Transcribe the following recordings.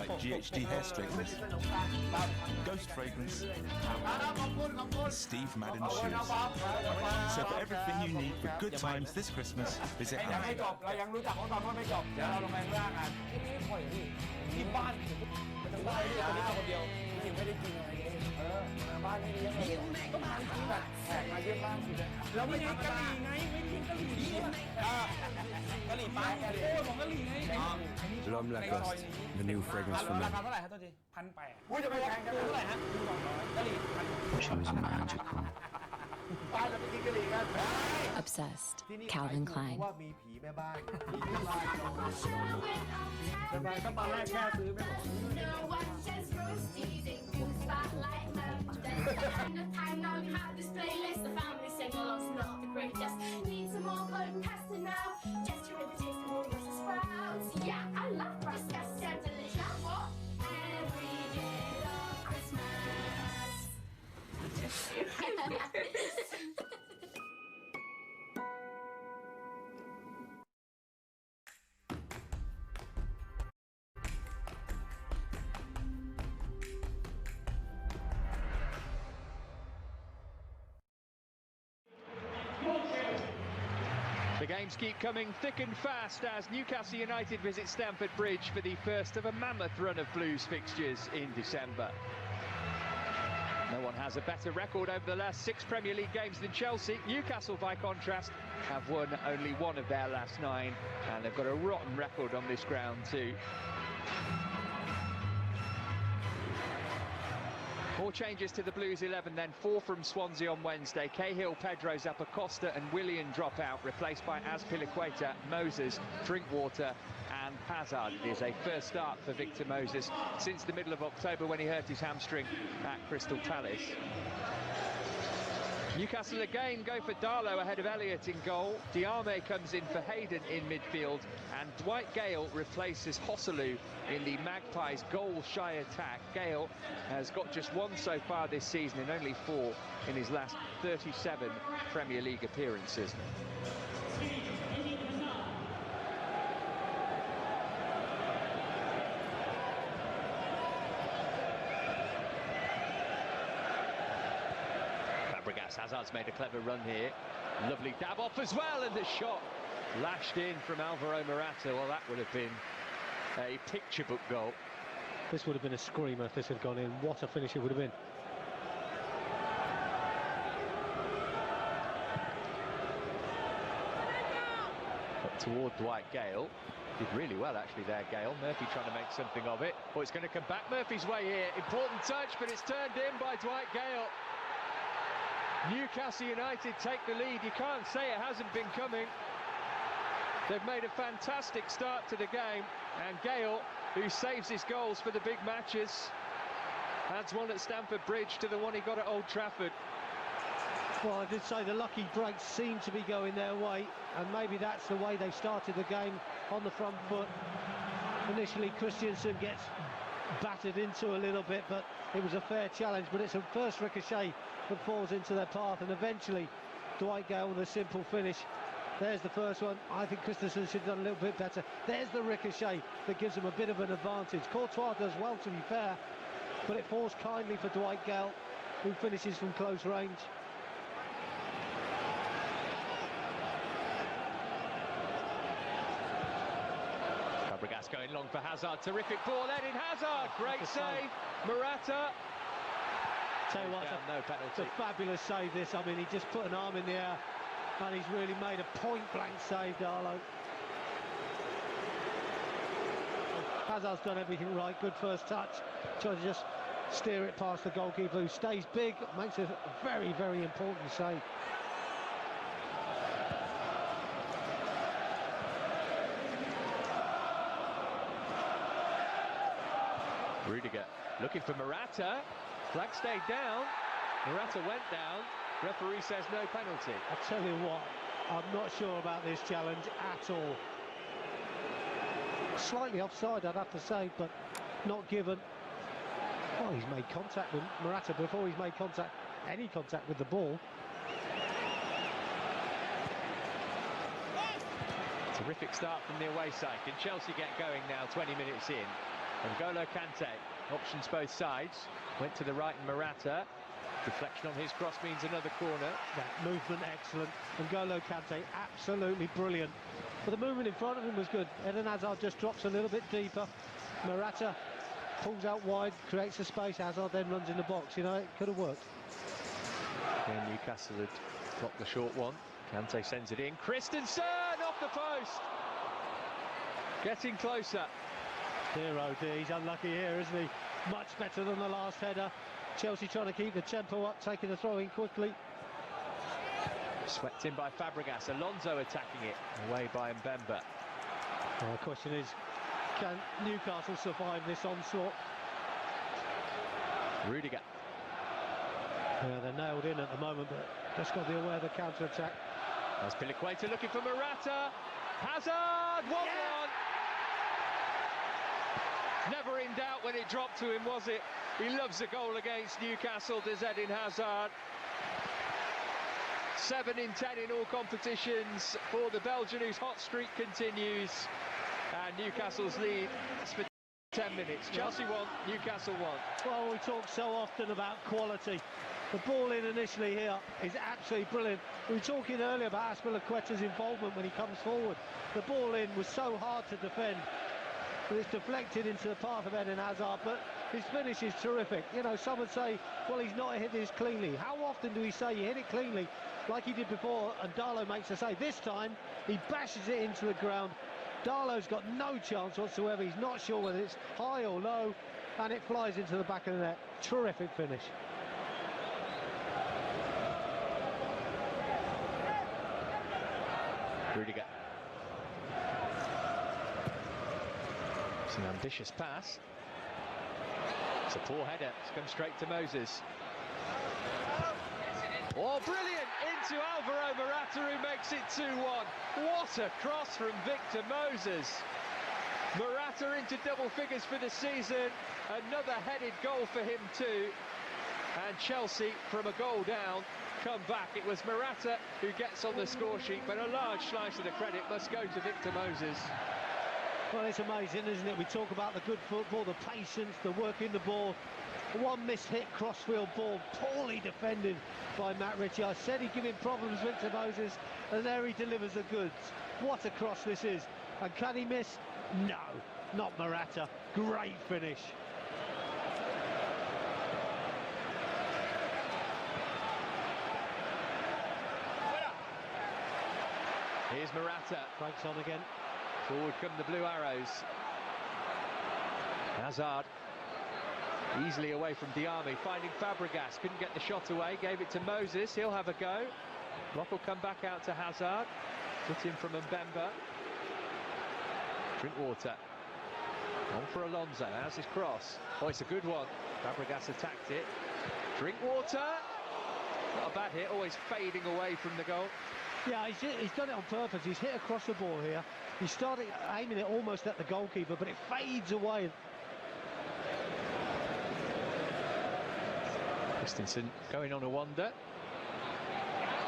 like GHD hair straighteners, Ghost fragrance, and Steve Madden shoes. So for everything you need for good times this Christmas, visit Harry. เรายังรู้จักเขาตอนว่าไม่จบเดี๋ยวเราลงไปข้างล่างกันที่นี่คอยนี่ที่บ้านผมบ้านนี่คนนี้เอาคนเดียวจริงไม่ได้กินอะไรเลยบ้านนี่ยังไงก็บ้านที่แบบแขกมาเยี่ยมบ้านทีเลยเราไม่กินกะหรี่ไงไม่กินกะหรี่กะหรี่ปั๊บโอ้ของกะหรี่ไง L'homme Lacoste, the new fragrance for ราคา men. เท่าไหร่ครับตัวที1,800พูดจะไปแข่งกันเท่าไหร่ฮะ200กะหรี่ She was magical. Obsessed. Calvin Klein. ว่ามีผีแม่บ้าน The games keep coming thick and fast as Newcastle United visit Stamford Bridge for the first of a mammoth run of Blues fixtures in December. No one has a better record over the last 6 Premier League games than Chelsea. Newcastle, by contrast, have won only 1 of their last 9, and they've got a rotten record on this ground too. 4 changes to the Blues 11 then, 4 from Swansea on Wednesday. Cahill, Pedro, Zappacosta and Willian drop out, replaced by Azpilicueta, Moses, Drinkwater and Hazard. It is a first start for Victor Moses since the middle of October when he hurt his hamstring at Crystal Palace. Newcastle again go for Darlow ahead of Elliott in goal. Diame comes in for Hayden in midfield, and Dwight Gale replaces Hosselu in the Magpies' goal-shy attack. Gale has got just 1 so far this season and only 4 in his last 37 Premier League appearances. Hazard's made a clever run here. Lovely dab off as well, and the shot lashed in from Alvaro Morata. Well, that would have been a picture book goal. This would have been a screamer if this had gone in. What a finish it would have been. But toward Dwight Gale. Did really well actually there, Gale. Murphy trying to make something of it. Oh, it's going to come back Murphy's way here. Important touch, but it's turned in by Dwight Gale. Newcastle United take the lead. You can't say it hasn't been coming. They've made a fantastic start to the game, and Gale, who saves his goals for the big matches, adds 1 at Stamford Bridge to the one he got at Old Trafford. Well, I did say the lucky breaks seem to be going their way, and maybe that's the way they started the game, on the front foot. Initially Christensen gets battered into a little bit, but it was a fair challenge. But it's a first ricochet that falls into their path, and eventually Dwight Gale with a simple finish. There's the first one. I think Christensen should have done a little bit better. There's the ricochet that gives them a bit of an advantage. Courtois does well, to be fair, but it falls kindly for Dwight Gale, who finishes from close range. Fabregas going long for Hazard. Terrific ball. Eden Hazard. Great save. Morata. Tell you what, no penalty. It's a fabulous save this. I mean, he just put an arm in the air and he's really made a point-blank save, Darlow. Hazard's done everything right. Good first touch. Tries to just steer it past the goalkeeper, who stays big, makes a very, very important save. Rudiger looking for Morata. Flag stayed down. Morata went down. Referee says no penalty. I tell you what, I'm not sure about this challenge at all. Slightly offside, I'd have to say, but not given. Well, he's made contact with Morata before he's made any contact with the ball. Terrific start from the away side. Can Chelsea get going now, 20 minutes in? N'Golo Kante, options both sides. Went to the right and Morata. Deflection on his cross means another corner. That movement excellent. N'Golo Kante absolutely brilliant. But the movement in front of him was good. Eden Hazard just drops a little bit deeper. Morata pulls out wide, creates a space. Hazard then runs in the box. You know, it could have worked. Again, Newcastle had blocked the short one. Kante sends it in. Christensen off the post. Getting closer. Dear oh dear, he's unlucky here, isn't he? Much better than the last header. Chelsea trying to keep the tempo up, taking the throw in quickly. Swept in by Fabregas. Alonso attacking it. Away by Mbemba. Well, the question is, can Newcastle survive this onslaught? Rudiger. Yeah, they're nailed in at the moment, but just got to be aware of the counter-attack. There's Piliqueta looking for Morata. Hazard! 1-1! Never in doubt when it dropped to him, was it? He loves a goal against Newcastle, does Eden Hazard. 7 in 10 in all competitions for the Belgian, whose hot streak continues. And Newcastle's lead for 10 minutes. Chelsea won, Newcastle won. Well, we talk so often about quality. The ball in initially here is absolutely brilliant. We were talking earlier about Piliqueta's involvement when he comes forward. The ball in was so hard to defend. But it's deflected into the path of Eden Hazard, but his finish is terrific. You know, some would say, well, he's not hit this cleanly. How often do we say you hit it cleanly like he did before, and Darlow makes a save? This time, he bashes it into the ground. Darlow's got no chance whatsoever. He's not sure whether it's high or low, and it flies into the back of the net. Terrific finish. Rudiger. It's an ambitious pass. It's a poor header. It's come straight to Moses. Oh, brilliant! Into Alvaro Morata, who makes it 2-1. What a cross from Victor Moses. Morata into double figures for the season. Another headed goal for him too. And Chelsea, from a goal down, come back. It was Morata who gets on the score sheet, but a large slice of the credit must go to Victor Moses. Well, it's amazing, isn't it? We talk about the good football, the patience, the work in the ball. One mishit crossfield ball, poorly defended by Matt Ritchie. I said he'd give him problems, Victor Moses, and there he delivers the goods. What a cross this is. And can he miss? No, not Morata. Great finish. Here's Morata. Breaks on again. Forward come the Blue Arrows. Hazard easily away from Diame, finding Fabregas. Couldn't get the shot away, gave it to Moses. He'll have a go. Block will come back out to Hazard. Put in from Mbemba. Drinkwater. On for Alonso. How's his cross? Oh, it's a good one. Fabregas attacked it. Drinkwater. Not a bad hit, always fading away from the goal. Yeah, he's done it on purpose. He's hit across the ball here. He started aiming it almost at the goalkeeper, but it fades away. Christensen going on a wander.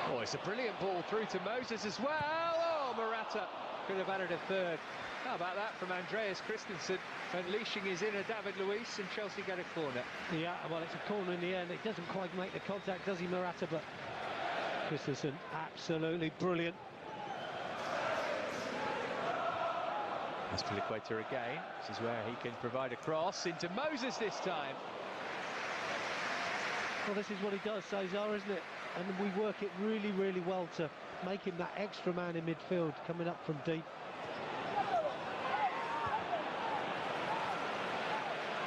Oh, it's a brilliant ball through to Moses as well. Oh, Morata could have added a third. How about that from Andreas Christensen, unleashing his inner David Luiz, and Chelsea get a corner. Yeah, well, it's a corner in the end. It doesn't quite make the contact, does he, Morata? But Christensen, absolutely brilliant. That's Piliqueta again. This is where he can provide a cross into Moses this time. Well, this is what he does, Cesar, isn't it? And we work it really, really well to make him that extra man in midfield, coming up from deep.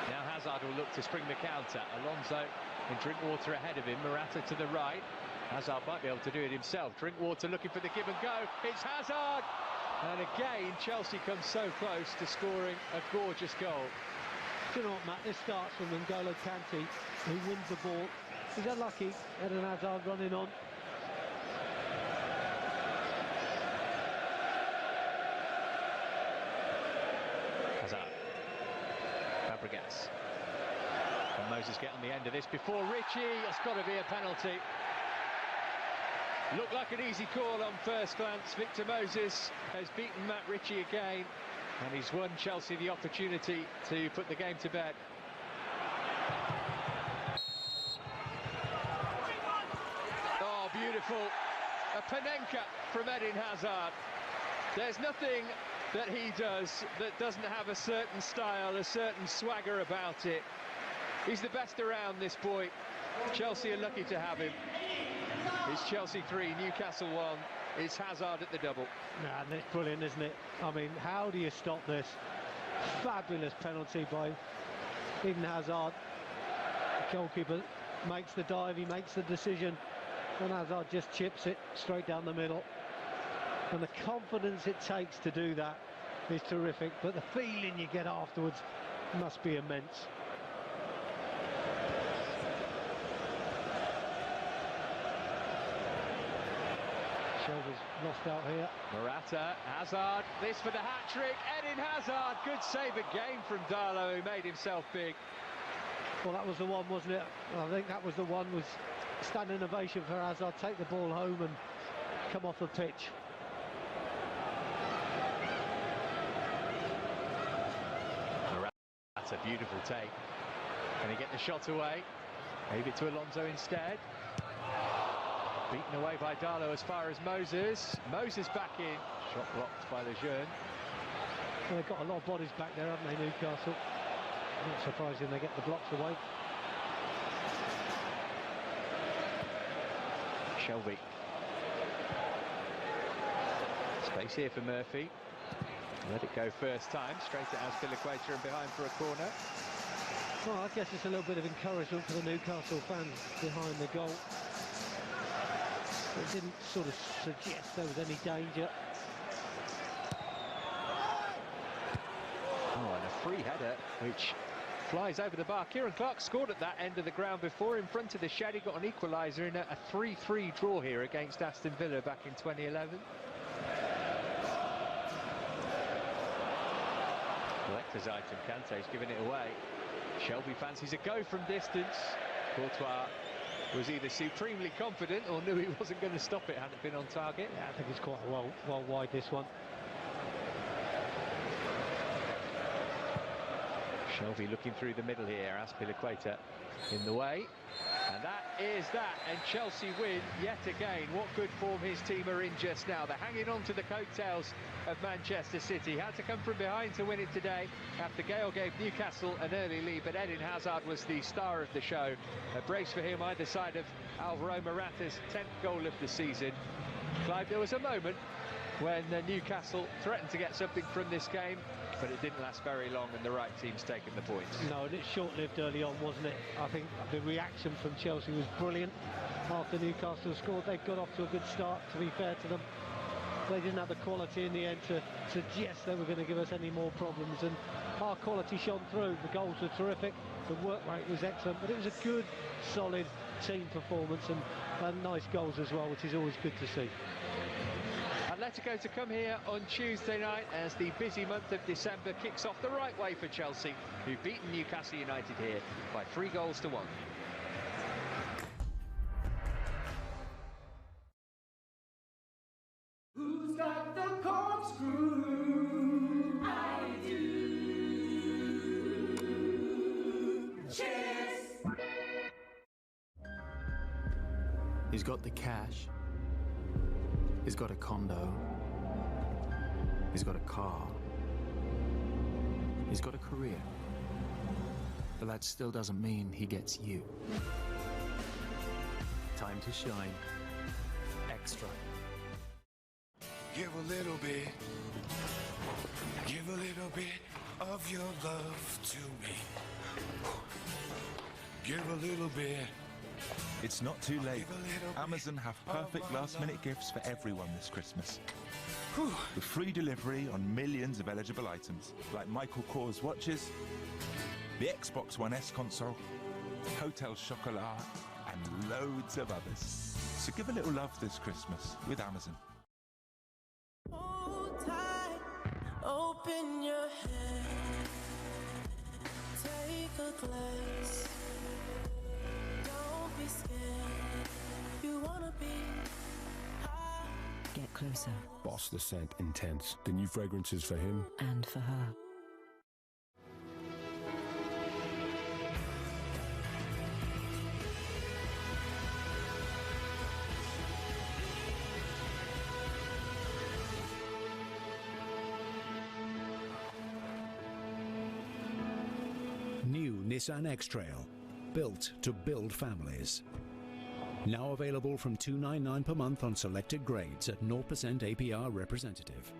Now Hazard will look to spring the counter. Alonso and Drinkwater ahead of him. Morata to the right. Hazard might be able to do it himself. Drinkwater looking for the give and go. It's Hazard! And again, Chelsea comes so close to scoring a gorgeous goal. Do you know what, Matt? This starts from N'Golo Kante, who wins the ball. He's unlucky. Eden Hazard running on. Hazard. Fabregas. Can Moses get on the end of this before Ritchie? It's got to be a penalty. Looked like an easy call on first glance. Victor Moses has beaten Matt Ritchie again. And he's won Chelsea the opportunity to put the game to bed. Oh, beautiful. A Panenka from Eden Hazard. There's nothing that he does that doesn't have a certain style, a certain swagger about it. He's the best around, this boy. Chelsea are lucky to have him. It's Chelsea 3, Newcastle 1. It's Hazard at the double. Nah, and it's brilliant, isn't it? I mean, how do you stop this? Fabulous penalty by Eden Hazard. The goalkeeper makes the dive, he makes the decision, and Hazard just chips it straight down the middle. And the confidence it takes to do that is terrific, but the feeling you get afterwards must be immense. Shelby's lost out here. Morata, Hazard, this for the hat-trick. Eden Hazard, good save again from Darlow, who made himself big. Well, that was the one, wasn't it? I think that was the one, was standing ovation for Hazard, take the ball home and come off the pitch. That's a beautiful take. Can he get the shot away? Gave it to Alonso instead. Beaten away by Darlow as far as Moses. Moses back in. Shot blocked by Lejeune. Well, they've got a lot of bodies back there, haven't they, Newcastle? Not surprising they get the blocks away. Shelby. Space here for Murphy. Let it go first time. Straight at Azpilicueta and behind for a corner. Well, I guess it's a little bit of encouragement for the Newcastle fans behind the goal. It didn't sort of suggest there was any danger. Oh, and a free header which flies over the bar. Kieran Clark scored at that end of the ground before, in front of the shed. He got an equaliser in a 3-3 draw here against Aston Villa back in 2011. Collector's item, Kante's given it away. Shelby fancies a go from distance. Courtois was either supremely confident or knew he wasn't going to stop it had it been on target. Yeah, I think it's quite well wide, this one. Shelby looking through the middle here. Azpilicueta in the way. And that is that, and Chelsea win yet again. What good form his team are in just now. They're hanging on to the coattails of Manchester City. Had to come from behind to win it today after Gale gave Newcastle an early lead, but Eden Hazard was the star of the show. A brace for him either side of Alvaro Morata's 10th goal of the season. Clive, there was a moment when Newcastle threatened to get something from this game, but it didn't last very long and the right team's taken the points. No, and it's short-lived early on, wasn't it? I think the reaction from Chelsea was brilliant. After Newcastle scored, they got off to a good start, to be fair to them. They didn't have the quality in the end to suggest they were going to give us any more problems, and our quality shone through. The goals were terrific, the work rate was excellent, but it was a good, solid team performance and nice goals as well, which is always good to see. Atletico to come here on Tuesday night as the busy month of December kicks off the right way for Chelsea, who've beaten Newcastle United here by 3-1. Who's got the corkscrew? I do. Cheers! He's got the cash. He's got a condo. He's got a car. He's got a career. But that still doesn't mean he gets you. Time to shine. Extra. Give a little bit. Give a little bit of your love to me. Give a little bit. It's not too late. Amazon have perfect last-minute gifts for everyone this Christmas. With free delivery on millions of eligible items, like Michael Kors watches, the Xbox One S console, Hotel Chocolat, and loads of others. So give a little love this Christmas with Amazon. Hold tight, open your head, take a glass. Don't be scared, you wanna be high, Get closer. Boss the Scent Intense. The new fragrances for him and for her. New Nissan X-Trail, built to build families. Now available from $299 per month on selected grades at 0% APR representative.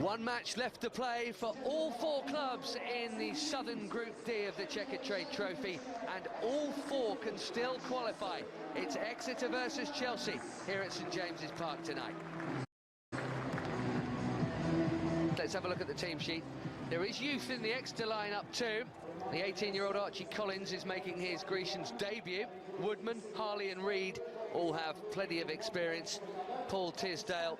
One match left to play for all four clubs in the Southern Group D of the Checkered Trade Trophy, and all four can still qualify. It's Exeter versus Chelsea here at St James's Park tonight. Let's have a look at the team sheet. There is youth in the Exeter lineup too. The 18-year-old Archie Collins is making his Grecian's debut. Woodman, Harley and Reed all have plenty of experience. Paul Tisdale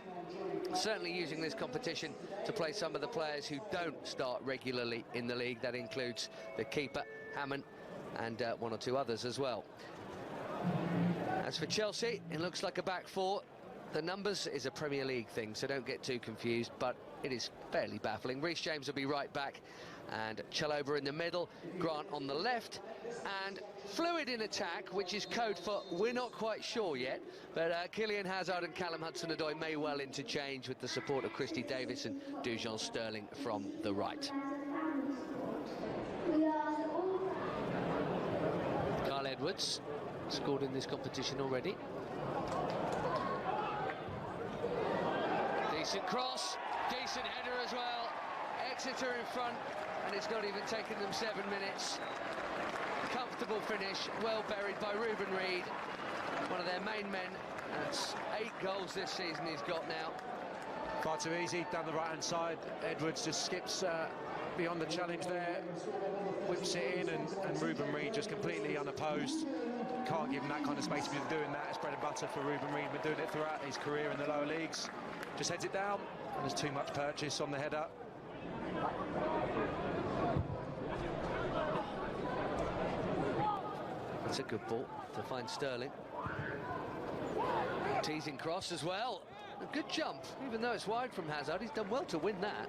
certainly using this competition to play some of the players who don't start regularly in the league. That includes the keeper, Hammond, and one or two others as well. As for Chelsea, it looks like a back four. The numbers is a Premier League thing, so don't get too confused, but it is fairly baffling. Reece James will be right back, and Chalobah in the middle, Grant on the left, and fluid in attack, which is code for we're not quite sure yet, but Kylian Hazard and Callum Hudson-Odoi may well interchange with the support of Christy Davis and Dujon Sterling from the right. Carl Edwards scored in this competition already. Decent cross, decent header as well. Exeter in front, and it's not even taken them 7 minutes. Comfortable finish, well buried by Ruben Reid, one of their main men. That's 8 goals this season he's got now. Far too easy, down the right-hand side. Edwards just skips beyond the challenge there, whips it in, and Ruben Reid just completely unopposed. Can't give him that kind of space to be doing that. It's bread and butter for Ruben Reid, been doing it throughout his career in the lower leagues. Just heads it down, and there's too much purchase on the header. That's a good ball to find Sterling. Teasing cross as well. A good jump, even though it's wide from Hazard. He's done well to win that.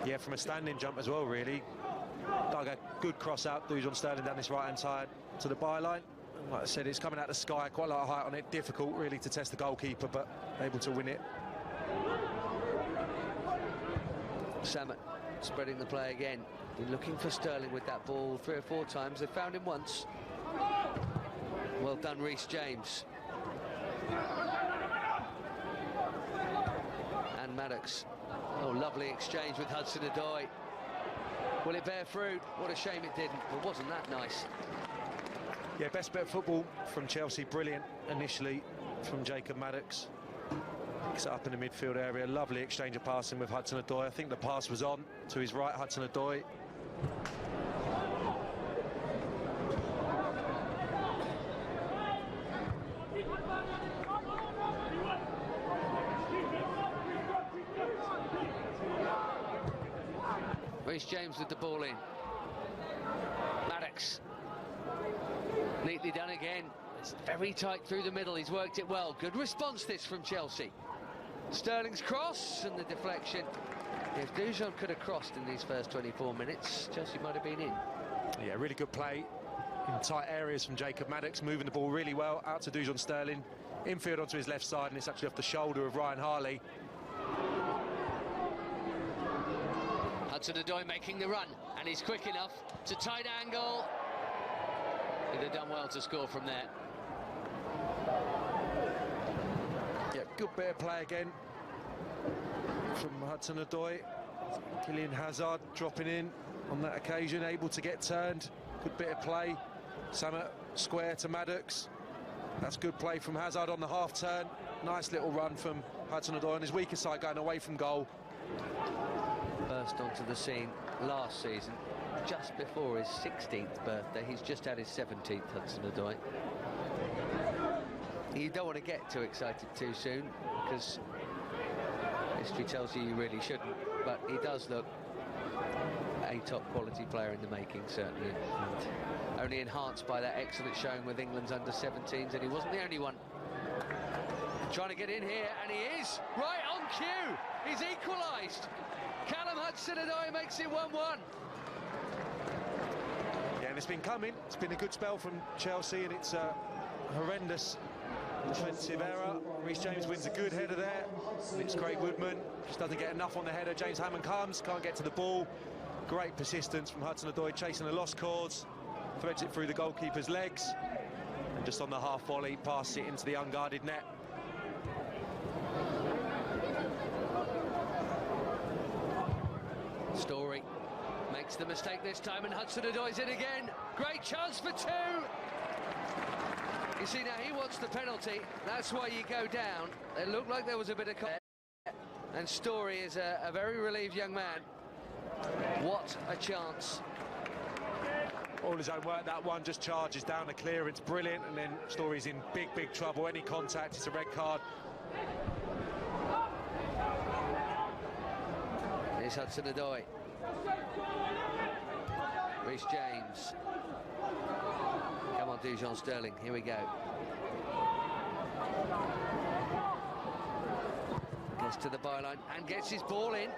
Yeah, from a standing jump as well, really. Dug a good cross out, Dujon Sterling down this right-hand side to the byline. And like I said, it's coming out the sky, quite a lot of height on it. Difficult, really, to test the goalkeeper, but able to win it. Samet spreading the play again. Been looking for Sterling with that ball 3 or 4 times. They found him once. Well done, Reece James. And Maddox. Oh, lovely exchange with Hudson-Odoi. Will it bear fruit? What a shame it didn't, but wasn't that nice? Yeah, best bit of football from Chelsea. Brilliant initially from Jacob Maddox. Picks it up in the midfield area. Lovely exchange of passing with Hudson-Odoi. I think the pass was on to his right, Hudson-Odoi. Reece James with the ball in. Maddox. Neatly done again. It's very tight through the middle. He's worked it well. Good response this from Chelsea. Sterling's cross and the deflection. If Dujon could have crossed in these first 24 minutes, Chelsea might have been in. Yeah, really good play in tight areas from Jacob Maddox, moving the ball really well out to Dujon Sterling. Infield onto his left side, and it's actually off the shoulder of Ryan Harley. Hudson-Odoi making the run, and he's quick enough to tight angle. He'd have done well to score from there. Yeah, good bit of play again from Hudson-Odoi. Kylian Hazard dropping in on that occasion, able to get turned. Good bit of play. Samet square to Maddox. That's good play from Hazard on the half turn. Nice little run from Hudson-Odoi on his weaker side, going away from goal. Burst onto the scene last season, just before his 16th birthday. He's just had his 17th, Hudson-Odoi. You don't want to get too excited too soon, because history tells you really shouldn't, but he does look a top quality player in the making, certainly, and only enhanced by that excellent showing with England's under-17s, and he wasn't the only one. Trying to get in here, and he is right on cue. He's equalised. Callum Hudson-Odoi makes it 1-1. Yeah, and it's been coming. It's been a good spell from Chelsea, and it's a horrendous defensive error. Reece James wins a good header there. It's Craig Woodman, just doesn't get enough on the header. James Hammond comes, can't get to the ball. Great persistence from Hudson-Odoi, chasing a lost cause, threads it through the goalkeeper's legs, and just on the half volley, passes it into the unguarded net. Story makes the mistake this time, and Hudson-Odoi's in again. Great chance for two. You see, now he wants the penalty. That's why you go down. It looked like there was a bit of... And Story is a very relieved young man. What a chance. All his own work, that one, just charges down the clearance, brilliant, and then Story's in big trouble. Any contact, it's a red card. Here's Hudson-Odoi. Reece James. Come on, Dujon Sterling, here we go. Gets to the byline and gets his ball in.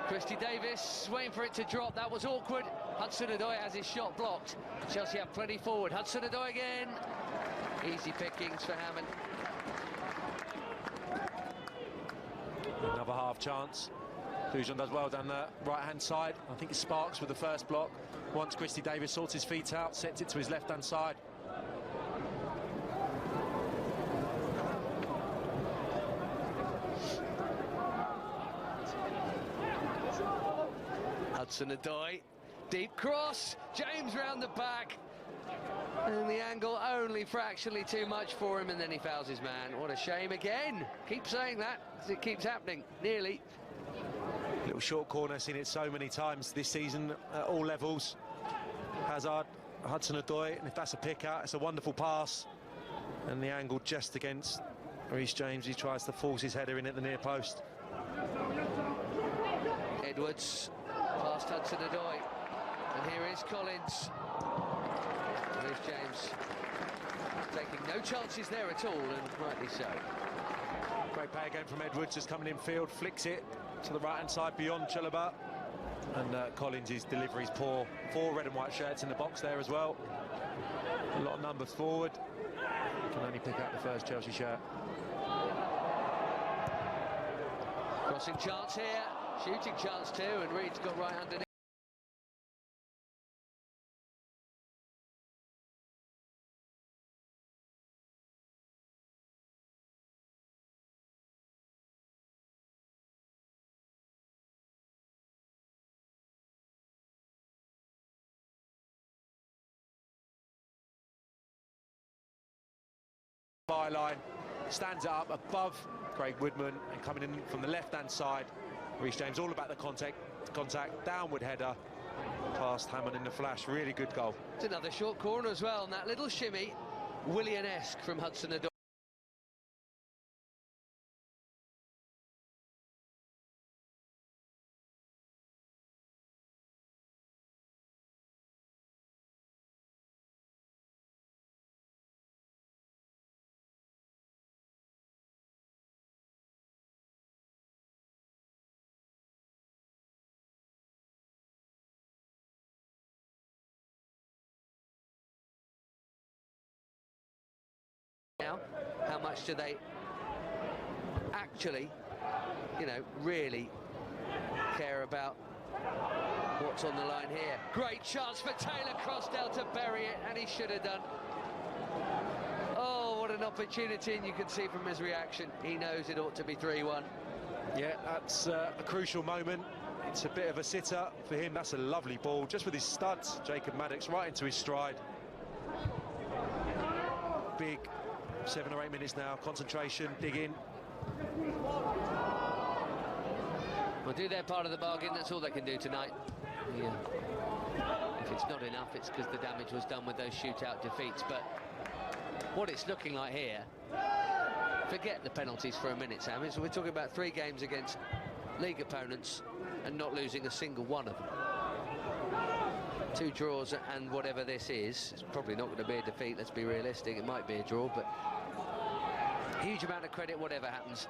Christy Davis waiting for it to drop. That was awkward. Hudson-Odoi has his shot blocked. Chelsea have plenty forward. Hudson-Odoi again. Easy pickings for Hammond. Another half chance. Dujon does well down the right-hand side. I think it's Sparks with the first block. Once Christy Davis sorts his feet out, sets it to his left-hand side. Hudson-Odoi, deep cross, James round the back, and the angle only fractionally too much for him, and then he fouls his man. What a shame again. Keep saying that, because it keeps happening, nearly. Little short corner, seen it so many times this season at all levels. Hazard, Hudson-Odoi, and if that's a pick out, it's a wonderful pass. And the angle just against Reece James. He tries to force his header in at the near post. Edwards past Hudson-Odoi, and here is Collins. Reece James taking no chances there at all, and rightly so. Great play again from Edwards, just coming in field, flicks it to the right-hand side beyond Chalobah. And Collins' delivery is poor. 4 red and white shirts in the box there as well. A lot of numbers forward. Can only pick out the first Chelsea shirt. Crossing chance here, shooting chance too, and Reed's got right underneath. Byline, stands it up above Craig Woodman, and coming in from the left-hand side, Reece James, all about the contact, downward header, past Hammond in the flash. Really good goal. It's another short corner as well, and that little shimmy, Willian-esque from Hudson-Odoi. Now, how much do they actually, really care about what's on the line here? Great chance for Taylor Crossdale to bury it, and he should have done. Oh, what an opportunity, and you can see from his reaction, he knows it ought to be 3-1. Yeah, that's a crucial moment. It's a bit of a sitter for him. That's a lovely ball, just with his studs. Jacob Maddox right into his stride. big. 7 or 8 minutes now, concentration, dig in. Well, do their part of the bargain, that's all they can do tonight. Yeah. If it's not enough, it's because the damage was done with those shootout defeats. But what it's looking like here, forget the penalties for a minute, Sam. So we're talking about 3 games against league opponents and not losing a single one of them. 2 draws and whatever this is, it's probably not going to be a defeat, let's be realistic. It might be a draw, but huge amount of credit whatever happens.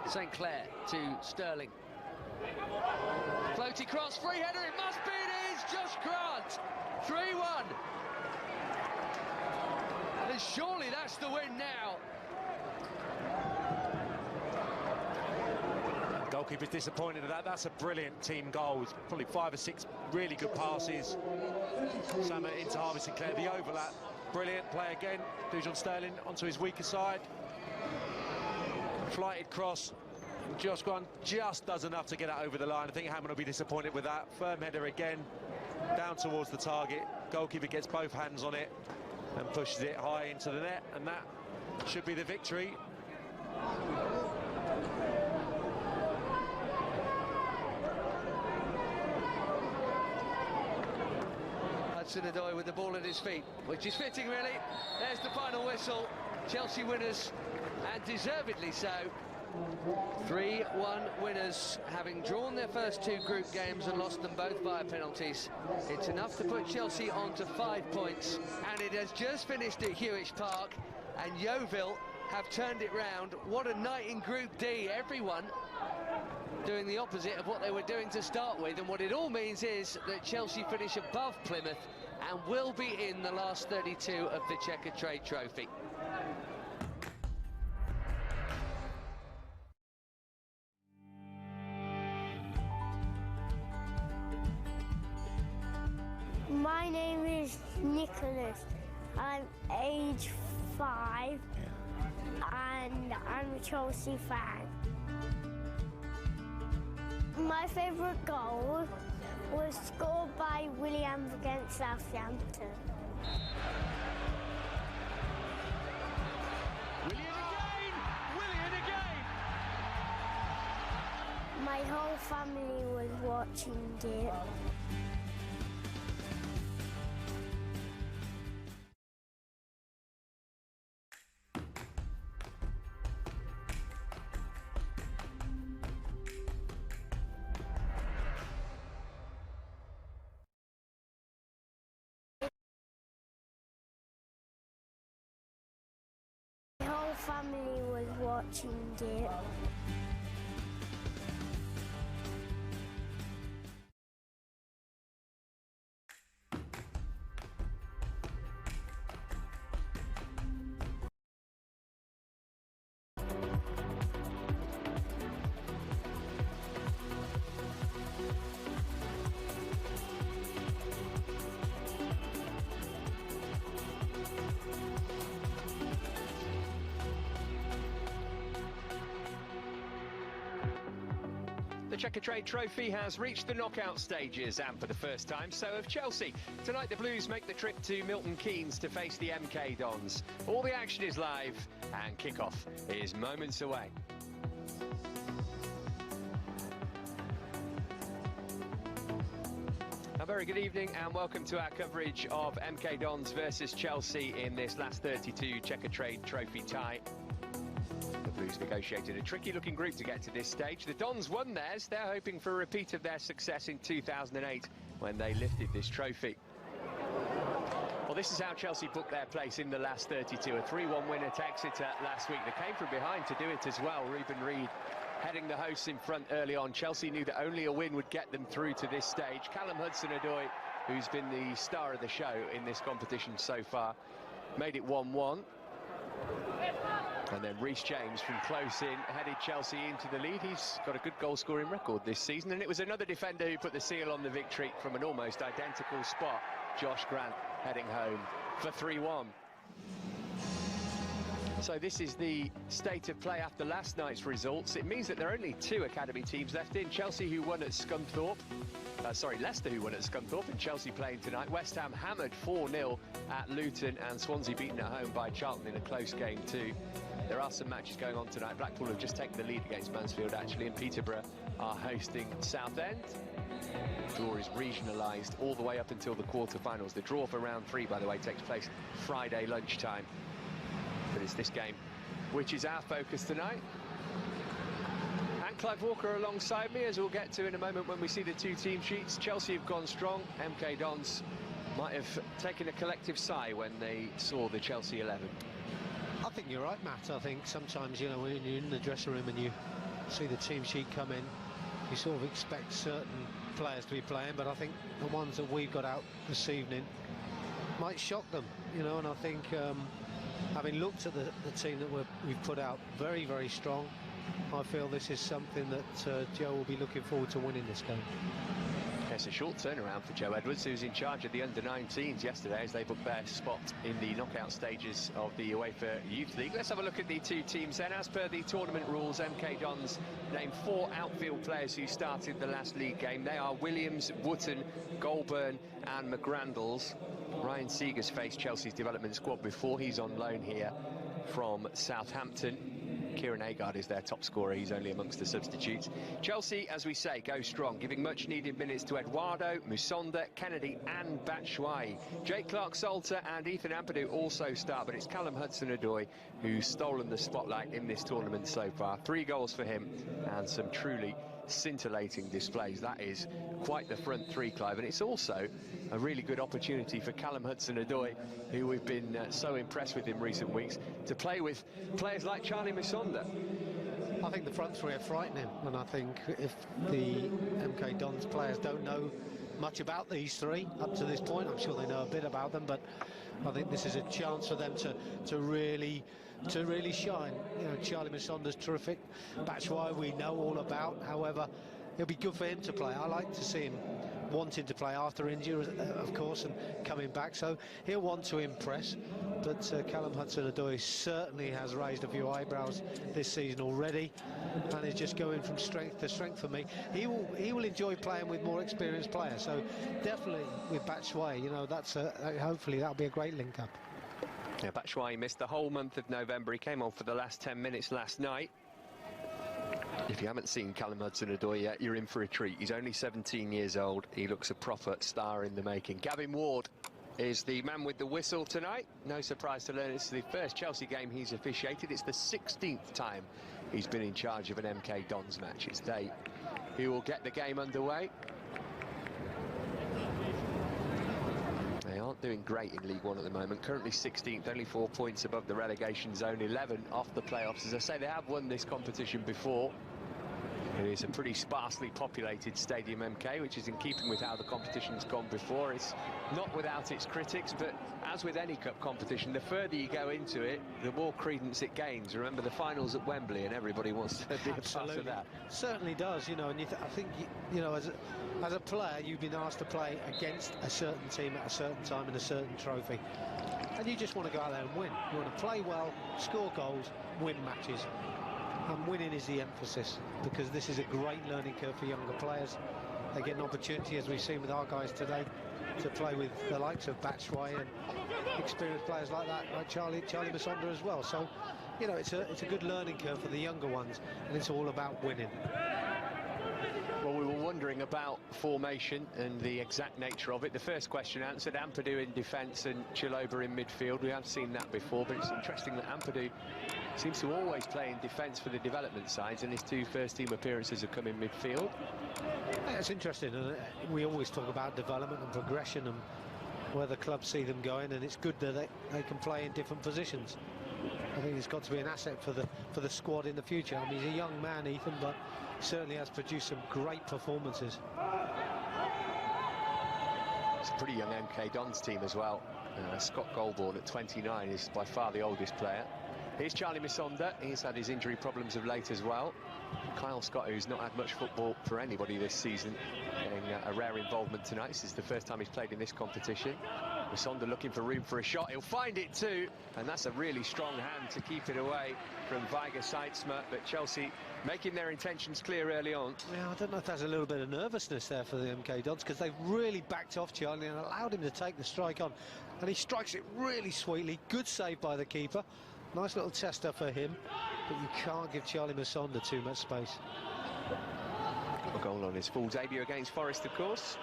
St. Clair to Sterling. Floaty cross, free header, it must be, it is! Josh Grant, 3-1. And surely that's the win now. Goalkeeper's disappointed at that. That's a brilliant team goal. It's probably 5 or 6 really good passes. Sam into Harvey Sinclair, the overlap. Brilliant play again. Dujon Sterling onto his weaker side. Flighted cross. Josh Grant just does enough to get that over the line. I think Hammond will be disappointed with that. Firm header again, down towards the target. Goalkeeper gets both hands on it and pushes it high into the net, and that should be the victory. Hudson-Odoi with the ball at his feet, which is fitting really. There's the final whistle. Chelsea winners, and deservedly so. 3-1 winners, having drawn their first 2 group games and lost them both via penalties. It's enough to put Chelsea on to 5 points, and it has just finished at Hewish Park, and Yeovil have turned it round. What a night in Group D. Everyone doing the opposite of what they were doing to start with, and what it all means is that Chelsea finish above Plymouth and will be in the last 32 of the Checker Trade Trophy. My name is Nicholas. I'm age 5 and I'm a Chelsea fan. My favourite goal was scored by William against Southampton. William again! William again! My whole family was watching it. My whole family was watching it. The Checker Trade Trophy has reached the knockout stages, and for the first time, so have Chelsea. Tonight, the Blues make the trip to Milton Keynes to face the MK Dons. All the action is live, and kick-off is moments away. A very good evening and welcome to our coverage of MK Dons versus Chelsea in this last 32 Checker Trade Trophy tie. The Blues negotiated a tricky-looking group to get to this stage. The Dons won theirs. They're hoping for a repeat of their success in 2008 when they lifted this trophy. Well, this is how Chelsea booked their place in the last 32. A 3-1 win at Exeter last week. They came from behind to do it as well. Reuben Reid heading the hosts in front early on. Chelsea knew that only a win would get them through to this stage. Callum Hudson-Odoi, who's been the star of the show in this competition so far, made it 1-1. And then Reece James from close in headed Chelsea into the lead. He's got a good goal-scoring record this season, and it was another defender who put the seal on the victory from an almost identical spot. Josh Grant heading home for 3-1. So this is the state of play after last night's results. It means that there are only 2 academy teams left in. Chelsea, who won at Scunthorpe. Leicester, who won at Scunthorpe, and Chelsea playing tonight. West Ham hammered 4-0 at Luton, and Swansea beaten at home by Charlton in a close game too. There are some matches going on tonight. Blackpool have just taken the lead against Mansfield, actually, and Peterborough are hosting Southend. The draw is regionalised all the way up until the quarter-finals. The draw for round 3, by the way, takes place Friday lunchtime. But it's this game which is our focus tonight. And Clive Walker alongside me, as we'll get to in a moment when we see the 2 team sheets. Chelsea have gone strong. MK Dons might have taken a collective sigh when they saw the Chelsea 11. I think you're right, Matt. I think sometimes, you know, when you're in the dressing room and you see the team sheet come in, you sort of expect certain players to be playing, but I think the ones that we've got out this evening might shock them, you know, and I think having looked at the team that we've put out, very, very strong, I feel this is something that Joe will be looking forward to winning this game. It's a short turnaround for Joe Edwards, who's in charge of the under-19s yesterday as they booked their spot in the knockout stages of the UEFA Youth League. Let's have a look at the 2 teams then. As per the tournament rules, MK Dons named 4 outfield players who started the last league game. They are Williams, Wootton, Goulburn and McGrandles. Ryan Seeger's faced Chelsea's development squad before. He's on loan here from Southampton. Kieran Agard is their top scorer. He's only amongst the substitutes. Chelsea, as we say, go strong, giving much needed minutes to Eduardo, Musonda, Kennedy and Batshuayi. Jake Clark-Salter and Ethan Ampadu also start, but it's Callum Hudson-Odoi who's stolen the spotlight in this tournament so far. 3 goals for him and some truly scintillating displays. That is quite the front 3, Clive, and it's also a really good opportunity for Callum Hudson-Odoi, who we've been so impressed with in recent weeks, to play with players like Charlie Musonda. I think the front 3 are frightening, and I think if the MK Dons players don't know much about these 3 up to this point, I'm sure they know a bit about them, but I think this is a chance for them to really shine. You know, Charlie Musonda's terrific. Batshuayi we know all about. However, it'll be good for him to play. I like to see him wanting to play after injury, of course, and coming back, so he'll want to impress. But Callum Hudson-Odoi certainly has raised a few eyebrows this season already, and is just going from strength to strength for me. He will enjoy playing with more experienced players, so definitely with Batshuayi, you know, that's hopefully that'll be a great link-up. Yeah, Batshuayi missed the whole month of November. He came on for the last 10 minutes last night. If you haven't seen Callum Hudson-Odoi yet, you're in for a treat. He's only 17 years old. He looks a proper star in the making. Gavin Ward is the man with the whistle tonight. No surprise to learn it's the first Chelsea game he's officiated. It's the 16th time he's been in charge of an MK Dons match. It's they who will get the game underway. They aren't doing great in League One at the moment. Currently 16th, only 4 points above the relegation zone, 11 off the playoffs. As I say, they have won this competition before. It is a pretty sparsely populated Stadium MK, which is in keeping with how the competition's gone before. It's not without its critics, but as with any cup competition, the further you go into it, the more credence it gains. Remember the finals at Wembley, and everybody wants to be a part of that. Certainly does, you know, and I think, you know, as a player, you've been asked to play against a certain team at a certain time in a certain trophy. And you just want to go out there and win. You want to play well, score goals, win matches. And winning is the emphasis, because this is a great learning curve for younger players. They get an opportunity, as we've seen with our guys today, to play with the likes of Batshuayi and experienced players like that, like Charlie Musonda as well. So, you know, it's a good learning curve for the younger ones, and it's all about winning. Well, we were wondering about formation and the exact nature of it. The first question answered, Ampadu in defence and Chiloba in midfield. We have seen that before, but it's interesting that Ampadu seems to always play in defence for the development sides, and his 2 first-team appearances have come in midfield. Yeah, it's interesting, and we always talk about development and progression and where the clubs see them going, and it's good that they can play in different positions. I think it's got to be an asset for the squad in the future. I mean, he's a young man, Ethan, but certainly has produced some great performances. It's a pretty young MK Dons team as well. Scott Goulburn at 29 is by far the oldest player. Here's Charlie Musonda. He's had his injury problems of late as well. Kyle Scott, who's not had much football for anybody this season, getting a rare involvement tonight. This is the first time he's played in this competition. Musonda looking for room for a shot. He'll find it too, and that's a really strong hand to keep it away from Weiger Seitzma. But Chelsea making their intentions clear early on. Yeah, I don't know if there's a little bit of nervousness there for the MK Dons, because they've really backed off Charlie and allowed him to take the strike on. And he strikes it really sweetly. Good save by the keeper. Nice little tester for him. But you can't give Charlie Musonda too much space. A goal on his full debut against Forest, of course.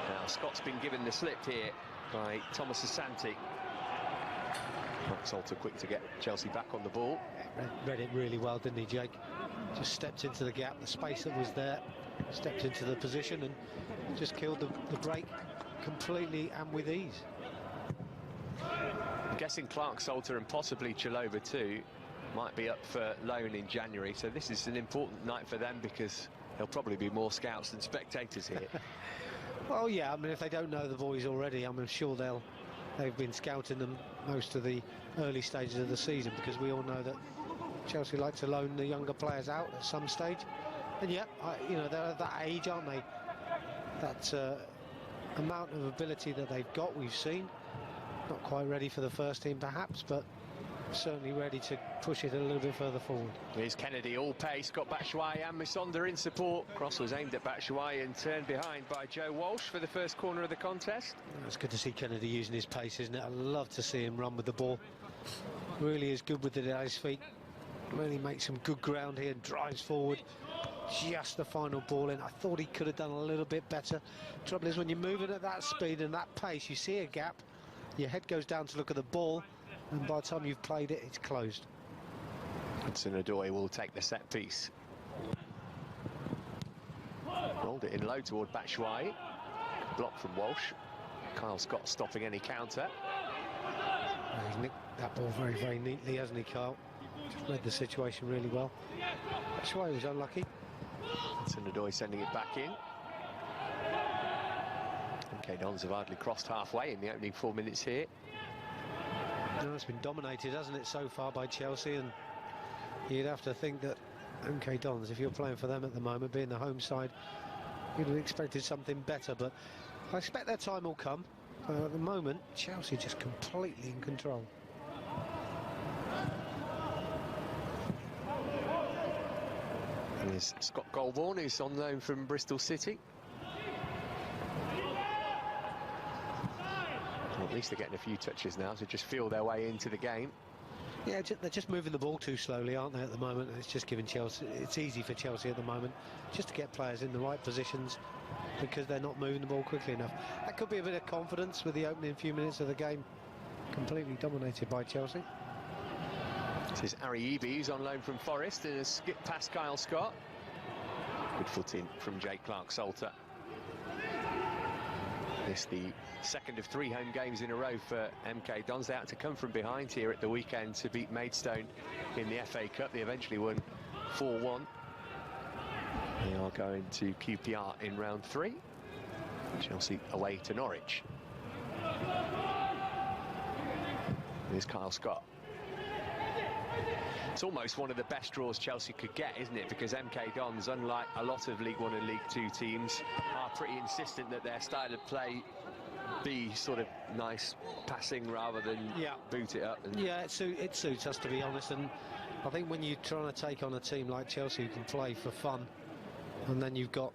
Now, Scott's been given the slip here by Thomas Asante. Salter quick to get Chelsea back on the ball. Read it really well, didn't he, Jake? Just stepped into the gap, the space that was there, stepped into the position and just killed the break completely and with ease. I'm guessing Clark Salter and possibly Chalobah too might be up for loan in January, so this is an important night for them because there'll probably be more scouts than spectators here. Well, yeah, I mean, if they don't know the boys already, I'm sure they've been scouting them most of the early stages of the season, because we all know that Chelsea like to loan the younger players out at some stage. And yeah, you know, they're at that age, aren't they? That amount of ability that they've got, we've seen. Not quite ready for the first team, perhaps, but certainly ready to push it a little bit further forward. Here's Kennedy, all pace, got Batshuayi and Musonda in support. Cross was aimed at Batshuayi and turned behind by Joe Walsh for the first corner of the contest. It's good to see Kennedy using his pace, isn't it? I love to see him run with the ball. Really is good with it at his feet. Really makes some good ground here and drives forward. Just the final ball in. I thought he could have done a little bit better. Trouble is, when you're moving at that speed and that pace, you see a gap, your head goes down to look at the ball, and by the time you've played it, it's closed. Hudson-Odoi will take the set piece. Rolled it in low toward Batshuayi. Block from Walsh. Kyle Scott stopping any counter. He's nicked that ball very, very neatly, hasn't he, Kyle? Just read the situation really well. Batshuayi was unlucky. Hudson-Odoi sending it back in. MK Dons have hardly crossed halfway in the opening 4 minutes here. No, it's been dominated, hasn't it, so far by Chelsea, and you'd have to think that MK Dons, if you're playing for them at the moment, being the home side, you'd have expected something better, but I expect their time will come. At the moment, Chelsea just completely in control. There's Scott Goldborn, who's on loan from Bristol City. Well, at least they're getting a few touches now to just feel their way into the game. Yeah, they're just moving the ball too slowly, aren't they, at the moment? And it's just giving Chelsea, it's easy for Chelsea at the moment just to get players in the right positions because they're not moving the ball quickly enough. That could be a bit of confidence with the opening few minutes of the game completely dominated by Chelsea. This is Ari Eby, who's on loan from Forest, and a skip past Kyle Scott. Good footing from Jake Clark-Salter. This the second of 3 home games in a row for MK Dons. They had to come from behind here at the weekend to beat Maidstone in the FA Cup. They eventually won 4-1. They are going to QPR in round 3. Chelsea away to Norwich. Here's Kyle Scott. It's almost one of the best draws Chelsea could get, isn't it? Because MK Dons, unlike a lot of League 1 and League 2 teams, are pretty insistent that their style of play be sort of nice passing rather than boot it up. And yeah, it suits us, to be honest. And I think when you're trying to take on a team like Chelsea who can play for fun, and then you've got,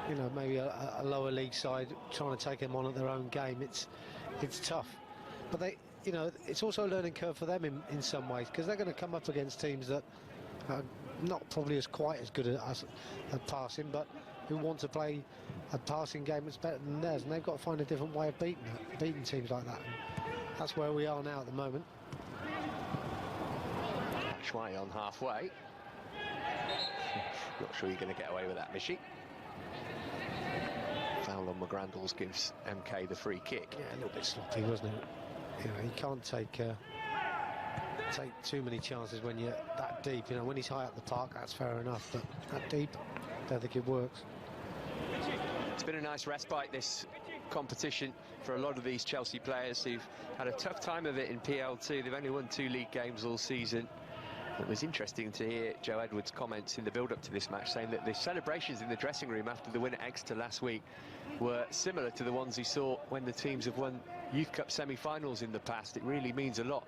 you know, maybe a lower league side trying to take them on at their own game, it's tough. But they, you know, it's also a learning curve for them in some ways, because they're going to come up against teams that are not probably quite as good at passing, but who want to play a passing game that's better than theirs, and they've got to find a different way of beating teams like that. And that's where we are now at the moment. Batshuayi on halfway. Not sure you're going to get away with that, Mishi. Foul on McGrandles gives MK the free kick. Yeah, a little bit sloppy, wasn't it? You know, you can't take too many chances when you're that deep. You know, when he's high up the park, that's fair enough, but that deep, I don't think it works. It's been a nice respite, this competition, for a lot of these Chelsea players who've had a tough time of it in PL2. They've only won 2 league games all season. It was interesting to hear Joe Edwards' comments in the build-up to this match, saying that the celebrations in the dressing room after the win at Exeter last week were similar to the ones he saw when the teams have won Youth Cup semi-finals in the past. It really means a lot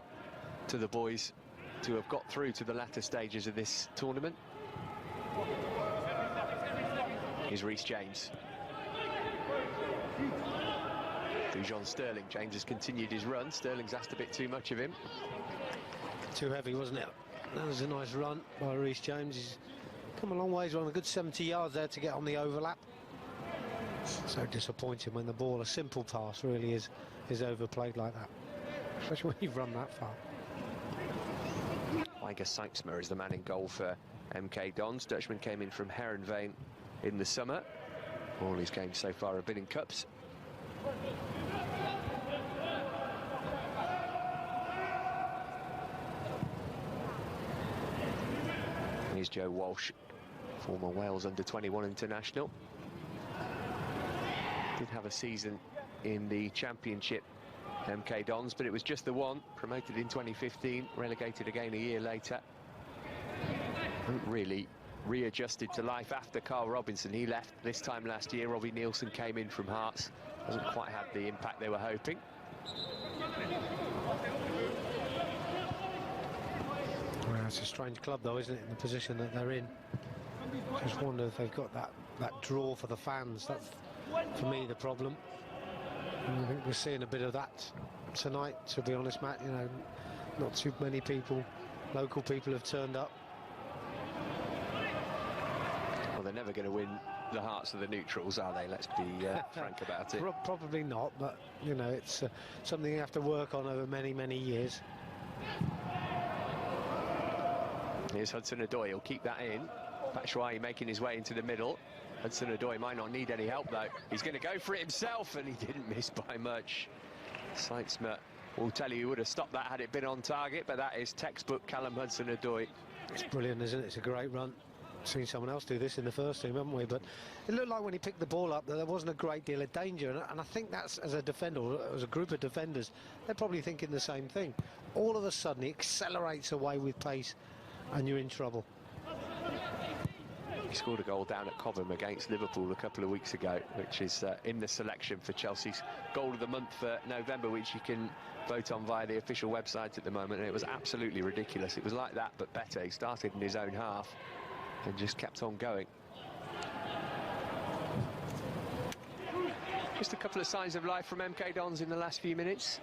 to the boys to have got through to the latter stages of this tournament. Here's Reece James. To John Sterling. James has continued his run. Sterling's asked a bit too much of him. Too heavy, wasn't it? That was a nice run by Reece James. He's come a long way. He's run a good 70 yards there to get on the overlap. So disappointing when the ball, a simple pass, really is overplayed like that, especially when you've run that far. Iger Seiksma is the man in goal for MK Dons. Dutchman came in from Herenveen in the summer. All his games so far have been in cups. Here's Joe Walsh, former Wales under-21 international. Did have a season in the Championship, MK Dons, but it was just the one. Promoted in 2015, relegated again a year later. Really readjusted to life after Carl Robinson. He left this time last year. Robbie Nielsen came in from Hearts. Hasn't quite had the impact they were hoping. Well, it's a strange club, though, isn't it, in the position that they're in? Just wonder if they've got that draw for the fans. That's, for me, the problem. And I think we're seeing a bit of that tonight, to be honest, Matt. You know, not too many people, local people, have turned up. Well, they're never going to win the hearts of the neutrals, are they? Let's be frank about it. Probably not, but, you know, it's something you have to work on over many, many years. Here's Hudson-Odoi. He'll keep that in. Batshuayi making his way into the middle. Hudson-Odoi might not need any help, though. He's going to go for it himself, and he didn't miss by much. Seiksma will tell you he would have stopped that had it been on target, but that is textbook Callum Hudson-Odoi. It's brilliant, isn't it? It's a great run. Seen someone else do this in the first team, haven't we? But it looked like when he picked the ball up that there wasn't a great deal of danger, and I think that's, as a defender, or as a group of defenders, they're probably thinking the same thing. All of a sudden, he accelerates away with pace, and you're in trouble. He scored a goal down at Cobham against Liverpool a couple of weeks ago, which is in the selection for Chelsea's Goal of the Month for November, which you can vote on via the official website at the moment, and it was absolutely ridiculous. It was like that, but better. He started in his own half and just kept on going. Just a couple of signs of life from MK Dons in the last few minutes.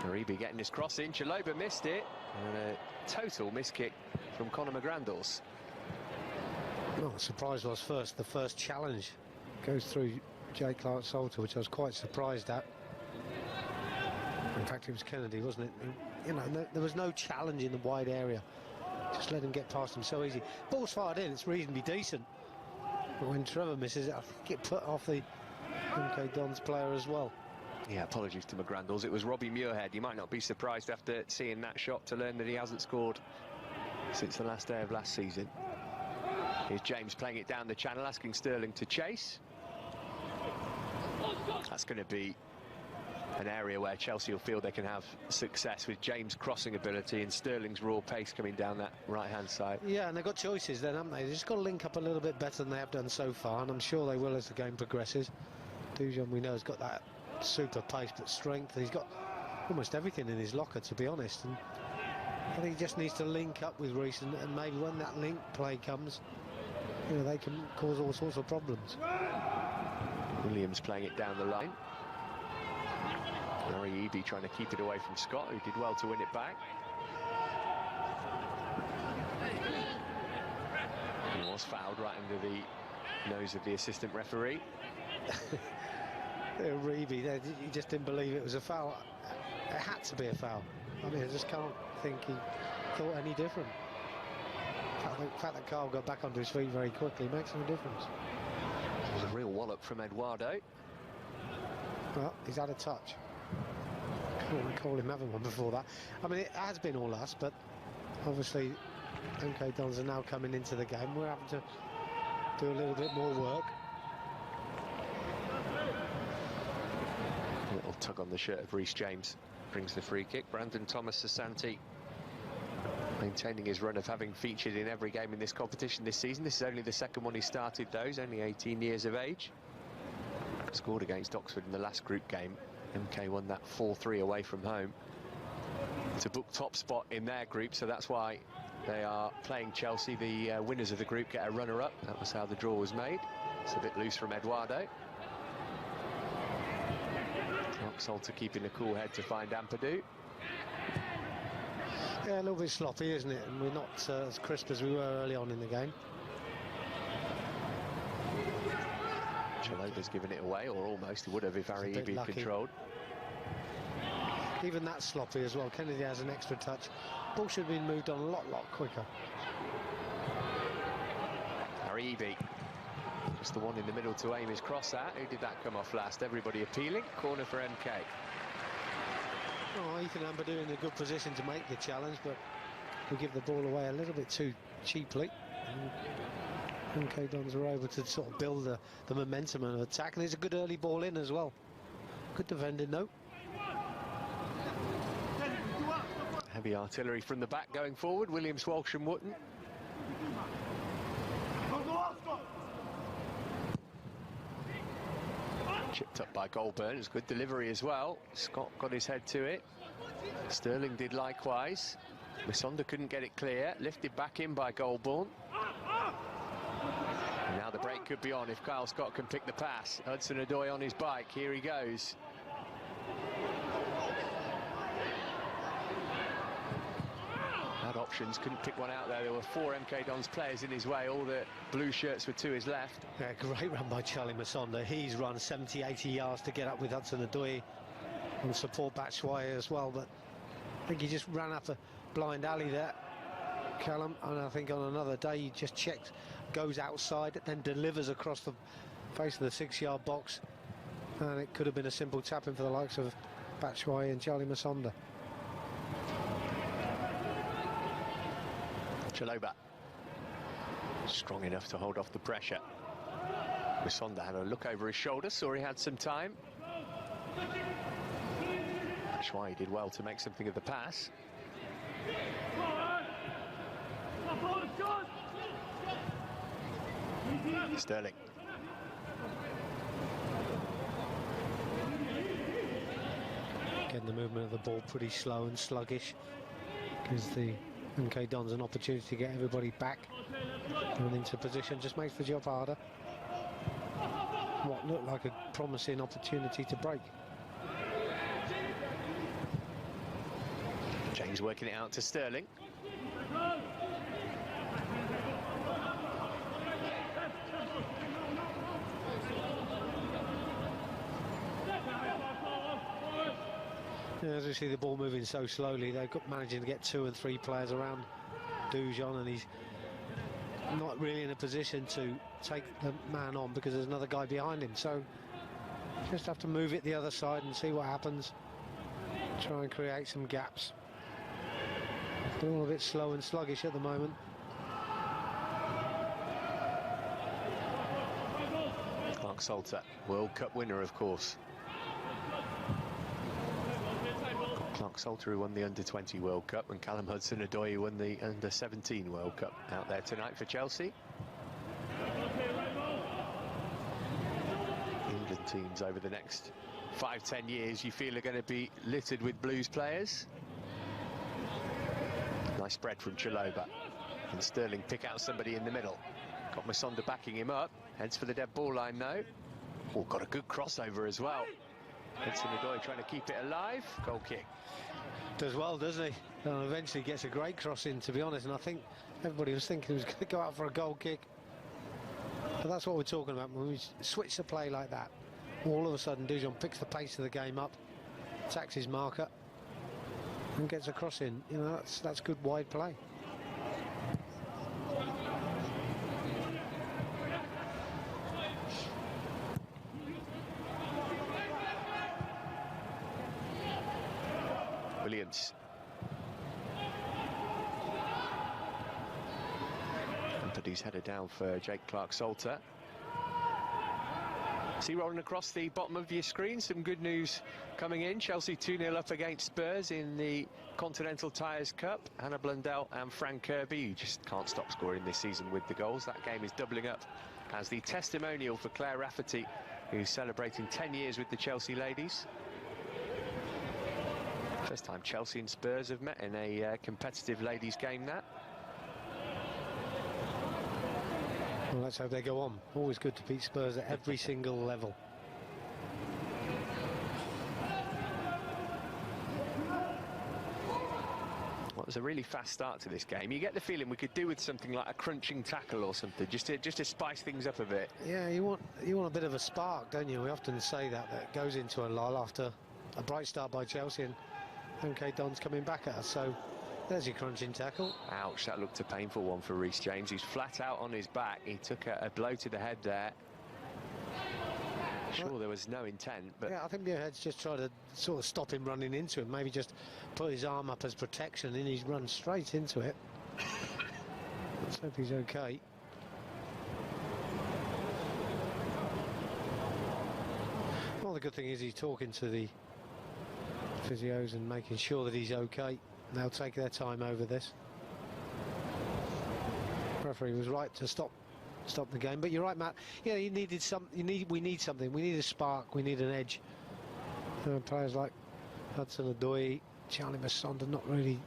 Aribi getting his cross in. Chaloba missed it, and a total miss kick from Conor McGrandles. Well, the surprise was the first challenge goes through Jay Clark-Salter, which I was quite surprised at. In fact, it was Kennedy, wasn't it? You know, there was no challenge in the wide area. Just let him get past him so easy. Ball's fired in, it's reasonably decent. But when Trevor misses it, I think it put off the MK Dons player as well. Yeah, apologies to McGrandles. It was Robbie Muirhead. You might not be surprised after seeing that shot to learn that he hasn't scored since the last day of last season. Here's James playing it down the channel, asking Sterling to chase. That's going to be an area where Chelsea will feel they can have success with James' crossing ability and Sterling's raw pace coming down that right-hand side. Yeah, and they've got choices then, haven't they? They've just got to link up a little bit better than they have done so far, and I'm sure they will as the game progresses. Dujon, we know, has got that super pace but strength. He's got almost everything in his locker, to be honest, and I think he just needs to link up with Reece, and maybe when that link play comes, you know, they can cause all sorts of problems. Williams playing it down the line. Harry Eby trying to keep it away from Scott, who did well to win it back. He was fouled right under the nose of the assistant referee. Reeby, he just didn't believe it was a foul. It had to be a foul. I mean, I just can't think he thought any different. The fact that Carl got back onto his feet very quickly makes no difference. It was a real wallop from Eduardo. Well, he's had a touch. Couldn't recall him having one before that. I mean, it has been all us, but obviously MK Dons are now coming into the game. We're having to do a little bit more work. A little tug on the shirt of Reece James. brings the free kick. Brandon Thomas Asante maintaining his run of having featured in every game in this competition this season. This is only the second one he started, though. He's only 18 years of age. Scored against Oxford in the last group game. MK won that 4-3 away from home to book top spot in their group, so that's why they are playing Chelsea. The winners of the group get a runner-up. That was how the draw was made. It's a bit loose from Eduardo. Salter keeping a cool head to find Ampadu. Yeah, a little bit sloppy, isn't it? And we're not as crisp as we were early on in the game. Chaloba's given it away, or almost. He would have if Harry Eby controlled. Even that's sloppy as well. Kennedy has an extra touch. Ball should have been moved on a lot quicker. Harry Eby, just the one in the middle to aim his cross at. Who did that come off last? Everybody appealing. Corner for MK. Oh, Ethan Ampadu in a good position to make the challenge, but we give the ball away a little bit too cheaply. And MK Dons were able to sort of build the momentum and attack, and it's a good early ball in as well. Good defending, though. Heavy artillery from the back going forward. Williams, Walsh and Wootton. Chipped up by Goulburn. It's good delivery as well. Scott got his head to it. Sterling did likewise. Misonda couldn't get it clear. Lifted back in by Goulburn. And now the break could be on if Kyle Scott can pick the pass. Hudson-Odoi on his bike. Here he goes. Had options, couldn't pick one out there. There were 4 MK Dons players in his way. All the blue shirts were to his left. Yeah, great run by Charlie Misonda. He's run 70, 80 yards to get up with Hudson-Odoi and support Batshuayi as well. But I think he just ran up a blind alley there, Callum. And I think on another day he just checked, goes outside, then delivers across the face of the 6-yard box. And it could have been a simple tap-in for the likes of Batshuayi and Charlie Misonda. Chaloba strong enough to hold off the pressure. Misonda had a look over his shoulder, saw he had some time. Batshuayi did well to make something of the pass. Sterling. Again, the movement of the ball pretty slow and sluggish. Gives the MK Dons an opportunity to get everybody back and into position. Just makes the job harder. What looked like a promising opportunity to break. James working it out to Sterling. As we see the ball moving so slowly, they've got managing to get 2 and 3 players around Dujon, and he's not really in a position to take the man on because there's another guy behind him. So just have to move it the other side and see what happens. Try and create some gaps. They're all a bit slow and sluggish at the moment. Clark Salter, World Cup winner, of course. Clark Salter, who won the Under-20 World Cup, and Callum Hudson-Odoi, who won the Under-17 World Cup, out there tonight for Chelsea. England teams over the next 5-10 years, you feel, are going to be littered with Blues players. Nice spread from Chaloba. And Sterling pick out somebody in the middle. Got Misonda backing him up. Heads for the dead ball line, though. Oh, got a good crossover as well. Hudson-Odoi trying to keep it alive. Goal kick. Does well, doesn't he? And eventually gets a great cross in, to be honest. And I think everybody was thinking he was going to go out for a goal kick. But that's what we're talking about. When we switch the play like that, all of a sudden Dujon picks the pace of the game up, attacks his marker, and gets a cross in. You know, that's good wide play. Williams. Ampadu's headed down for Jake Clark-Salter. See, rolling across the bottom of your screen, some good news coming in. Chelsea 2-0 up against Spurs in the Continental Tires Cup. Hannah Blundell and Fran Kirby, who just can't stop scoring this season with the goals. That game is doubling up as the testimonial for Claire Rafferty, who's celebrating 10 years with the Chelsea ladies. First time Chelsea and Spurs have met in a competitive ladies game, that. Well, let's hope they go on. Always good to beat Spurs at every single level. Well, it was a really fast start to this game. You get the feeling we could do with something like a crunching tackle or something, just to spice things up a bit. Yeah, you want a bit of a spark, don't you? We often say that goes into a lull after a bright start by Chelsea, and MK Dons coming back at us. So there's your crunching tackle. Ouch, that looked a painful one for Reece James. He's flat out on his back. He took a blow to the head there. Sure, there was no intent, but... Yeah, I think Muirhead's just tried to sort of stop him running into him, maybe just put his arm up as protection, and he's run straight into it. Let's hope he's okay. Well, the good thing is he's talking to the physios and making sure that he's okay. They'll take their time over this. The referee was right to stop the game, but you're right, Matt. Yeah, we need something. We need a spark. We need an edge. Players like Hudson Odoi, Charlie Masonda not really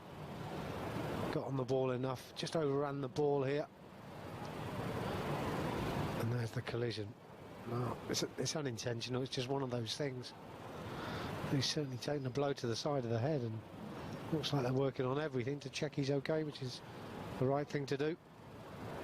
got on the ball enough. Just overran the ball here, and there's the collision. No, it's unintentional. It's just one of those things. He's certainly taken a blow to the side of the head, and looks like they're working on everything to check he's okay, which is the right thing to do.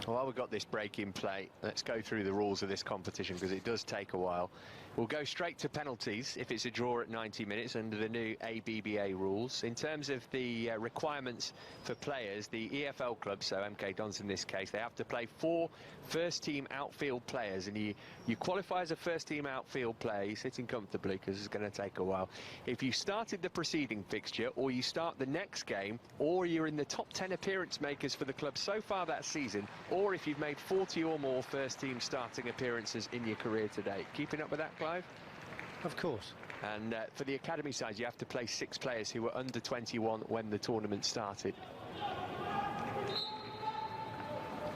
Well, we've got this break in play. Let's go through the rules of this competition, because it does take a while. We'll go straight to penalties if it's a draw at 90 minutes under the new ABBA rules. In terms of the requirements for players, the EFL clubs, so MK Dons in this case, they have to play 4 first-team outfield players, and you qualify as a first-team outfield player. You're sitting comfortably because it's going to take a while. If you started the preceding fixture, or you start the next game, or you're in the top 10 appearance makers for the club so far that season, or if you've made 40 or more first-team starting appearances in your career to date. Keeping up with that, Clive? Of course. And for the academy side, you have to play 6 players who were under 21 when the tournament started.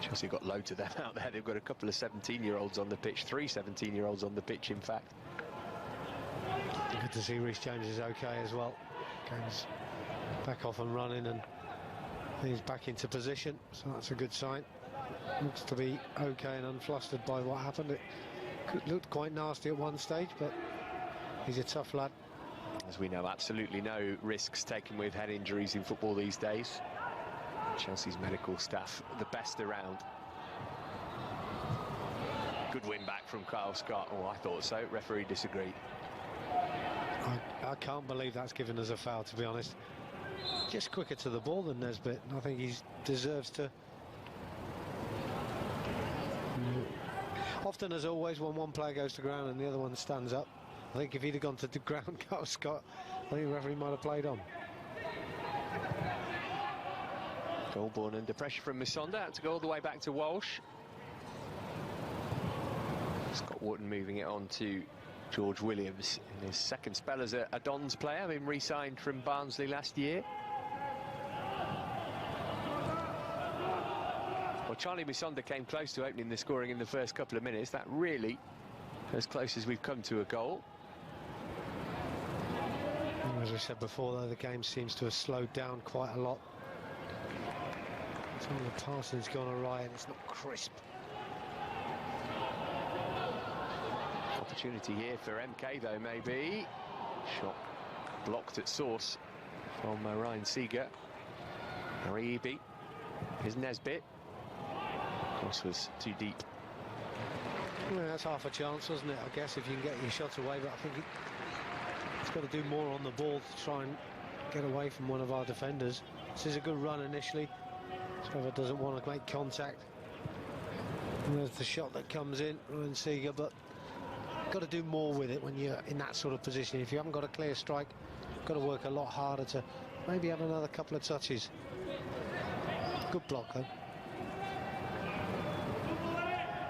Chelsea got loads of them out there. They've got a couple of 17-year-olds on the pitch, 3 17-year-olds on the pitch, in fact. Good to see Reece James is okay as well. Game's back off and running, and he's back into position, so that's a good sign. Looks to be okay and unflustered by what happened. It looked quite nasty at one stage, but he's a tough lad. As we know, absolutely no risks taken with head injuries in football these days. Chelsea's medical staff, the best around. Good win back from Kyle Scott. Oh, I thought so. Referee disagreed. I can't believe that's given us a foul, to be honest. Just quicker to the ball than Nesbitt, and I think he deserves to. Often, as always, when one player goes to ground and the other one stands up, I think if he'd have gone to the ground, Kyle Scott, I think the referee might have played on. Goalborn under pressure from Misonda, had to go all the way back to Walsh. Scott Wharton moving it on to George Williams in his second spell as a Dons player, having re-signed from Barnsley last year. Well, Charlie Misonda came close to opening the scoring in the first couple of minutes. That really as close as we've come to a goal. As we said before, though, the game seems to have slowed down quite a lot. Some of the passing's gone awry and it's not crisp. Opportunity here for MK, though, maybe. Shot blocked at source from Ryan Seeger. Aribi. Here's Nesbitt. Cross was too deep. Well, that's half a chance, wasn't it? I guess, if you can get your shot away, but I think it's got to do more on the ball to try and get away from one of our defenders. This is a good run initially. Trevor doesn't want to make contact. And there's the shot that comes in, Ryan Seeger, but got to do more with it when you're in that sort of position. If you haven't got a clear strike, got to work a lot harder to maybe have another couple of touches. Good block, though.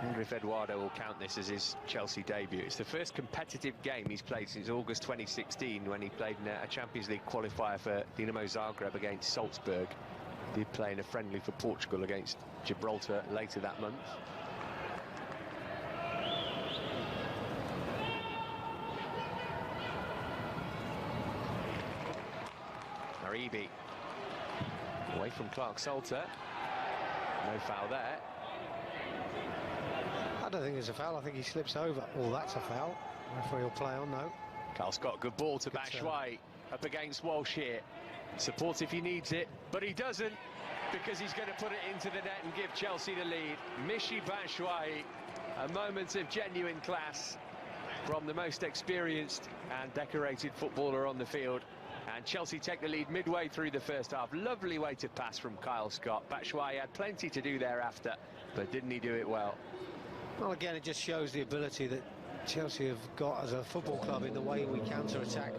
wonder if Eduardo will count this as his Chelsea debut. It's the first competitive game he's played since August 2016, when he played in a Champions League qualifier for Dinamo Zagreb against Salzburg. He did play in a friendly for Portugal against Gibraltar later that month. Aribi away from Clark Salter. No foul there. I don't think it's a foul. I think he slips over. Oh, that's a foul. Referee will play on, no. Carl Scott, good ball to Batshuayi up against Walsh here. Support if he needs it, but he doesn't, because he's going to put it into the net and give Chelsea the lead. Michy Batshuayi, a moment of genuine class from the most experienced and decorated footballer on the field. And Chelsea take the lead midway through the first half. Lovely weighted pass from Kyle Scott. Batshuayi had plenty to do thereafter, but didn't he do it well? Well, again, it just shows the ability that Chelsea have got as a football club in the way we counter-attack.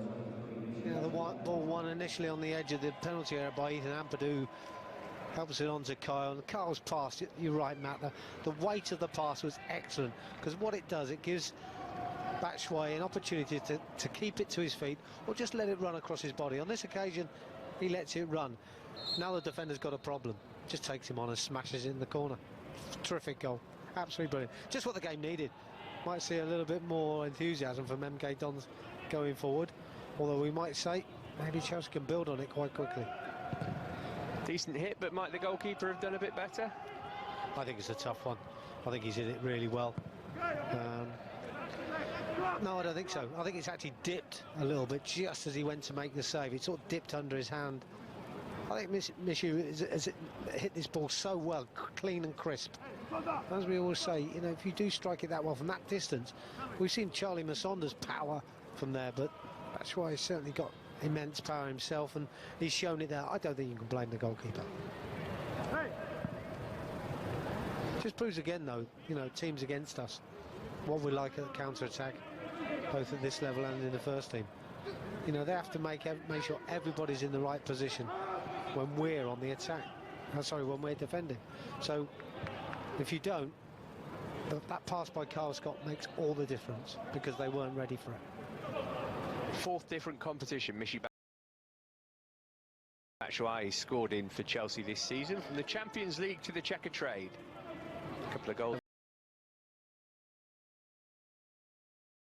You know, the ball won initially on the edge of the penalty area by Ethan Ampadu, helps it on to Kyle, and Kyle's pass, you're right, Matt, the weight of the pass was excellent, because what it does, it gives Batshuayi an opportunity to keep it to his feet, or just let it run across his body. On this occasion, he lets it run. Now the defender's got a problem, just takes him on and smashes it in the corner. Terrific goal, absolutely brilliant. Just what the game needed. Might see a little bit more enthusiasm from MK Dons going forward, although we might say maybe Chelsea can build on it quite quickly. Decent hit, but might the goalkeeper have done a bit better? I think it's a tough one. I think he's hit it really well. No, I don't think so. I think it's actually dipped a little bit just as he went to make the save. It sort of dipped under his hand. I think Mishu has hit this ball so well, clean and crisp. As we always say, you know, if you do strike it that well from that distance, we've seen Charlie Masonda's power from there, but that's why he's certainly got immense power himself, and he's shown it there. I don't think you can blame the goalkeeper. Just proves again, though, you know, teams against us, what we like at the counter-attack, both at this level and in the first team. You know, they have to make sure everybody's in the right position when we're on the attack. Sorry, when we're defending. So, if you don't, that pass by Kyle Scott makes all the difference, because they weren't ready for it. Fourth different competition Michy Batshuayi scored in for Chelsea this season, from the Champions League to the Checker Trade. A couple of goals.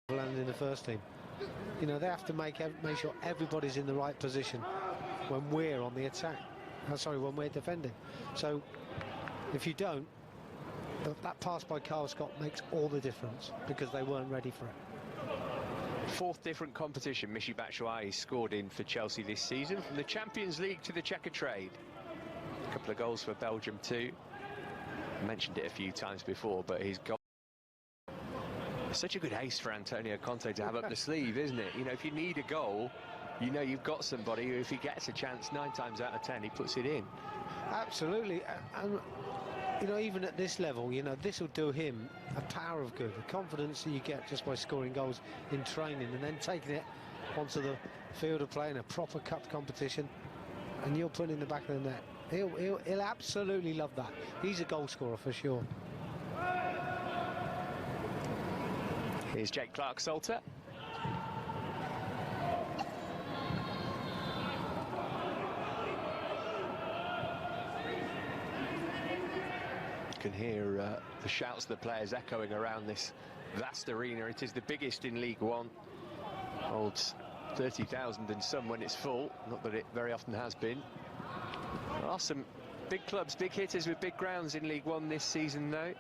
And in the first team, you know, they have to make sure everybody's in the right position when we're on the attack. Sorry, when we're defending. So, if you don't, that pass by Kyle Scott makes all the difference, because they weren't ready for it. Fourth different competition Michy Batshuayi scored in for Chelsea this season, from the Champions League to the Checker Trade. A couple of goals for Belgium too. I mentioned it a few times before, but his goal, such a good ace for Antonio Conte to have up the sleeve, isn't it? You know, if you need a goal, you know you've got somebody who, if he gets a chance 9 times out of 10, he puts it in. Absolutely. And you know, even at this level, you know, this will do him a power of good. The confidence that you get just by scoring goals in training and then taking it onto the field of play in a proper cup competition, and you're putting in the back of the net. He'll absolutely love that. He's a goal scorer for sure. Here's Jake Clark-Salter. You can hear the shouts of the players echoing around this vast arena. It is the biggest in League One. Holds 30,000 and some when it's full. Not that it very often has been. There are some big clubs, big hitters with big grounds in League One this season, though.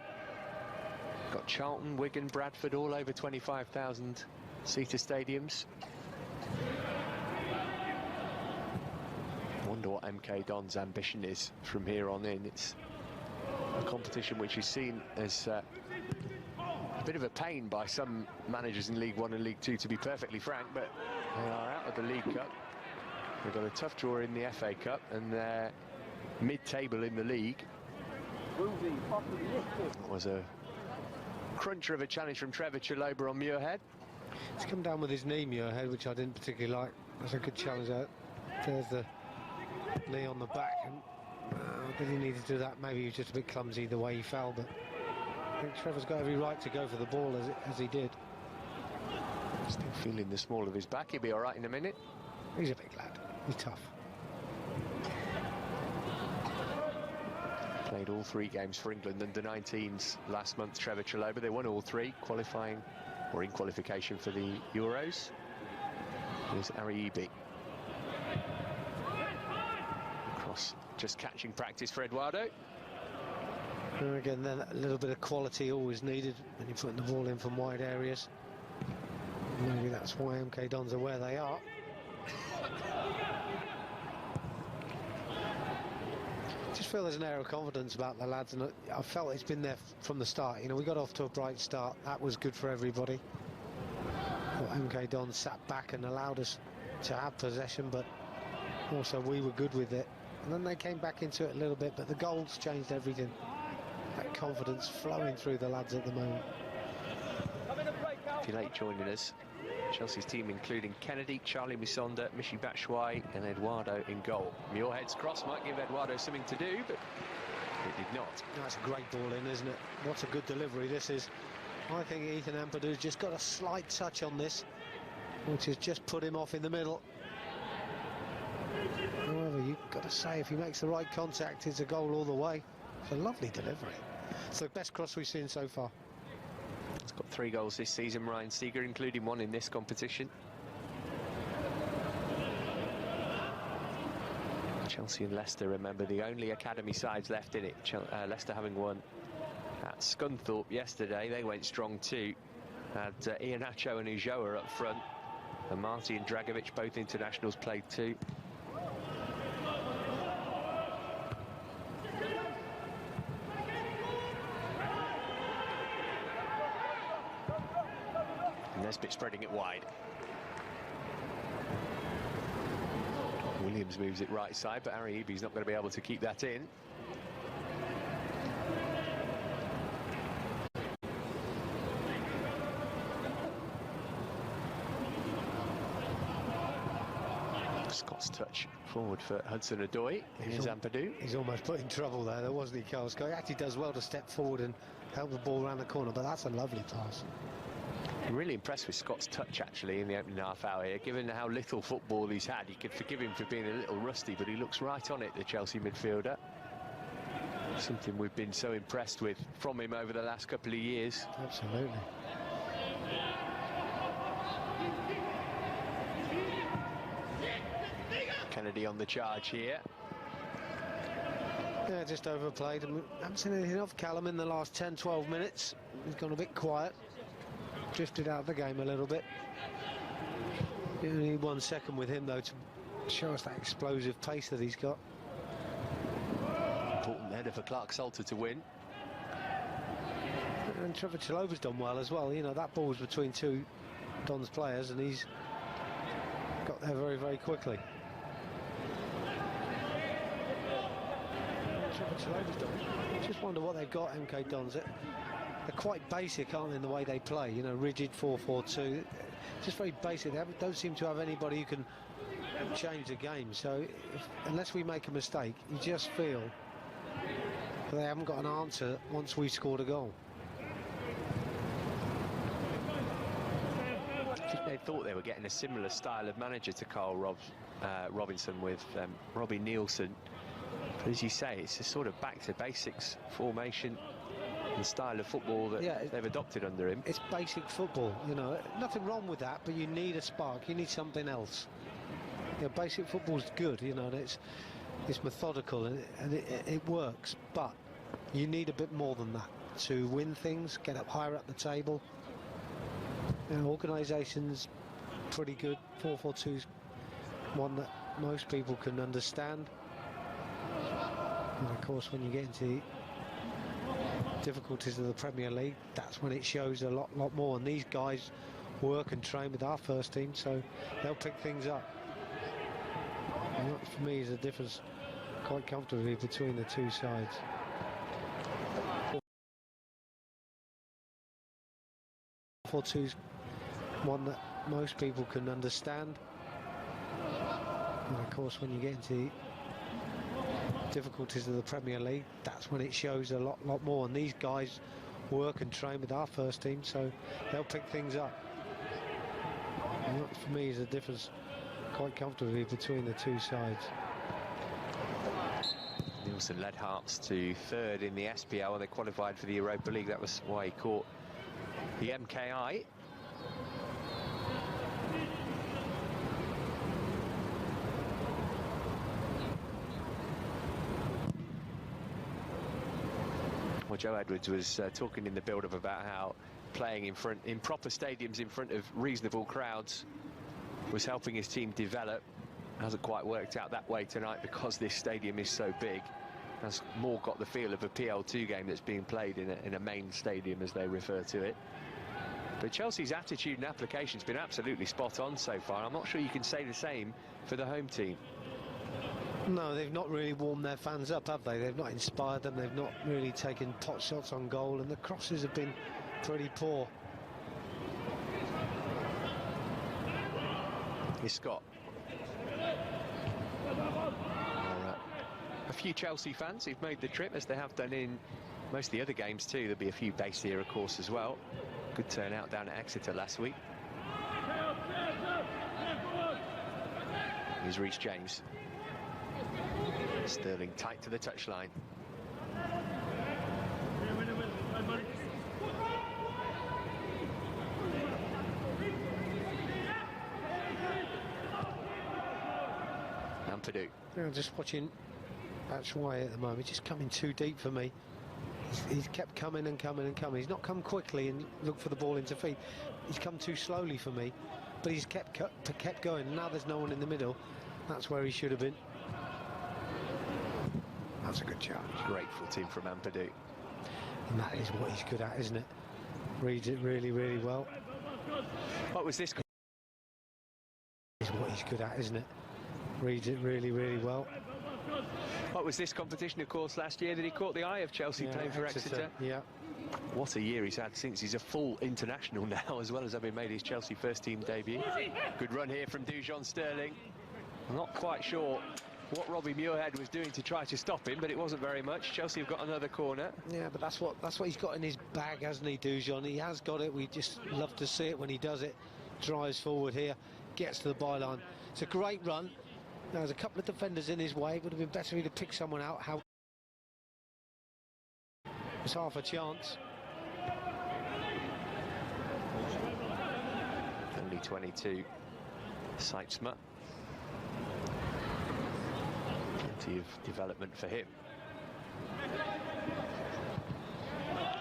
Got Charlton, Wigan, Bradford, all over 25,000 seater stadiums. I wonder what MK Don's ambition is from here on in. It's a competition which is seen as a bit of a pain by some managers in League One and League Two, to be perfectly frank, but they are out of the League Cup. They've got a tough draw in the FA Cup, and they're mid-table in the league. That was a cruncher of a challenge from Trevor Chalobah on Muirhead. He's come down with his knee, Muirhead, which I didn't particularly like. That's a good challenge out. There's the knee on the back, and did he need to do that? Maybe he was just a bit clumsy the way he fell, but I think Trevor's got every right to go for the ball as he did. Still feeling the small of his back. He'll be all right in a minute. He's a big lad. He's tough. Played all 3 games for England under 19s last month, Trevor Chalobah. They won all 3, qualifying or in qualification for the Euros. Here's Ariibi. Cross, just catching practice for Eduardo. And again, then a little bit of quality always needed when you're putting the ball in from wide areas. Maybe that's why MK Dons are where they are. Just feel there's an air of confidence about the lads, and I felt it's been there from the start. You know, we got off to a bright start. That was good for everybody. MK Dons sat back and allowed us to have possession, but also we were good with it. And then they came back into it a little bit, but the goals changed everything. That confidence flowing through the lads at the moment. If you're late joining us, Chelsea's team including Kennedy, Charlie Musonda, Michi Batshuayi and Eduardo in goal. Muirhead's cross might give Eduardo something to do, but it did not. That's a great ball in, isn't it? What a good delivery this is. I think Ethan Ampadu's just got a slight touch on this, which has just put him off in the middle. However, you've got to say, if he makes the right contact, it's a goal all the way. It's a lovely delivery. It's the best cross we've seen so far. He's got 3 goals this season, Ryan Seeger, including 1 in this competition. Chelsea and Leicester, remember, the only academy sides left in it. Leicester having won at Scunthorpe yesterday. They went strong too. Had Iheanacho and Ulloa up front, and Marty and Dragovic, both internationals, played too. Nesbitt spreading it wide. Williams moves it right side, but Ariibi's not going to be able to keep that in. Scott's touch forward for Hudson-Odoi. Here's Ampadu. He's almost put in trouble there, wasn't he, Carl Scott? He actually does well to step forward and help the ball around the corner, but that's a lovely pass. I'm really impressed with Scott's touch, actually, in the opening half hour here. Given how little football he's had, you could forgive him for being a little rusty, but he looks right on it, the Chelsea midfielder. Something we've been so impressed with from him over the last couple of years. Absolutely. Kennedy on the charge here. Yeah, just overplayed. I haven't seen anything of Callum in the last 10-12 minutes. He's gone a bit quiet. Drifted out of the game a little bit. You need 1 second with him, though, to show us that explosive pace that he's got. Important header for Clark Salter to win. And Trevor Chalobah's done well as well. You know, that ball was between 2 Dons players, and he's got there very, very quickly. Trevor Chalobah's done. Just wonder what they've got, MK Dons. They're quite basic, aren't they, in the way they play? You know, rigid 4-4-2. Just very basic. They don't seem to have anybody who can change the game. So unless we make a mistake, you just feel that they haven't got an answer once we've scored a goal. They thought they were getting a similar style of manager to Carl Robinson with Robbie Nielsen. But as you say, it's a sort of back to basics formation and style of football that they've adopted under him. It's basic football, you know, nothing wrong with that, but you need a spark, you need something else. You know, basic football's good, you know, and it's methodical and it works, but you need a bit more than that to win things, get up higher up the table. You know, organisation's pretty good. 4-4-2's one that most people can understand. And of course, when you get into difficulties of the Premier League, that's when it shows a lot more, and these guys work and train with our first team, so they'll pick things up. And that, for me, is a difference quite comfortably between the 2 sides. .4-2's one that most people can understand, and of course when you get into difficulties of the Premier League, that's when it shows a lot more, and these guys work and train with our first team, so they'll pick things up. And that, for me, is the difference quite comfortably between the two sides. Nielsen led Hearts to third in the SPL and they qualified for the Europa League. That was why he caught the MKI. Well, Joe Edwards was talking in the build-up about how playing in proper stadiums in front of reasonable crowds was helping his team develop. Hasn't quite worked out that way tonight because this stadium is so big. Has more got the feel of a PL2 game that's being played in a main stadium, as they refer to it. But Chelsea's attitude and application has been absolutely spot on so far. I'm not sure you can say the same for the home team. No, they've not really warmed their fans up, have they? They've not inspired them, they've not really taken pot shots on goal, and the crosses have been pretty poor. Here's Scott. A few Chelsea fans who've made the trip, as they have done in most of the other games too. There'll be a few based here, of course, as well. Good turnout down at Exeter last week. Here's Reece James. Sterling tight to the touchline. Ampadu. You know, just watching Batshuayi at the moment, just coming too deep for me. He's kept coming and coming and coming. He's not come quickly and looked for the ball into feet. He's come too slowly for me, but he's kept going. Now there's no one in the middle. That's where he should have been. That's a good charge. Great footing from Ampadu. And that is what he's good at, isn't it? Reads it really, really well. What was this? Is what he's good at, isn't it? Reads it really, really well. What was this competition, of course, last year that he caught the eye of Chelsea playing for Exeter? Yeah. What a year he's had since. He's a full international now, as well as having made his Chelsea first team debut. Good run here from Dujon Sterling. I'm not quite sure what Robbie Muirhead was doing to try to stop him, but it wasn't very much. Chelsea have got another corner. Yeah, but that's what he's got in his bag, hasn't he, Dujon? He has got it. We just love to see it when he does it. Drives forward here, gets to the byline. It's a great run. There's a couple of defenders in his way. It would have been better if he'd pick someone out. How it's half a chance. Only 22. Seitzma. Plenty of development for him.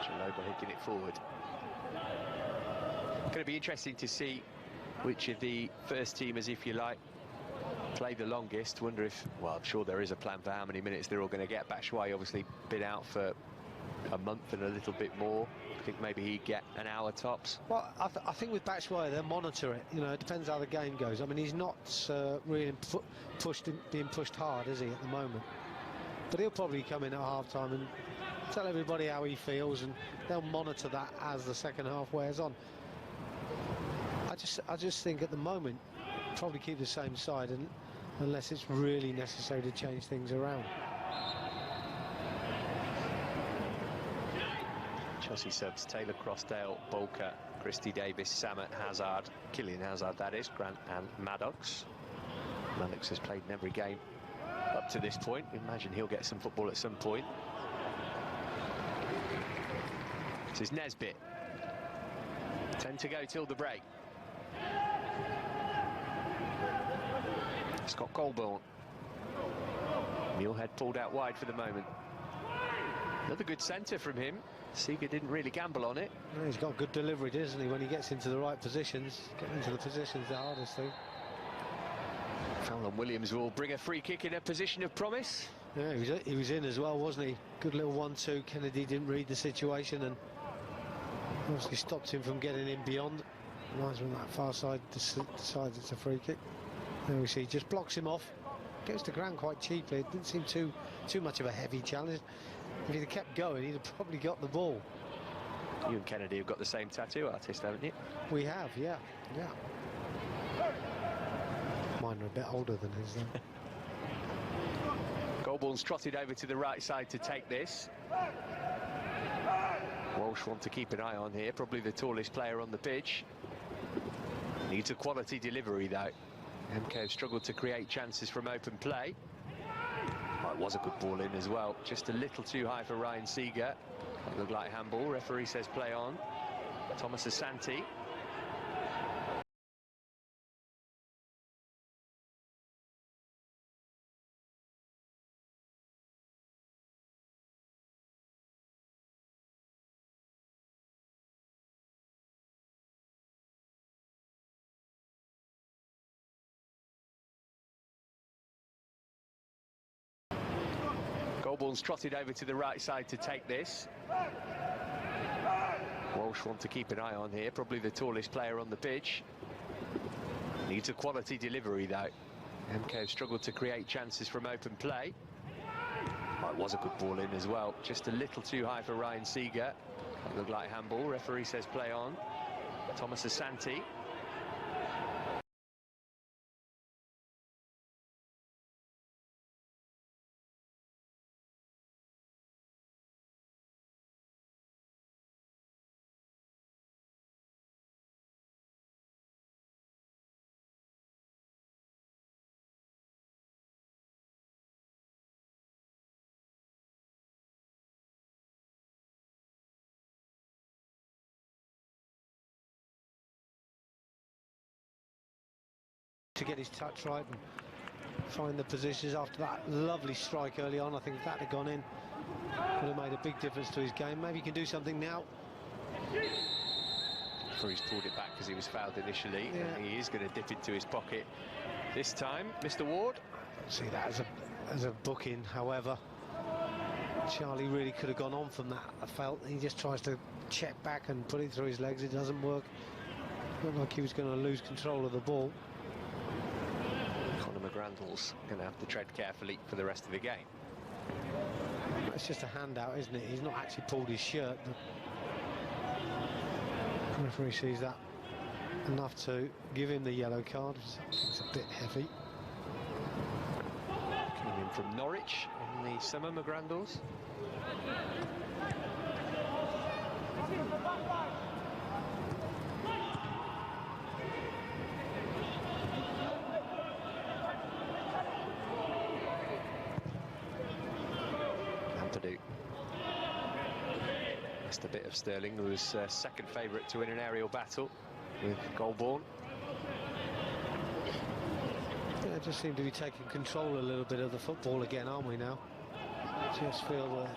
Chalobah hooking it forward. Going to be interesting to see which of the first teamers, if you like, play the longest. Wonder if, well, I'm sure there is a plan for how many minutes they're all going to get. Batshuayi obviously been out for a month and a little bit more. I think maybe he'd get an hour tops. Well, I think with Batshuayi they'll monitor it. You know, it depends how the game goes. I mean, he's not really being pushed hard, is he, at the moment? But he'll probably come in at half-time and tell everybody how he feels, and they'll monitor that as the second half wears on. I just think at the moment probably keep the same side, and unless it's really necessary to change things around. Chelsea subs: Taylor, Crossdale, Bolker, Christie Davis, Samet, Hazard, Killian Hazard, that is, Grant and Maddox. Maddox has played in every game up to this point. Imagine he'll get some football at some point. This is Nesbitt. 10 to go till the break. Scott Colborne. Muirhead pulled out wide for the moment. Another good centre from him. Seeger didn't really gamble on it. No, he's got good delivery, doesn't he, when he gets into the right positions. Getting into the positions the hardest thing. Fallon Williams will bring a free kick in a position of promise. Yeah, he was in as well, wasn't he? Good little 1-2. Kennedy didn't read the situation and obviously stopped him from getting in beyond. Nice when that far side decides it's a free kick. There we see, just blocks him off. Gets to ground quite cheaply. It didn't seem too much of a heavy challenge. If he'd have kept going, he'd have probably got the ball. You and Kennedy have got the same tattoo artist, haven't you? We have, yeah. Mine are a bit older than his, though. Colborne's trotted over to the right side to take this. Walsh want to keep an eye on here, probably the tallest player on the pitch. Needs a quality delivery though. MK have struggled to create chances from open play. Oh, it was a good ball in as well, just a little too high for Ryan Seeger. It looked like handball, referee says play on. Thomas Asante. Goldborn's trotted over to the right side to take this. Walsh want to keep an eye on here, probably the tallest player on the pitch. Needs a quality delivery though. MK have struggled to create chances from open play. Oh, it was a good ball in as well, just a little too high for Ryan Seeger. It looked like handball, referee says play on. Thomas Asante. To get his touch right and find the positions after that lovely strike early on. I think if that had gone in, would have made a big difference to his game. Maybe he can do something now. He's pulled it back because he was fouled initially, and he is going to dip into his pocket this time. Mr. Ward. See that as a booking, however. Charlie really could have gone on from that, I felt. He just tries to check back and put it through his legs. It doesn't work. Looked like he was going to lose control of the ball. McGrandles going to have to tread carefully for the rest of the game. It's just a handout, isn't it? He's not actually pulled his shirt. The referee sees that enough to give him the yellow card. It's a bit heavy. Coming in from Norwich in the summer, McGrandles. Missed a bit of Sterling, who was second favourite to win an aerial battle with Goldborn. Yeah, just seem to be taking control a little bit of the football again, aren't we now? Just feel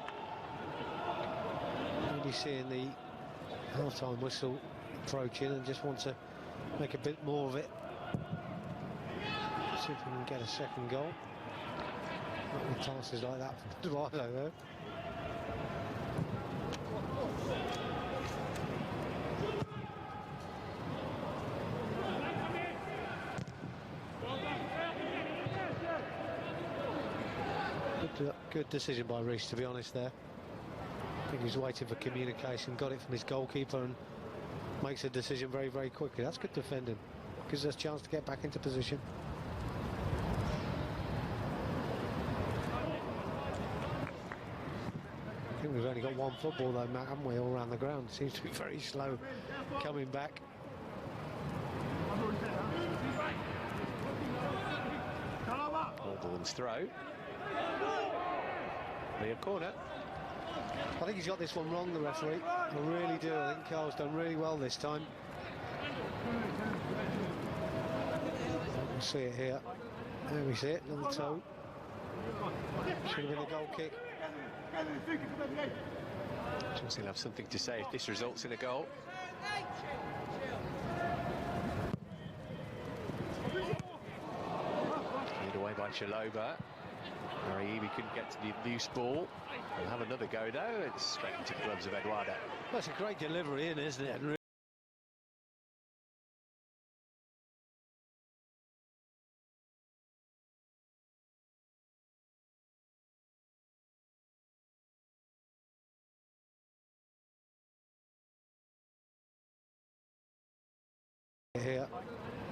maybe seeing the half-time whistle approaching and just want to make a bit more of it. See if we can get a second goal. Not with passes like that from Eduardo, though. Good decision by Reece, to be honest, there. I think he was waiting for communication, got it from his goalkeeper and makes a decision very, very quickly. That's good defending. Gives us a chance to get back into position. I think we've only got one football though, Matt, haven't we, all around the ground. Seems to be very slow coming back. Goldborn's throw. Near corner. I think he's got this one wrong, the referee. I really do. I think Carl's done really well this time. We'll see it here. There we see it, another toe. Should have been a goal kick. Chelsea will have something to say if this results in a goal. Cleared away by Chalobah. Aribi couldn't get to the loose ball. We'll have another go though. It's straight into the gloves of Eduardo. That's a great delivery, isn't it? Here,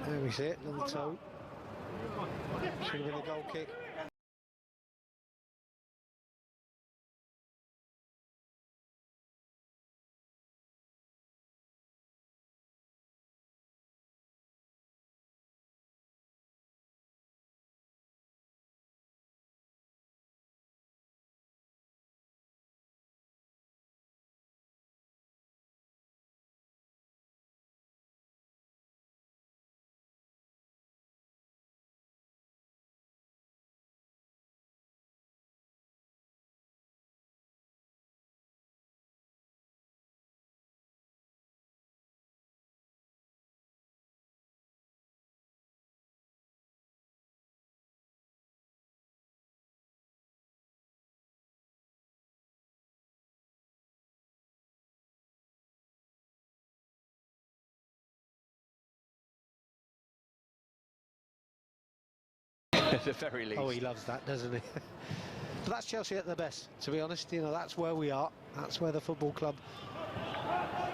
there we see it, another toe. Should have been a goal kick. at the very least. Oh, he loves that, doesn't he? But that's Chelsea at their best, to be honest. You know, that's where we are. That's where the football club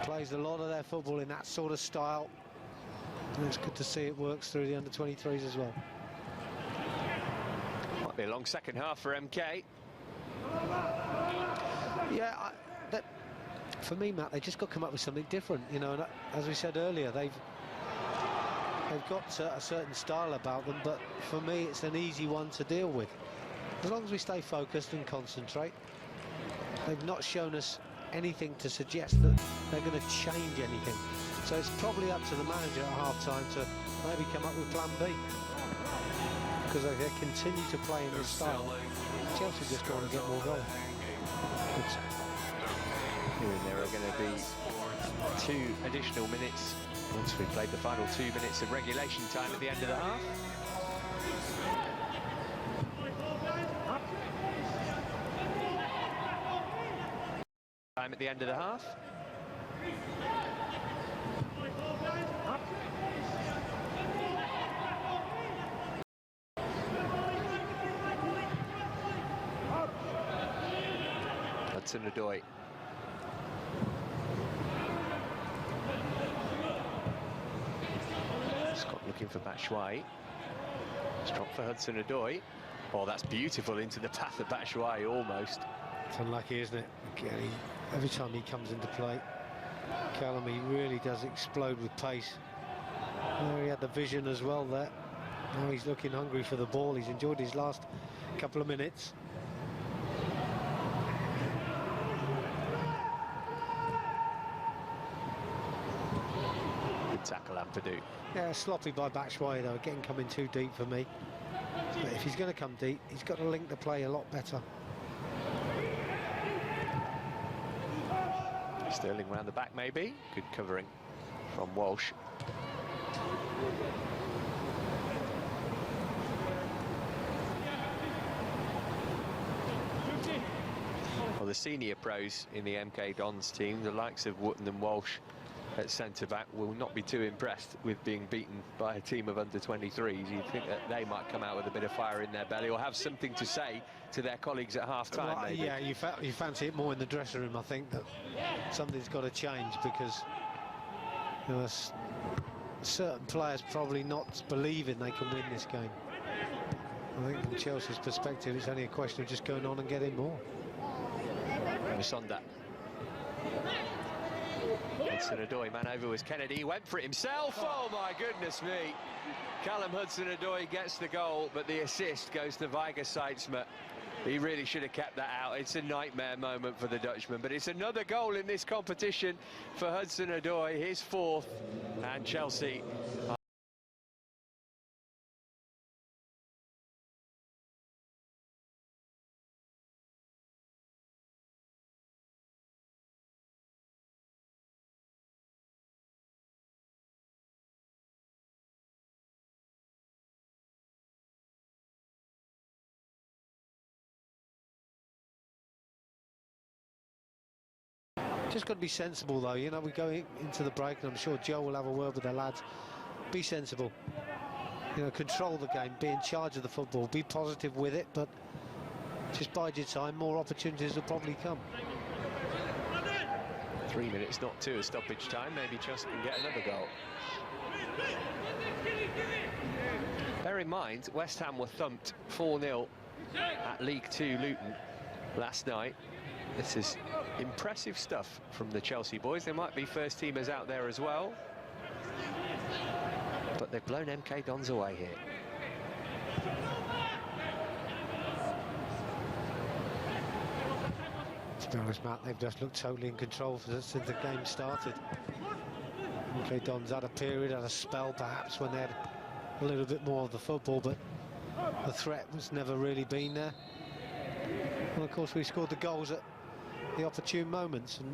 plays a lot of their football in that sort of style. And it's good to see it works through the under-23s as well. Might be a long second half for MK. Yeah, for me, Matt, they just got to come up with something different. You know, and as we said earlier, they've got a certain style about them, but for me, it's an easy one to deal with. As long as we stay focused and concentrate. They've not shown us anything to suggest that they're going to change anything. So it's probably up to the manager at half-time to maybe come up with plan B. Because if they continue to play in this style, Chelsea just want to get more goals. There are going to be 2 additional minutes once we've played the final 2 minutes of regulation time at the end of the half. Time at the end of the half. Hudson-Odoi. Scott looking for Batshuayi. Strong for Hudson-Odoi. Oh, that's beautiful into the path of Batshuayi, almost. It's unlucky, isn't it? Again, every time he comes into play, Callum, he really does explode with pace. He had the vision as well there. Now he's looking hungry for the ball. He's enjoyed his last couple of minutes. Good tackle, Ampadu. Yeah, sloppy by Batshuayi though, again coming too deep for me. But if he's going to come deep, he's got to link the play a lot better. Sterling round the back, maybe. Good covering from Walsh. Well, the senior pros in the MK Dons team, the likes of Wootton and Walsh at centre-back, will not be too impressed with being beaten by a team of under-23s. You'd think that they might come out with a bit of fire in their belly or have something to say to their colleagues at half-time, Well, maybe. yeah, you fancy it more in the dressing room, I think, that something's got to change because you know, certain players probably not believing they can win this game. I think from Chelsea's perspective, it's only a question of just going on and getting more. Musonda. Hudson-Odoi, man over was Kennedy, went for it himself. Oh my goodness me. Callum Hudson-Odoi gets the goal, but the assist goes to Weiger Seitzma. He really should have kept that out. It's a nightmare moment for the Dutchman, but it's another goal in this competition for Hudson-Odoi, his 4th, and Chelsea Just got to be sensible, though. You know, we go into the break, and I'm sure Joe will have a word with the lads. Be sensible. You know, control the game, be in charge of the football, be positive with it, but just bide your time. More opportunities will probably come. 3 minutes, not 2, a stoppage time. Maybe Chelsea can get another goal. Bear in mind, West Ham were thumped 4-0 at League 2 Luton last night. This is impressive stuff from the Chelsea boys. There might be first teamers out there as well, but they've blown MK Dons away here. To be honest, Matt, they've just looked totally in control since the game started. MK Dons had a period, had a spell perhaps when they had a little bit more of the football, but the threat was never really been there. And of course we scored the goals at the opportune moments, and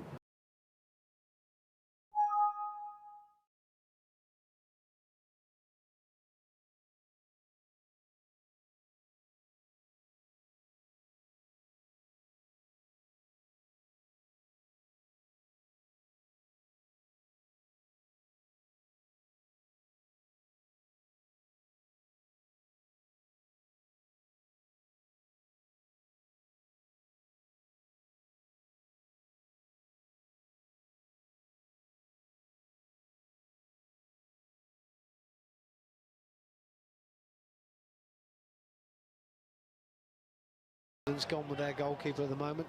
It's gone with their goalkeeper at the moment.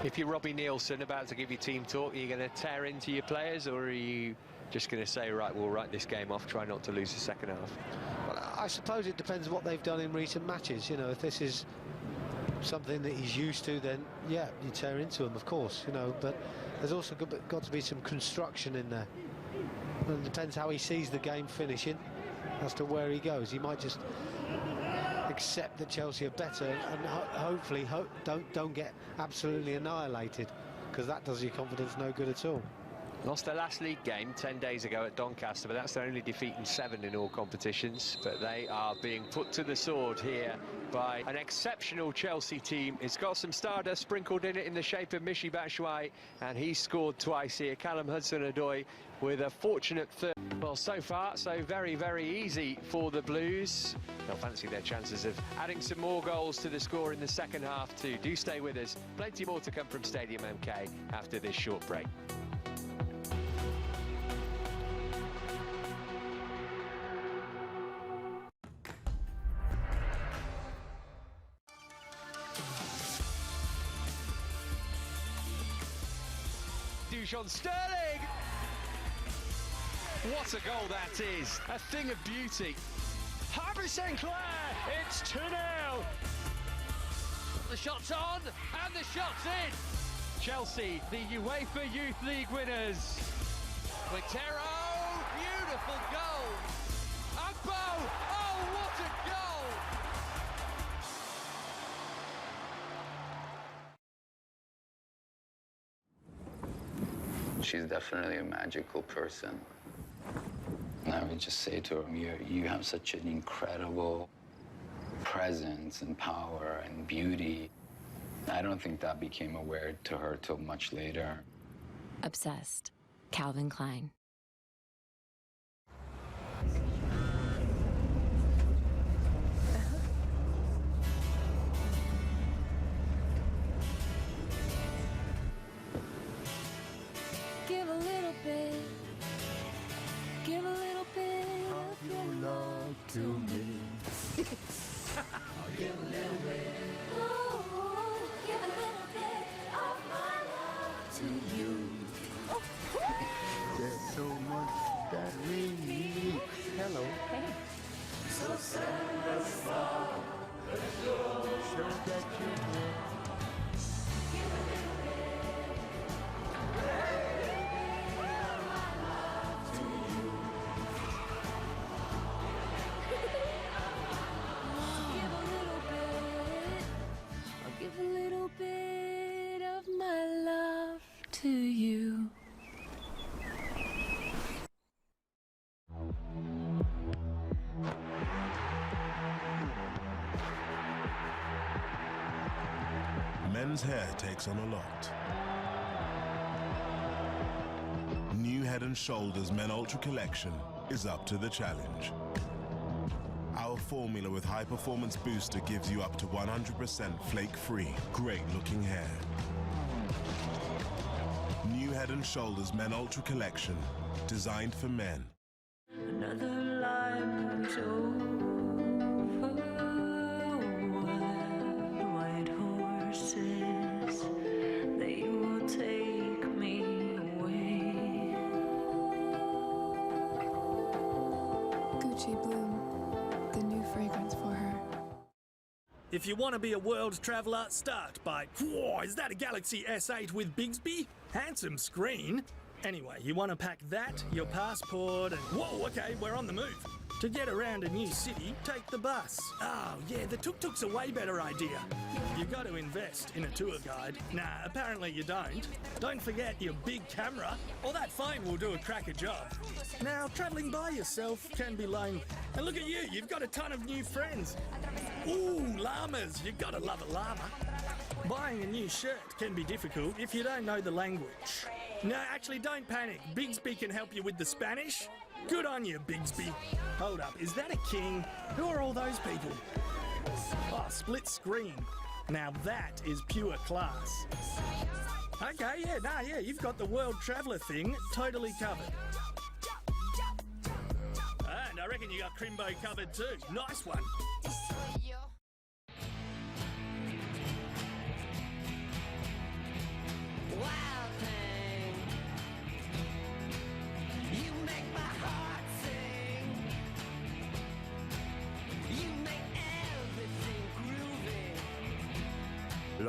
If you're Robbie Nielsen about to give your team talk, are you going to tear into your players, or are you just going to say, right, we'll write this game off, try not to lose the second half? Well, I suppose it depends what they've done in recent matches. You know, if this is something that he's used to, then yeah, you tear into him, of course, you know, but there's also got to be some construction in there. It depends how he sees the game finishing as to where he goes. He might just accept that Chelsea are better and hopefully don't get absolutely annihilated, because that does your confidence no good at all. Lost their last league game 10 days ago at Doncaster, but that's their only defeat in 7 in all competitions. But they are being put to the sword here by an exceptional Chelsea team. It's got some stardust sprinkled in it in the shape of Michy Batshuayi, and he scored twice here. Callum Hudson-Odoi with a fortunate third. Well, so far, so very, very easy for the Blues. They'll fancy their chances of adding some more goals to the score in the second half too. Do stay with us. Plenty more to come from Stadium MK after this short break. Dujon Sterling! What a goal that is! A thing of beauty. Harvey Sinclair! It's 2-0! The shot's on, and the shot's in! Chelsea, the UEFA Youth League winners. Quintero, beautiful goal! Agbo, oh, what a goal! She's definitely a magical person. And I would just say to her, you have such an incredible presence and power and beauty. I don't think that became aware to her till much later. Obsessed. Calvin Klein. Give a little bit. Give a little bit of your love to me. I'll give a little bit. Oh, give a little bit of my love to you. There's so much that we need. Hello. Hey. So send us love. So that you will. Give a little bit. Give a little bit of my love to you. Men's hair takes on a lot. New Head & Shoulders Men Ultra Collection is up to the challenge. Our formula with high performance booster gives you up to 100% flake-free, great-looking hair. New Head & Shoulders Men Ultra Collection, designed for men. Another life is over. White horses, they will take me away. Gucci Bloom, the new fragrance for her. If you want to be a world traveller, start by, whoa, is that a Galaxy S8 with Bigsby? Handsome screen. Anyway, you want to pack that, your passport, and whoa, okay, we're on the move. To get around a new city, take the bus. Oh, yeah, the tuk-tuk's a way better idea. You've got to invest in a tour guide. Nah, apparently you don't. Don't forget your big camera, or that phone will do a cracker job. Now, travelling by yourself can be lonely. And look at you, you've got a ton of new friends. Ooh, llamas, you've got to love a llama. Buying a new shirt can be difficult if you don't know the language. No, actually, don't panic. Bigsby can help you with the Spanish. Good on you, Bigsby. Hold up, is that a king? Who are all those people? Oh, split screen. Now that is pure class. Okay, yeah, you've got the world traveller thing totally covered. And I reckon you got Crimbo covered too. Nice one.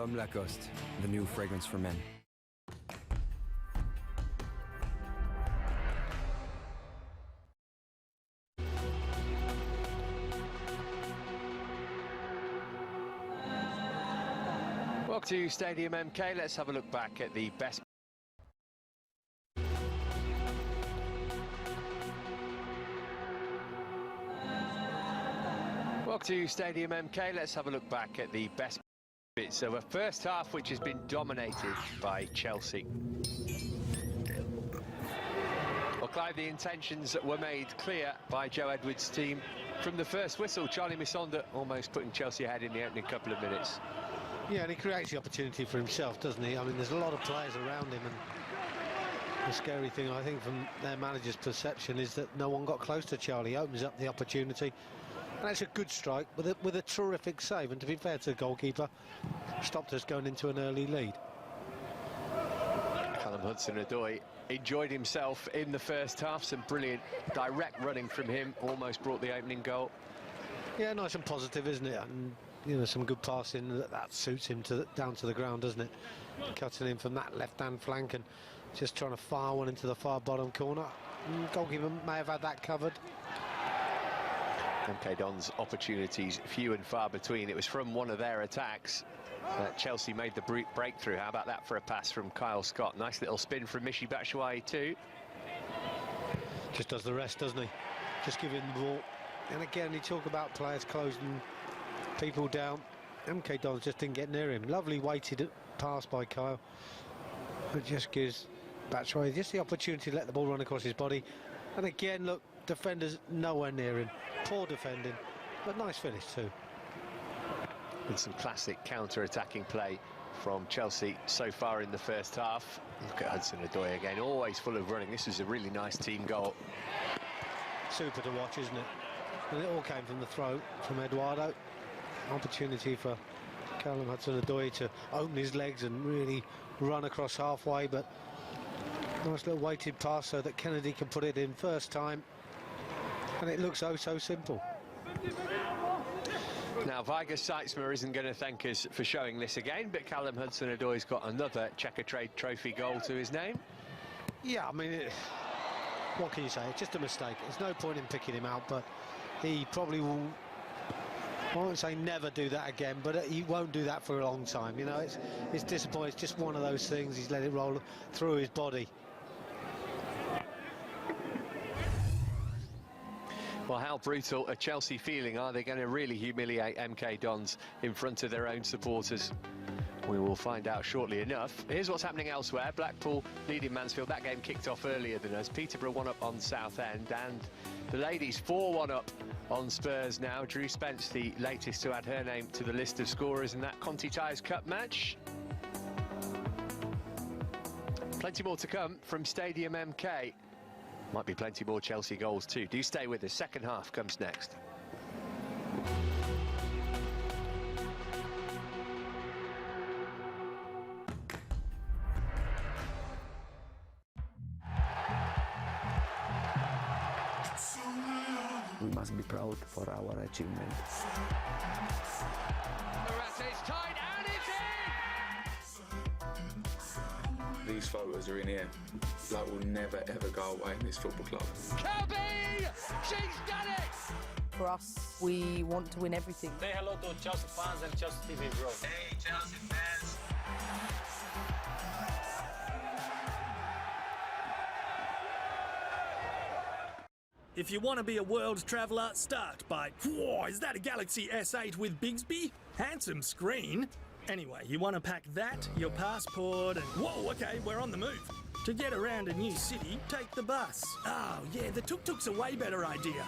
From Lacoste, the new fragrance for men. Welcome to Stadium MK. Let's have a look back at the best. Welcome to Stadium MK. Let's have a look back at the best bits of a first half which has been dominated by Chelsea. Well, Clive, the intentions were made clear by Joe Edwards' team from the first whistle. Charlie Misonda almost putting Chelsea ahead in the opening couple of minutes. Yeah, and he creates the opportunity for himself, doesn't he? I mean, there's a lot of players around him, and the scary thing, I think, from their manager's perception is that no one got close to Charlie. He opens up the opportunity, and it's a good strike with a terrific save. And to be fair to the goalkeeper, stopped us going into an early lead. Callum Hudson-Odoi enjoyed himself in the first half. Some brilliant direct running from him, almost brought the opening goal. Yeah, nice and positive, isn't it? And you know, some good passing that suits him down to the ground, doesn't it? Cutting in from that left-hand flank and just trying to fire one into the far bottom corner. Goalkeeper may have had that covered. MK Dons opportunities few and far between. It was from one of their attacks that Chelsea made the breakthrough. How about that for a pass from Kyle Scott? Nice little spin from Michy Batshuayi too. Just does the rest, doesn't he? Just give him the ball. And again, you talk about players closing people down. MK Dons just didn't get near him. Lovely weighted pass by Kyle. It just gives Batshuayi just the opportunity to let the ball run across his body. And again, look, defenders nowhere near him. Poor defending, but nice finish too. With some classic counter-attacking play from Chelsea so far in the first half. Look at Hudson-Odoi again, always full of running. This is a really nice team goal. Super to watch, isn't it? And it all came from the throw from Eduardo. Opportunity for Callum Hudson-Odoi to open his legs and really run across halfway, but nice little weighted pass so that Kennedy can put it in first time, and it looks oh so simple. Now Viger Seitzma isn't going to thank us for showing this again, but Callum Hudson-Odoi's got another Checker Trade Trophy goal to his name. Yeah, I mean, what can you say? It's just a mistake. There's no point in picking him out, but he probably will, I won't say never do that again, but he won't do that for a long time. You know, it's disappointing. It's just one of those things. He's let it roll through his body. Well, how brutal are Chelsea feeling? Are they going to really humiliate MK Dons in front of their own supporters? We will find out shortly enough. Here's what's happening elsewhere. Blackpool leading Mansfield. That game kicked off earlier than us. Peterborough 1 up on Southend, and the ladies 4-1 up on Spurs now. Drew Spence, the latest to add her name to the list of scorers in that Conti Ties Cup match. Plenty more to come from Stadium MK. Might be plenty more Chelsea goals too. Do stay with us. Second half comes next. We must be proud for our achievement. Morate's tied and it's in! These photos are in here. That will never ever go away in this football club. Kelby! She's done it! For us, we want to win everything. Say hello to Chelsea fans and Chelsea TV, bro. Hey, Chelsea fans. If you want to be a world traveller, start by, whoa, is that a Galaxy S8 with Bigsby? Handsome screen. Anyway, you want to pack that, your passport, and whoa, okay, we're on the move. To get around a new city, take the bus. Oh, yeah, the tuk-tuk's a way better idea.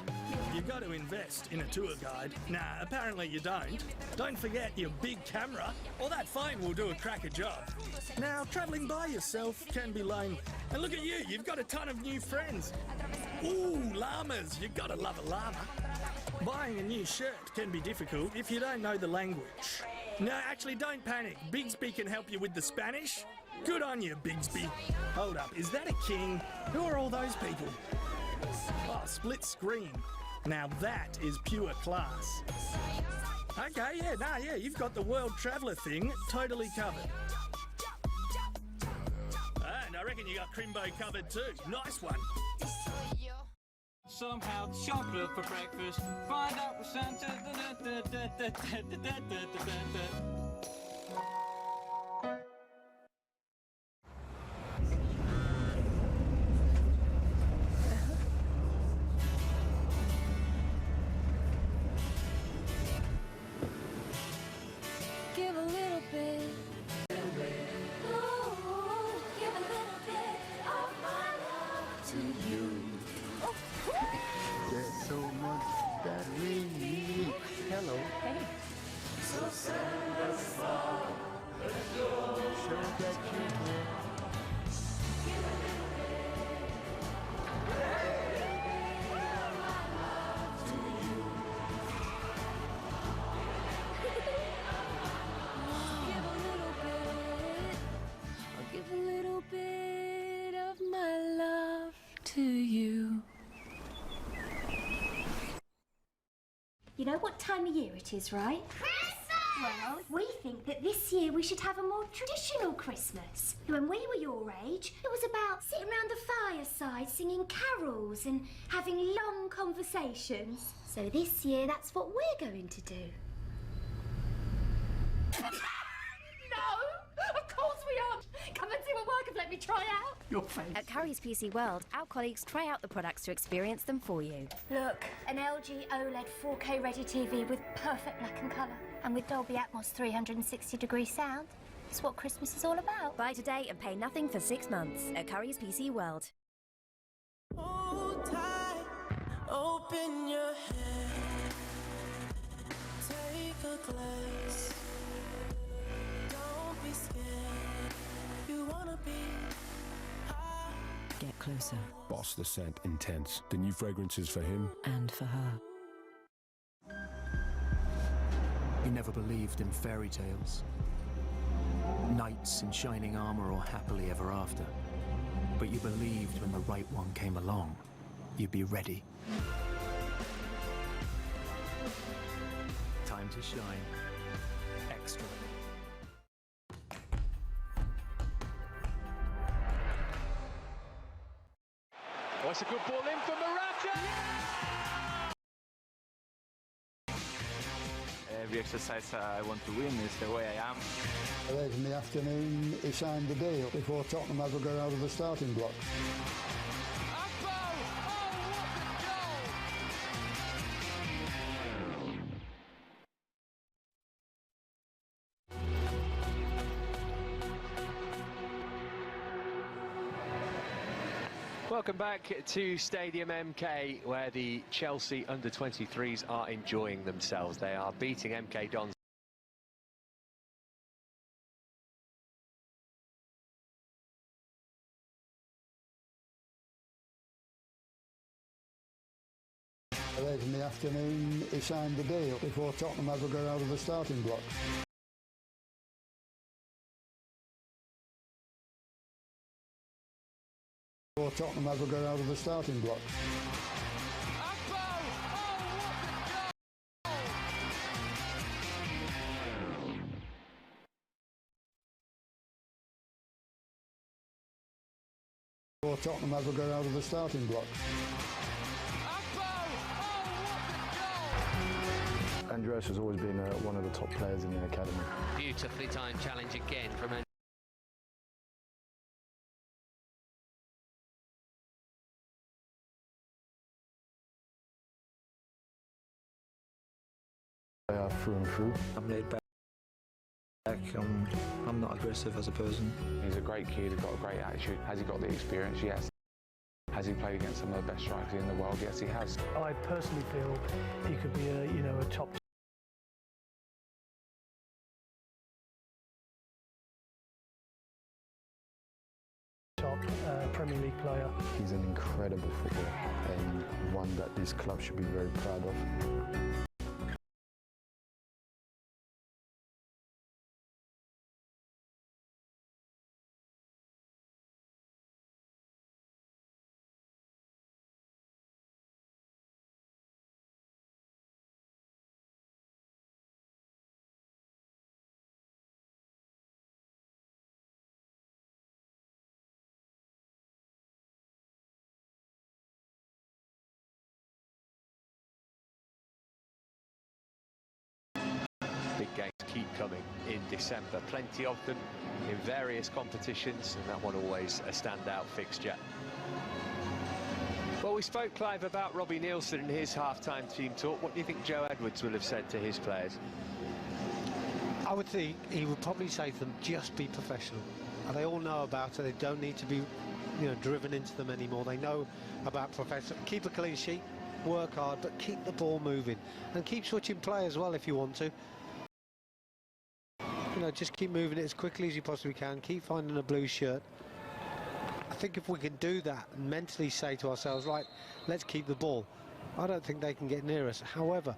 You've got to invest in a tour guide. Nah, apparently you don't. Don't forget your big camera, or that phone will do a cracker job. Now, travelling by yourself can be lame. And look at you, you've got a ton of new friends. Ooh, llamas, you've got to love a llama. Buying a new shirt can be difficult if you don't know the language. No, actually, don't panic. Bigsby can help you with the Spanish. Good on you, Bigsby. Hold up, is that a king? Who are all those people? Oh, split screen. Now that is pure class. Okay, yeah, you've got the world traveller thing totally covered. And I reckon you got Crimbo covered too. Nice one. Somehow chocolate for breakfast. Find out with Santa. Give a little bit. Ooh, give a little bit of my love to you. There's so much that we need. Hello. Hey. So send us all the joy. Show that you care. Give a little bit. Of my love to you. Give a little bit. I'll give a little bit of my love to you. You know what time of year it is, right? Christmas! Well, we think that this year we should have a more traditional Christmas. When we were your age, it was about sitting around the fireside singing carols and having long conversations. So this year, that's what we're going to do. No! Of course we aren't! Come and see what work have let me try out. Your face. At Curry's PC World, our colleagues try out the products to experience them for you. Look, an LG OLED 4K ready TV with perfect black and colour. And with Dolby Atmos 360-degree sound. It's what Christmas is all about. Buy today and pay nothing for 6 months at Curry's PC World. Hold tight, open your head, take a glass. Don't be scared, you wanna be high. Get closer. Boss the Scent Intense. The new fragrances for him and for her. You never believed in fairy tales, knights in shining armor or happily ever after. But you believed when the right one came along, you'd be ready. Time to shine. Extra. Oh, it's a good ball in for Morata! Every exercise I want to win is the way I am. Late in the afternoon, he signed the deal before Tottenham ever got out of the starting block. Welcome back to Stadium MK, where the Chelsea under-23s are enjoying themselves. They are beating MK Dons. Late in the afternoon, he signed the deal before Tottenham ever got out of the starting block. Before Tottenham ever got out of the starting block. Before Tottenham ever got out of the starting block. Andreas has always been one of the top players in the academy. Beautifully timed challenge again from They are through and through. I'm laid back. I'm not aggressive as a person. He's a great kid, he's got a great attitude. Has he got the experience? Yes. Has he played against some of the best strikers in the world? Yes, he has. I personally feel he could be a top Premier League player. He's an incredible footballer and one that this club should be very proud of. keep coming in December. Plenty of them in various competitions, and that one always a standout fixture. Well, we spoke, Clive, about Robbie Nielsen and his half-time team talk. What do you think Joe Edwards will have said to his players? I would think he would probably say to them, just be professional. And they all know about it. They don't need to be, driven into them anymore. They know about professional. Keep a clean sheet, work hard, but keep the ball moving. And keep switching play as well if you want to. Just keep moving it as quickly as you possibly can. Keep finding a blue shirt. I think if we can do that and mentally say to ourselves, right, let's keep the ball, I don't think they can get near us. However,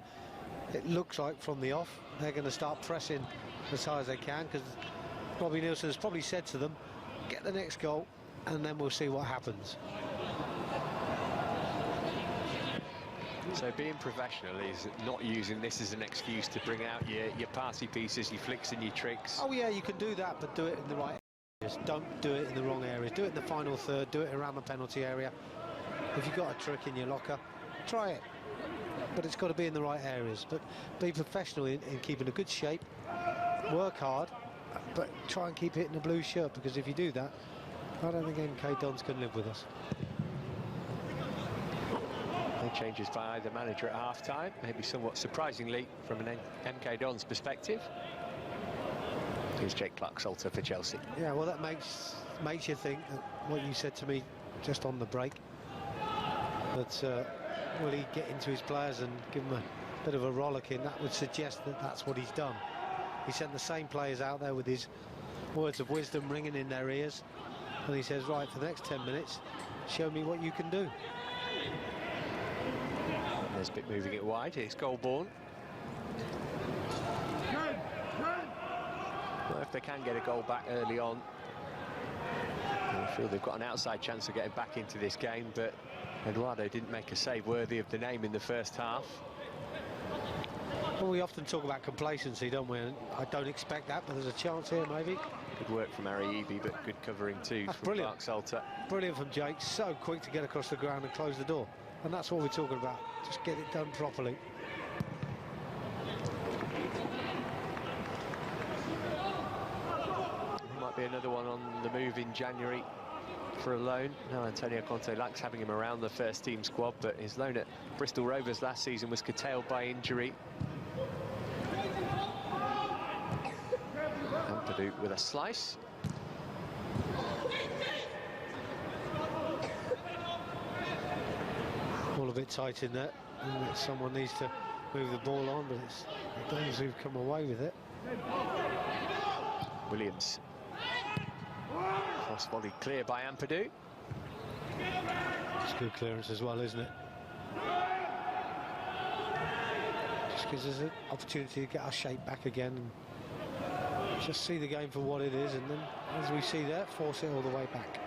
it looks like from the off, they're going to start pressing as high as they can, because Robbie Nielsen has probably said to them, get the next goal, and then we'll see what happens. So being professional is not using this as an excuse to bring out your party pieces, your flicks and your tricks. Oh yeah, you can do that, but do it in the right areas. Don't do it in the wrong areas. Do it in the final third, do it around the penalty area. If you've got a trick in your locker, try it. But it's got to be in the right areas. But be professional in keeping a good shape, work hard, but try and keep hitting the blue shirt, because if you do that, I don't think MK Dons can live with us. No changes by either manager at half-time, maybe somewhat surprisingly from an MK Dons perspective. Here's Jake Clark-Salter for Chelsea. Yeah, well, that makes you think that what you said to me just on the break, that will he get into his players and give them a bit of a rollicking? That would suggest that that's what he's done. He sent the same players out there with his words of wisdom ringing in their ears, and he says, right, for the next 10 minutes, show me what you can do. Nesbitt moving it wide. It's Goulbourne. Well, if they can get a goal back early on, I feel they've got an outside chance of getting back into this game, but Eduardo didn't make a save worthy of the name in the first half. Well, we often talk about complacency, don't we? And I don't expect that, but there's a chance here, maybe. Good work from Ariibi, but good covering too from Clark-Salter. Brilliant from Jake. So quick to get across the ground and close the door. And that's what we're talking about. Just get it done properly. There might be another one on the move in January for a loan. Now Antonio Conte likes having him around the first team squad, but his loan at Bristol Rovers last season was curtailed by injury. Ampadu with a slice. All a bit tight in there. And someone needs to move the ball on, but it's the Dons who've come away with it. Williams. Cross volley clear by Ampadu. It's good clearance as well, isn't it? Just gives us an opportunity to get our shape back again and just see the game for what it is, and then, as we see there, force it all the way back.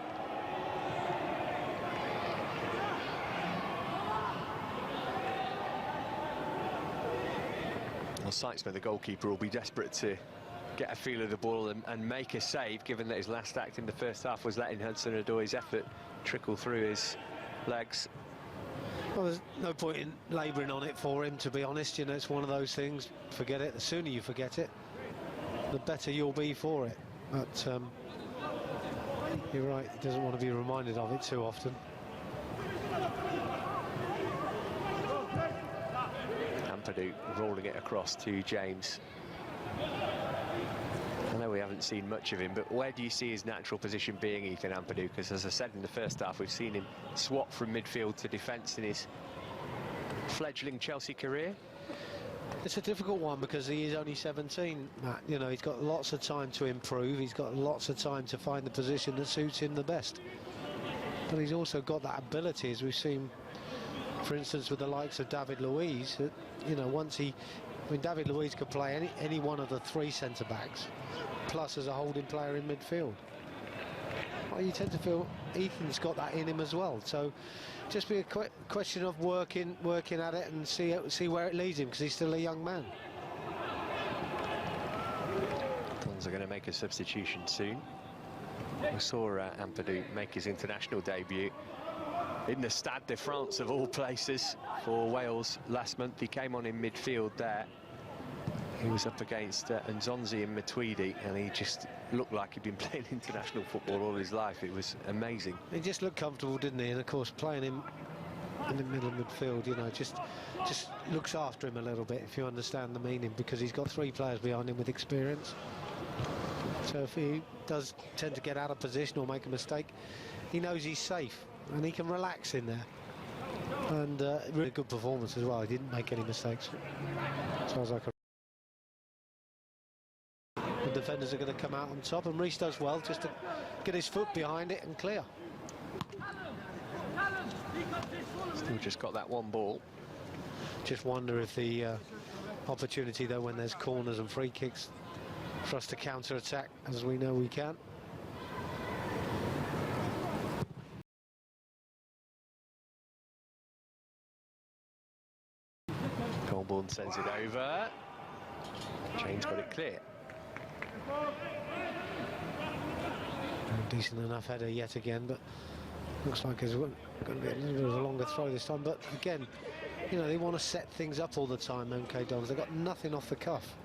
Well, Seitzman, the goalkeeper, will be desperate to get a feel of the ball and make a save, given that his last act in the first half was letting Hudson-Odoi's effort trickle through his legs. Well, there's no point in labouring on it for him, to be honest. It's one of those things, forget it. The sooner you forget it, the better you'll be for it. But you're right, he doesn't want to be reminded of it too often. Ampadu rolling it across to James. I know we haven't seen much of him, but where do you see his natural position being, Ethan Ampadu? Because, as I said in the first half, we've seen him swap from midfield to defence in his fledgling Chelsea career. It's a difficult one because he is only 17, Matt. He's got lots of time to improve. He's got lots of time to find the position that suits him the best. But he's also got that ability, as we've seen, for instance, with the likes of David Luiz. That, David Luiz could play any one of the three centre-backs, plus as a holding player in midfield. Well, you tend to feel Ethan's got that in him as well. So just be a question of working at it and see where it leads him, because he's still a young man. Dons are going to make a substitution soon. We saw Ampadu make his international debut in the Stade de France, of all places, for Wales last month. He came on in midfield there. He was up against Nzonzi and Matuidi, and he just looked like he'd been playing international football all his life. It was amazing. He just looked comfortable, didn't he? And of course, playing him in the middle of midfield, you know, just looks after him a little bit, if you understand the meaning, because he's got 3 players behind him with experience. So if he does tend to get out of position or make a mistake, he knows he's safe and he can relax in there. And really good performance as well. He didn't make any mistakes, as far as I can. The defenders are going to come out on top, and Reece does well just to get his foot behind it and clear. Still just got that one ball. Just wonder if the opportunity, though, when there's corners and free kicks, for us to counter-attack, as we know we can. Colborne sends it over. James got it clear. Decent enough header yet again, but looks like it's going to be a little bit of a longer throw this time. But again, you know, they want to set things up all the time, MK Dons. They've got nothing off the cuff.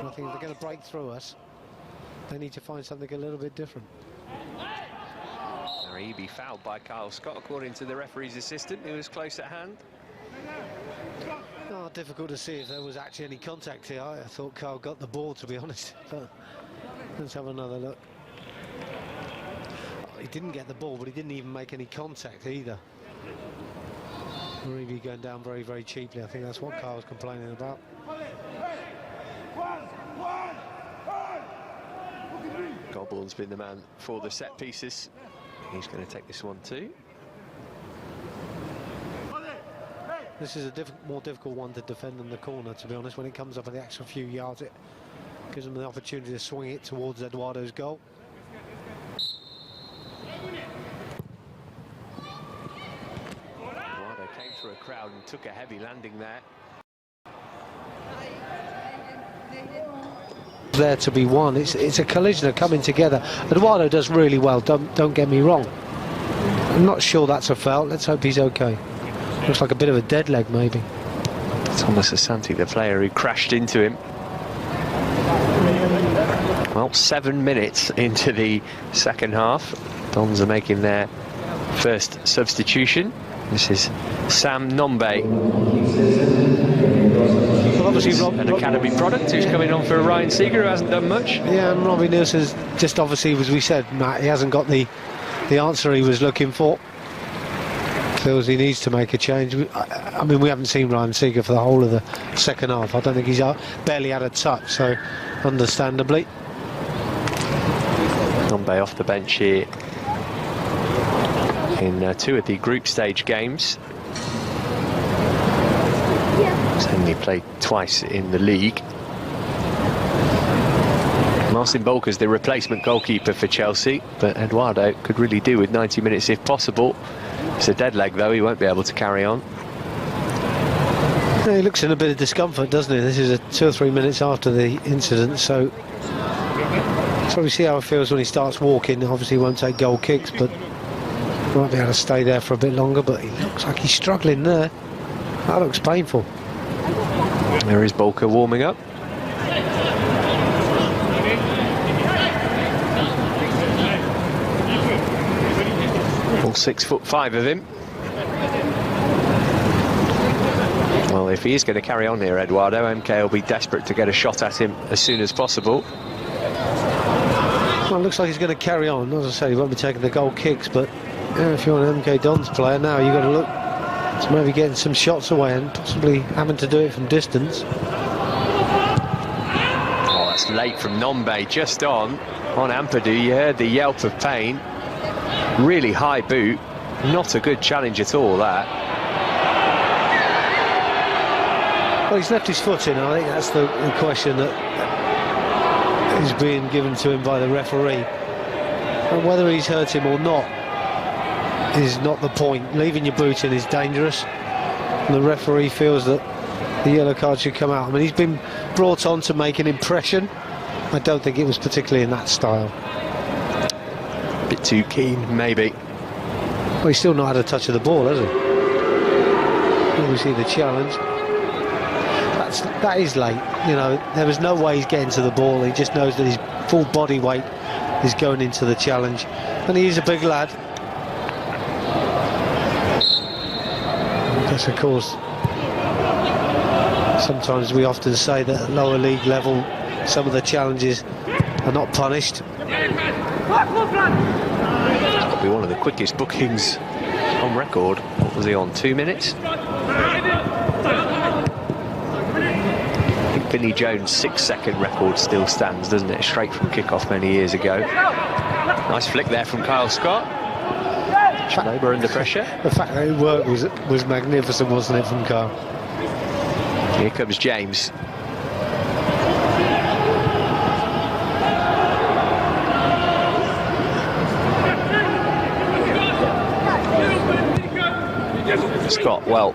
Nothing. If they're going to break through us, they need to find something a little bit different. Aribi fouled by Kyle Scott, according to the referee's assistant, who was close at hand. Oh, difficult to see if there was actually any contact here. I thought Kyle got the ball, to be honest. But let's have another look. Oh, he didn't get the ball, but he didn't even make any contact either. Aribi going down very, very cheaply. I think that's what Kyle was complaining about. Colborne's been the man for the set pieces. He's going to take this one too. This is a more difficult one to defend in the corner, to be honest. When it comes up an extra few yards, it gives them the opportunity to swing it towards Eduardo's goal. Eduardo came through a crowd and took a heavy landing there. There to be won. It's a collision of coming together. Eduardo does really well, don't get me wrong. I'm not sure that's a foul. Let's hope he's okay. Looks like a bit of a dead leg, maybe. Thomas Asante, the player who crashed into him. Well, 7 minutes into the second half. Dons are making their first substitution. This is Sam Nombe. Well, obviously, an academy product who's coming on for Ryan Seeger, who hasn't done much. Yeah, and Robbie Nielsen's just obviously, as we said, Matt, he hasn't got the answer he was looking for. Feels he needs to make a change. I mean, we haven't seen Ryan Seeger for the whole of the second half. I don't think he's barely had a touch, so understandably. Nombe off the bench here in 2 of the group stage games. He's only played twice in the league. Marcin Bolker's the replacement goalkeeper for Chelsea, but Eduardo could really do with 90 minutes if possible. It's a dead leg, though. He won't be able to carry on. Yeah, he looks in a bit of discomfort, doesn't he? This is 2 or 3 minutes after the incident, so probably see how it feels when he starts walking. Obviously, he won't take goal kicks, but might be able to stay there for a bit longer. But he looks like he's struggling there. That looks painful. There is Bolker warming up. All 6'5" of him. Well, if he is going to carry on here, Eduardo, MK will be desperate to get a shot at him as soon as possible. Well, it looks like he's going to carry on. As I say, he won't be taking the goal kicks, but yeah, if you're an MK Dons player now, you've got to look to maybe getting some shots away and possibly having to do it from distance. Oh, that's late from Nombe, just on Ampadu. You heard the yelp of pain. Really high boot, not a good challenge at all, that. Well, he's left his foot in. I think that's the question that is being given to him by the referee. And whether he's hurt him or not is not the point. Leaving your boot in is dangerous. And the referee feels that the yellow card should come out. I mean, he's been brought on to make an impression. I don't think it was particularly in that style. Bit too keen, maybe. Well, he's still not had a touch of the ball, has he? Here we see the challenge. that is late. You know, there was no way he's getting to the ball. He just knows that his full body weight is going into the challenge, and he is a big lad. Yes, of course. Sometimes we often say that at lower league level, some of the challenges are not punished. That'll be one of the quickest bookings on record. What was he on, 2 minutes? I think Vinnie Jones' 6-second record still stands, doesn't it? Straight from kickoff many years ago. Nice flick there from Kyle Scott. Labour under pressure. The fact that it worked was magnificent, wasn't it, from Kyle? Here comes James. Scott, well,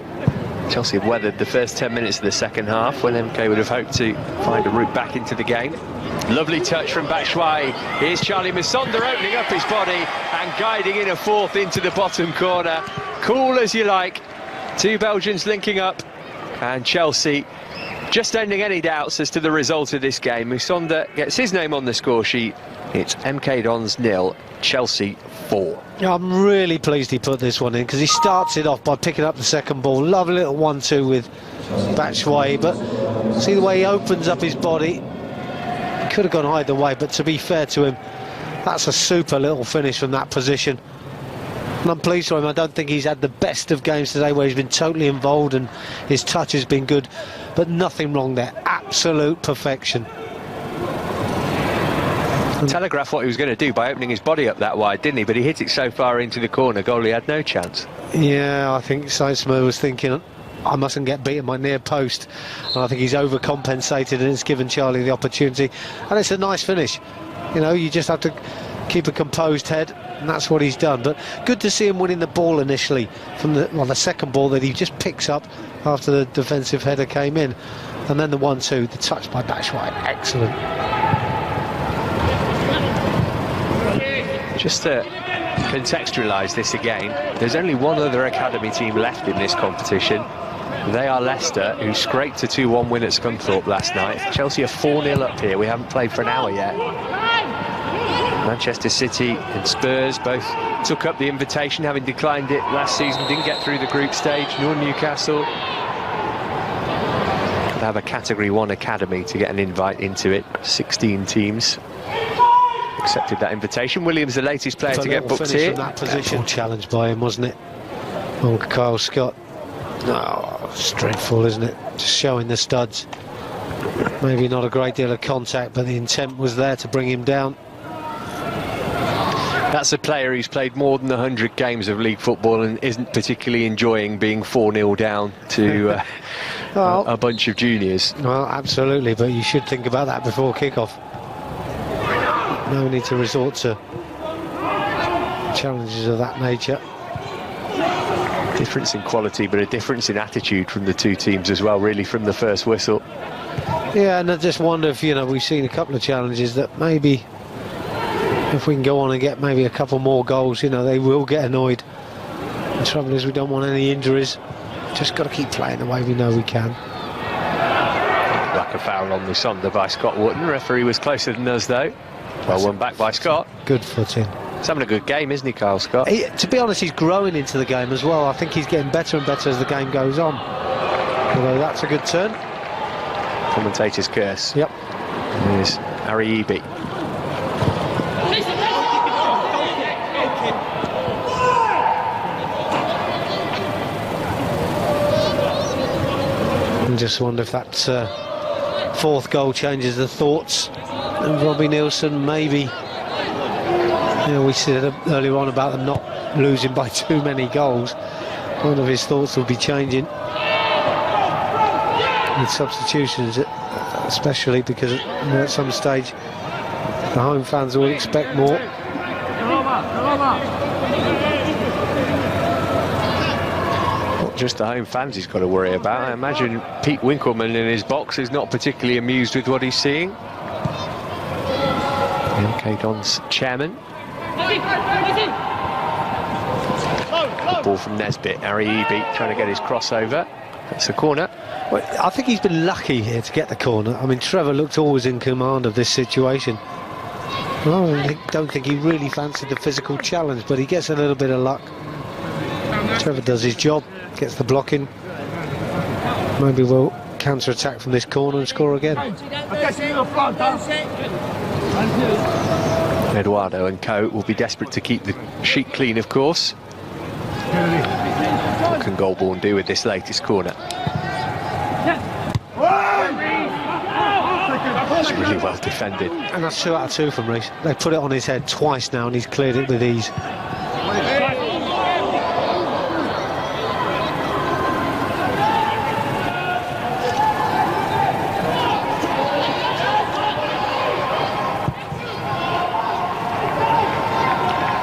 Chelsea have weathered the first 10 minutes of the second half when MK would have hoped to find a route back into the game. Lovely touch from Batshuayi. Here's Charlie Musonda opening up his body and guiding in a fourth into the bottom corner. Cool as you like. Two Belgians linking up, and Chelsea just ending any doubts as to the result of this game. Musonda gets his name on the score sheet. It's MK Dons 0, Chelsea 4. I'm really pleased he put this one in, because he starts it off by picking up the second ball. Lovely little 1-2 with Batshuayi, but see the way he opens up his body. He could have gone either way, but to be fair to him, that's a super little finish from that position. And I'm pleased for him. I don't think he's had the best of games today where he's been totally involved and his touch has been good, but nothing wrong there. Absolute perfection. Telegraphed what he was going to do by opening his body up that wide, didn't he? But he hit it so far into the corner, goalie had no chance. Yeah, I think Seitzma was thinking, I mustn't get beaten by near post. And I think he's overcompensated, and it's given Charlie the opportunity. And it's a nice finish. You know, you just have to keep a composed head, and that's what he's done. But good to see him winning the ball initially from the second ball that he just picks up after the defensive header came in. And then the 1-2, the touch by Batshuayi, excellent. Just to contextualise this again, there's only one other academy team left in this competition. They are Leicester, who scraped a 2-1 win at Scunthorpe last night. Chelsea are 4-0 up here. We haven't played for an hour yet. Manchester City and Spurs both took up the invitation, having declined it last season. Didn't get through the group stage, nor Newcastle. Could have a Category 1 academy to get an invite into it. 16 teams accepted that invitation. Williams, the latest player to get booked here. From that position, challenged by him, wasn't it? Oh, Kyle Scott. Oh, it's dreadful, isn't it? Just showing the studs. Maybe not a great deal of contact, but the intent was there to bring him down. That's a player who's played more than 100 games of league football and isn't particularly enjoying being 4-0 down to well, a bunch of juniors. Well, absolutely, but you should think about that before kick-off. No need to resort to challenges of that nature. Difference in quality, but a difference in attitude from the two teams as well, really, from the first whistle. Yeah, and I just wonder if, you know, we've seen a couple of challenges that maybe if we can go on and get maybe a couple more goals, you know, they will get annoyed. The trouble is we don't want any injuries. Just got to keep playing the way we know we can. Like a foul on Musonda by Scott Wootton. Referee was closer than us, though. Well, one back by Scott. Good footing. He's having a good game, isn't he, Kyle Scott? To be honest, he's growing into the game as well. I think he's getting better and better as the game goes on. Although that's a good turn. Commentator's curse. Yep. Here's Harry Eby. I just wonder if that fourth goal changes the thoughts of Robbie Nielsen. Maybe, you know, we said earlier on about them not losing by too many goals. One of his thoughts will be changing with substitutions, especially because, you know, at some stage the home fans will expect more. Just the home fans he's got to worry about. I imagine Pete Winkleman in his box is not particularly amused with what he's seeing. MK Dons chairman. Ball from Nesbitt. Harry Eby trying to get his crossover. It's a corner. Well, I think he's been lucky here to get the corner. I mean, Trevor looked always in command of this situation. I don't think he really fancied the physical challenge, but he gets a little bit of luck. Trevor does his job, gets the blocking. Maybe we'll counter-attack from this corner and score again. Eduardo and co will be desperate to keep the sheet clean, of course. What can Goulbourne do with this latest corner? It's really well defended. And that's 2 out of 2 from Reece. They put it on his head twice now and he's cleared it with ease.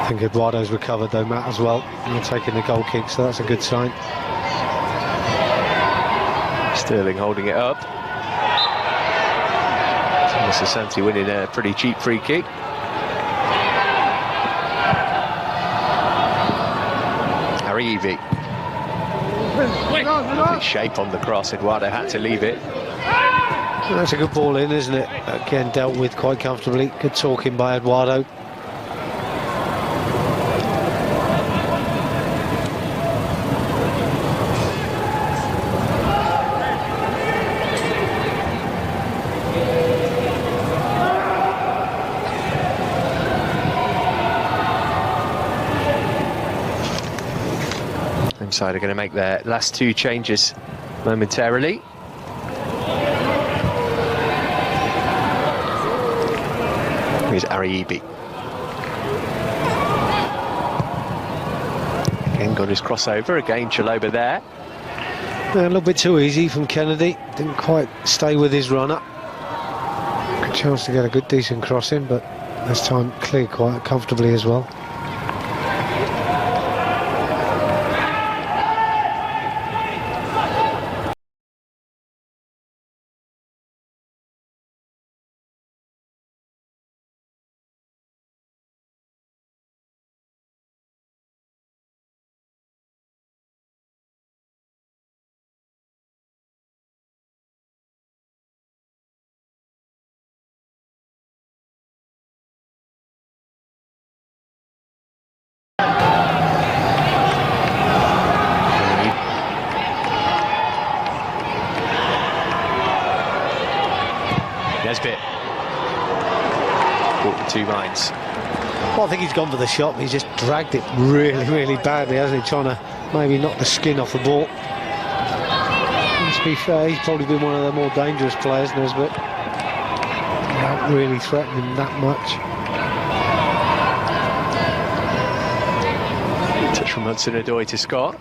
I think Eduardo's recovered though, Matt, as well. And taking the goal kick, so that's a good sign. Sterling holding it up. Asante winning a pretty cheap free kick. Arivi. Lovely shape on the cross. Eduardo had to leave it. That's a good ball in, isn't it? Again, dealt with quite comfortably. Good talking by Eduardo. Side are going to make their last 2 changes momentarily. Here's Aribi. Again, got his crossover. Again, Chalobah there. A little bit too easy from Kennedy. Didn't quite stay with his runner. Good chance to get a good, decent cross in, but this time clear quite comfortably as well. Nesbitt. Caught the 2 minds. Well, I think he's gone for the shot. He's just dragged it really, really badly, hasn't he? Trying to maybe knock the skin off the ball. And to be fair, he's probably been one of the more dangerous players, Nesbitt. Not really threatening that much. Touch from Hudson-Odoi to Scott.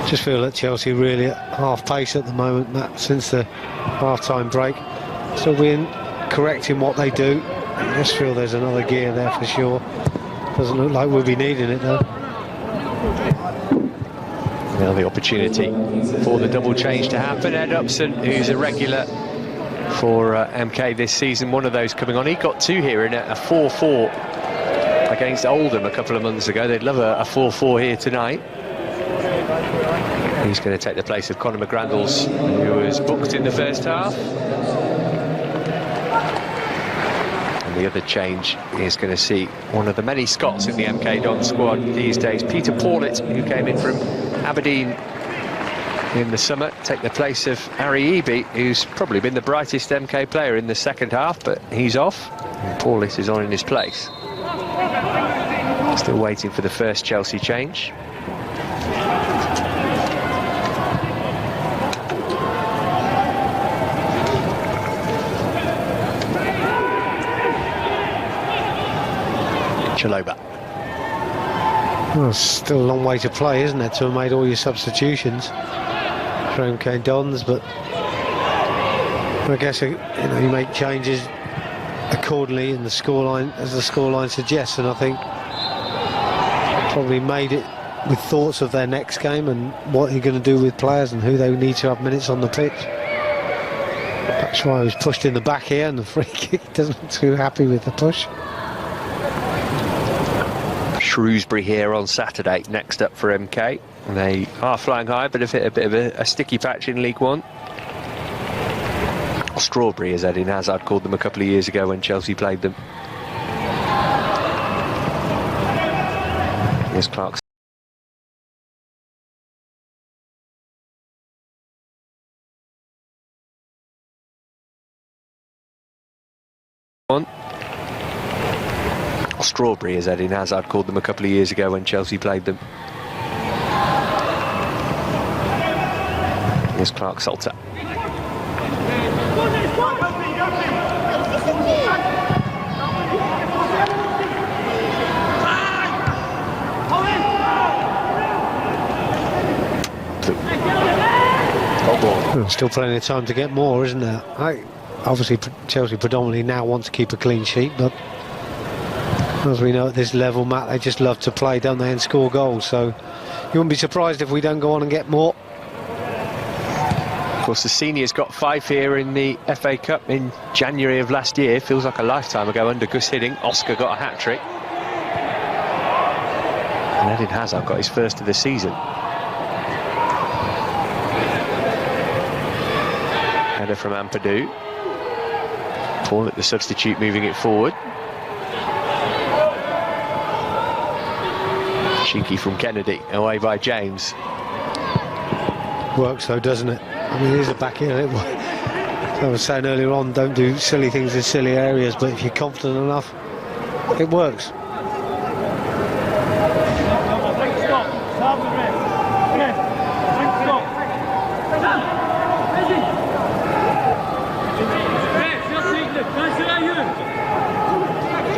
Just feel that Chelsea really at half pace at the moment, Matt, since the half-time break. So we're correcting what they do. I just feel there's another gear there for sure. Doesn't look like we'll be needing it though. Now the opportunity for the double change to happen. Ed Upson, who's a regular for MK this season, one of those coming on. He got 2 here in a 4-4 against Oldham a couple of months ago. They'd love a 4-4 here tonight. He's going to take the place of Conor McGrandles, who was booked in the first half. And the other change is going to see one of the many Scots in the MK Don squad these days, Peter Pawlett, who came in from Aberdeen in the summer, take the place of Aribi, who's probably been the brightest MK player in the second half, but he's off. And Pawlett is on in his place. Still waiting for the first Chelsea change. Chalobah. Well, still a long way to play, isn't it, to have made all your substitutions for MK Dons, but I guess you make changes accordingly in the scoreline, as the scoreline suggests, and I think probably made it with thoughts of their next game and what you're going to do with players and who they need to have minutes on the pitch. That's why he was pushed in the back here, and the free kick doesn't look too happy with the push. Shrewsbury here on Saturday, next up for MK. And they are flying high, but have hit a bit of a sticky patch in League One. Strawberry, as Eden Hazard called them a couple of years ago when Chelsea played them. Here's Clark. Strawberry, as Eden Hazard called them a couple of years ago when Chelsea played them. Here's Clark Salter. Still plenty of time to get more, isn't there? Obviously, Chelsea predominantly now want to keep a clean sheet, but as we know at this level, Matt, they just love to play, don't they, and score goals. So you wouldn't be surprised if we don't go on and get more. Of course, the seniors got 5 here in the FA Cup in January of last year. Feels like a lifetime ago under Gus Hiddink. Oscar got a hat-trick. And Eden Hazard got his first of the season. Header from Ampadu. Paul at the substitute, moving it forward. Cheeky from Kennedy, away by James. Works though, doesn't it? I mean, here's a back here. I was saying earlier on, don't do silly things in silly areas, but if you're confident enough, it works.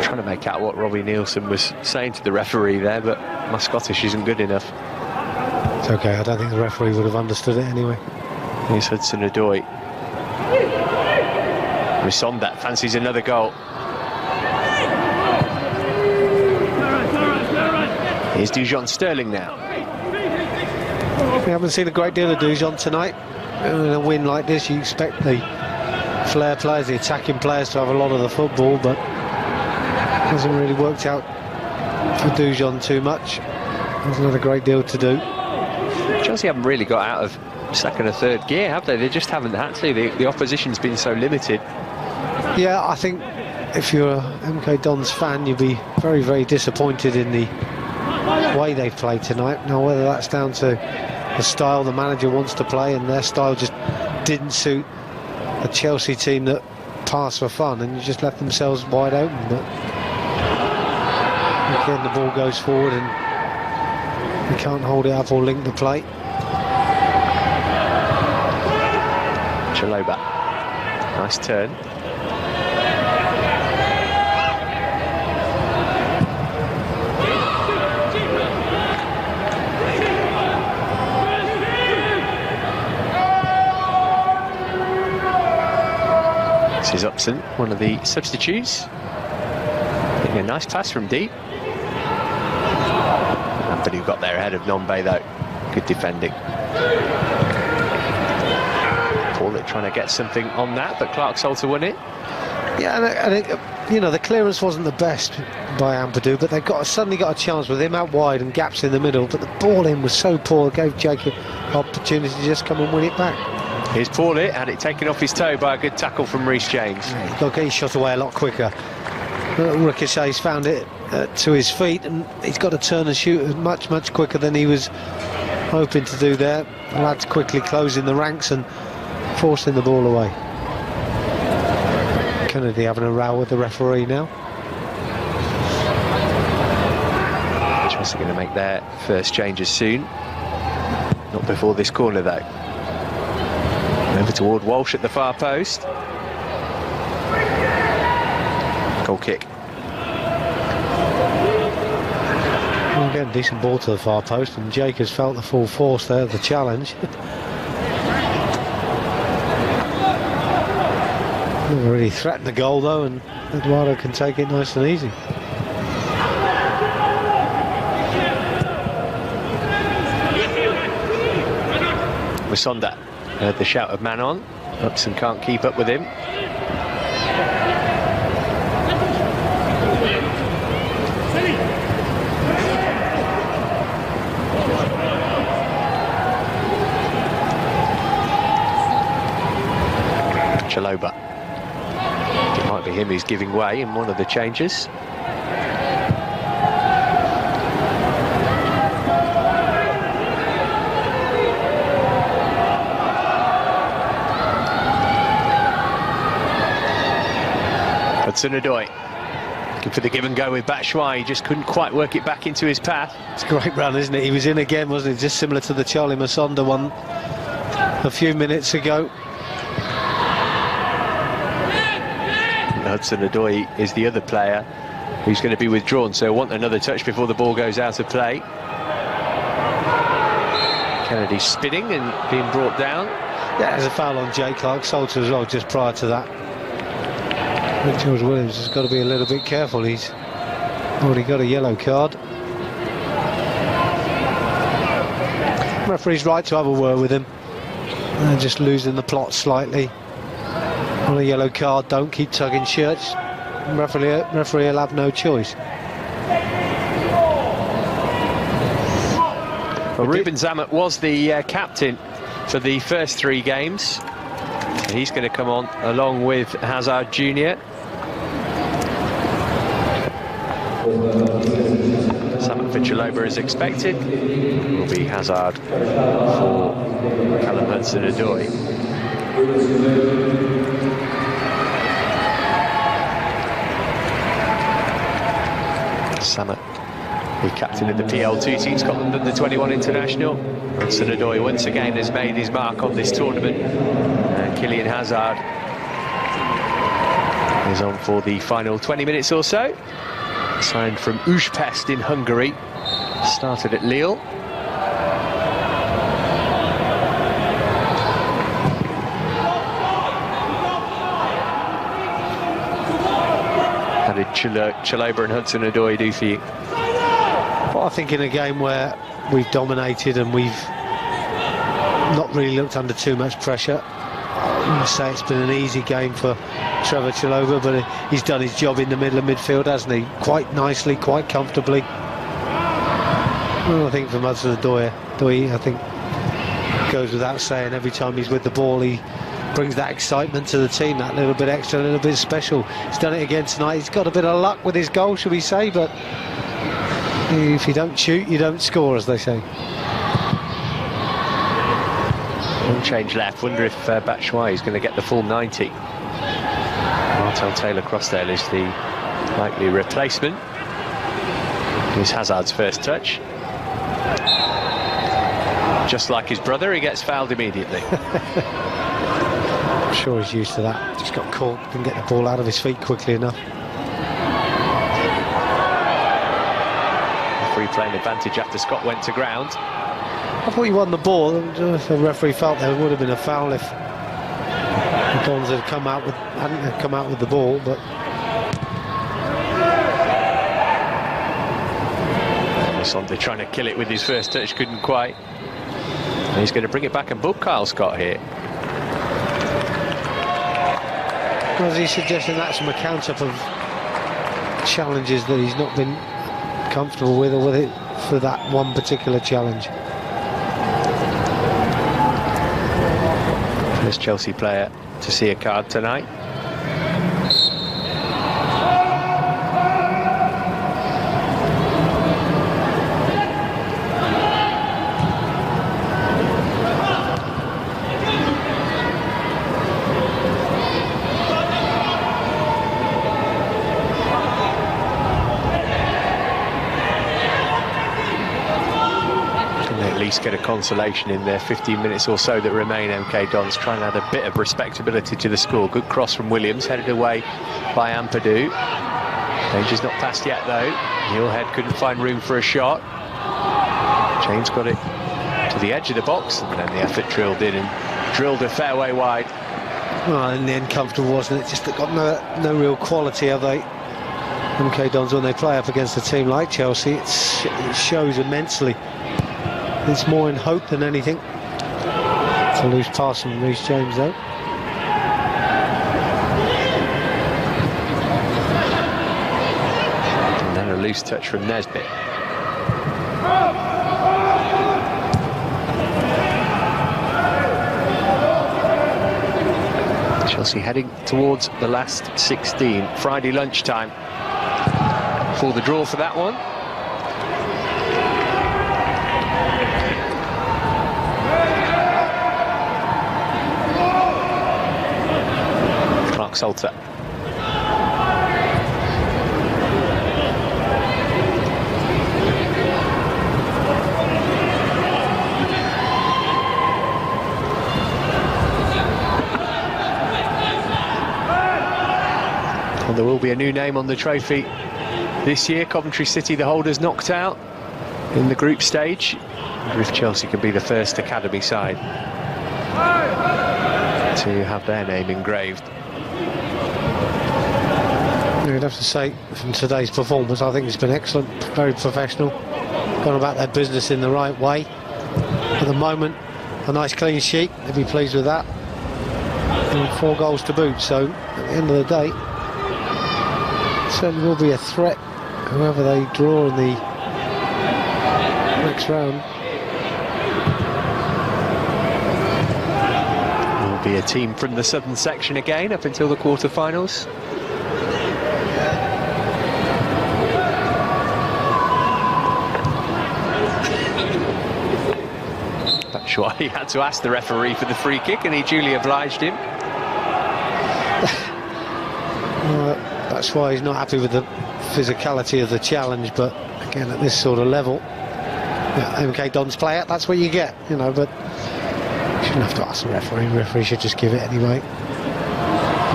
Trying to make out what Robbie Nielsen was saying to the referee there, but my Scottish isn't good enough. It's okay, I don't think the referee would have understood it anyway. Here's Hudson-Odoi. Risondat fancies another goal. Here's Dujon Sterling now. We haven't seen a great deal of Dujon tonight. In a win like this, you expect the flair players, the attacking players, to have a lot of the football, but it hasn't really worked out for Dujon too much. There's not a great deal to do. Chelsea haven't really got out of second or third gear, have they? They just haven't had to. The opposition's been so limited. Yeah, I think if you're a MK Dons fan, you'd be very, very disappointed in the way they've played tonight. Now, whether that's down to the style the manager wants to play, and their style just didn't suit a Chelsea team that pass for fun, and you just left themselves wide open. But again, the ball goes forward and you can't hold it up or link the plate. Chalobah, nice turn. This is Upson, one of the substitutes. Getting a nice pass from deep. But who got there ahead of Nombe though. Good defending. Paulett trying to get something on that, but Clark Salter won it. Yeah, and you know, the clearance wasn't the best by Ampadu, but they suddenly got a chance with him out wide and gaps in the middle, but the ball in was so poor, it gave Jacob opportunity to just come and win it back. Here's Paulett, had it taken off his toe by a good tackle from Reece James. Yeah, he's got to get his shot away a lot quicker. Ricochet's found it to his feet, and he's got to turn and shoot much, much quicker than he was hoping to do there. The lads quickly closing the ranks and forcing the ball away. Kennedy having a row with the referee now. Chelsea going to make their first changes soon. Not before this corner though. Over toward Walsh at the far post. Goal kick. Well, again, decent ball to the far post, and Jake has felt the full force there of the challenge. Never really threatened the goal though, and Eduardo can take it nice and easy. Risondat heard the shout of man on, Upson can't keep up with him. Chaloba. It might be him who's giving way in one of the changes. Hudson-Odoi looking for the give and go with Batshuayi. He just couldn't quite work it back into his path. It's a great run, isn't it? He was in again, wasn't he? Just similar to the Charlie Masonda one a few minutes ago. Hudson-Odoi is the other player who's going to be withdrawn, so want another touch before the ball goes out of play. Kennedy spinning and being brought down. Yeah, there's a foul on Jay Clark-Salter as well just prior to that. George Williams has got to be a little bit careful. He's already got a yellow card. The referee's right to have a word with him. They're just losing the plot slightly. On a yellow card, don't keep tugging shirts. Referee will have no choice. Well, Ruben Zammit was the captain for the first 3 games. He's going to come on along with Hazard Jr. Zammit for Chaloba is expected. It will be Hazard for Callum Hudson-Odoi. Zammit, the captain of the PL2 team, Scotland under 21 international. Hudson-Odoi once again has made his mark on this tournament. And Kylian Hazard is on for the final 20 minutes or so. Signed from Újpest in Hungary, started at Lille. How did Chaloba and Hudson-Odoi do for you? Well, I think in a game where we've dominated and we've not really looked under too much pressure, I wouldn't say it's been an easy game for Trevor Chaloba, but he's done his job in the middle of midfield, hasn't he? Quite nicely, quite comfortably. Well, I think from Hudson-Odoi, I think goes without saying, every time he's with the ball, he brings that excitement to the team, that little bit extra, a little bit special. He's done it again tonight. He's got a bit of luck with his goal, shall we say, but if you don't shoot, you don't score, as they say. One change left. Wonder if Batshuayi is going to get the full 90. Martel Taylor-Crossdale is the likely replacement. Here's Hazard's first touch. Just like his brother, he gets fouled immediately. I'm sure he's used to that. Just got caught, didn't get the ball out of his feet quickly enough. Referee playing advantage after Scott went to ground. I thought he won the ball. The referee felt there would have been a foul if the Dons hadn't come out with the ball, but Masonda trying to kill it with his first touch, couldn't quite. And he's going to bring it back and book Kyle Scott here. Was he suggesting that's from a count-up of challenges that he's not been comfortable with, or with it for that one particular challenge? First Chelsea player to see a card tonight. Get a consolation in their 15 minutes or so that remain. MK Dons trying to add a bit of respectability to the score. Good cross from Williams, headed away by Ampadu. Danger's not passed yet though. Muirhead couldn't find room for a shot. James got it to the edge of the box, and then the effort drilled in and drilled a fairway wide. Well, in the end, comfortable, wasn't it? Just got no real quality, have they? MK Dons, when they play up against a team like Chelsea, it shows immensely. It's more in hope than anything. It's a loose pass from Reece James, though. loose touch from Nesbitt. Chelsea heading towards the last 16. Friday lunchtime for the draw for that one. Salter. And there will be a new name on the trophy this year. Coventry City, the holders, knocked out in the group stage. I wonder if Chelsea can be the first academy side to have their name engraved. You'd have to say, from today's performance, I think it's been excellent, very professional, gone about their business in the right way. At the moment, a nice clean sheet, they'll be pleased with that. And 4 goals to boot, so at the end of the day, it certainly will be a threat, whoever they draw in the next round. Will be a team from the southern section again up until the quarter-finals. He had to ask the referee for the free kick, and he duly obliged him. That's why he's not happy with the physicality of the challenge, but again, at this sort of level, MK Dons play it, that's what you get, you know, but you shouldn't have to ask the referee. The referee should just give it anyway.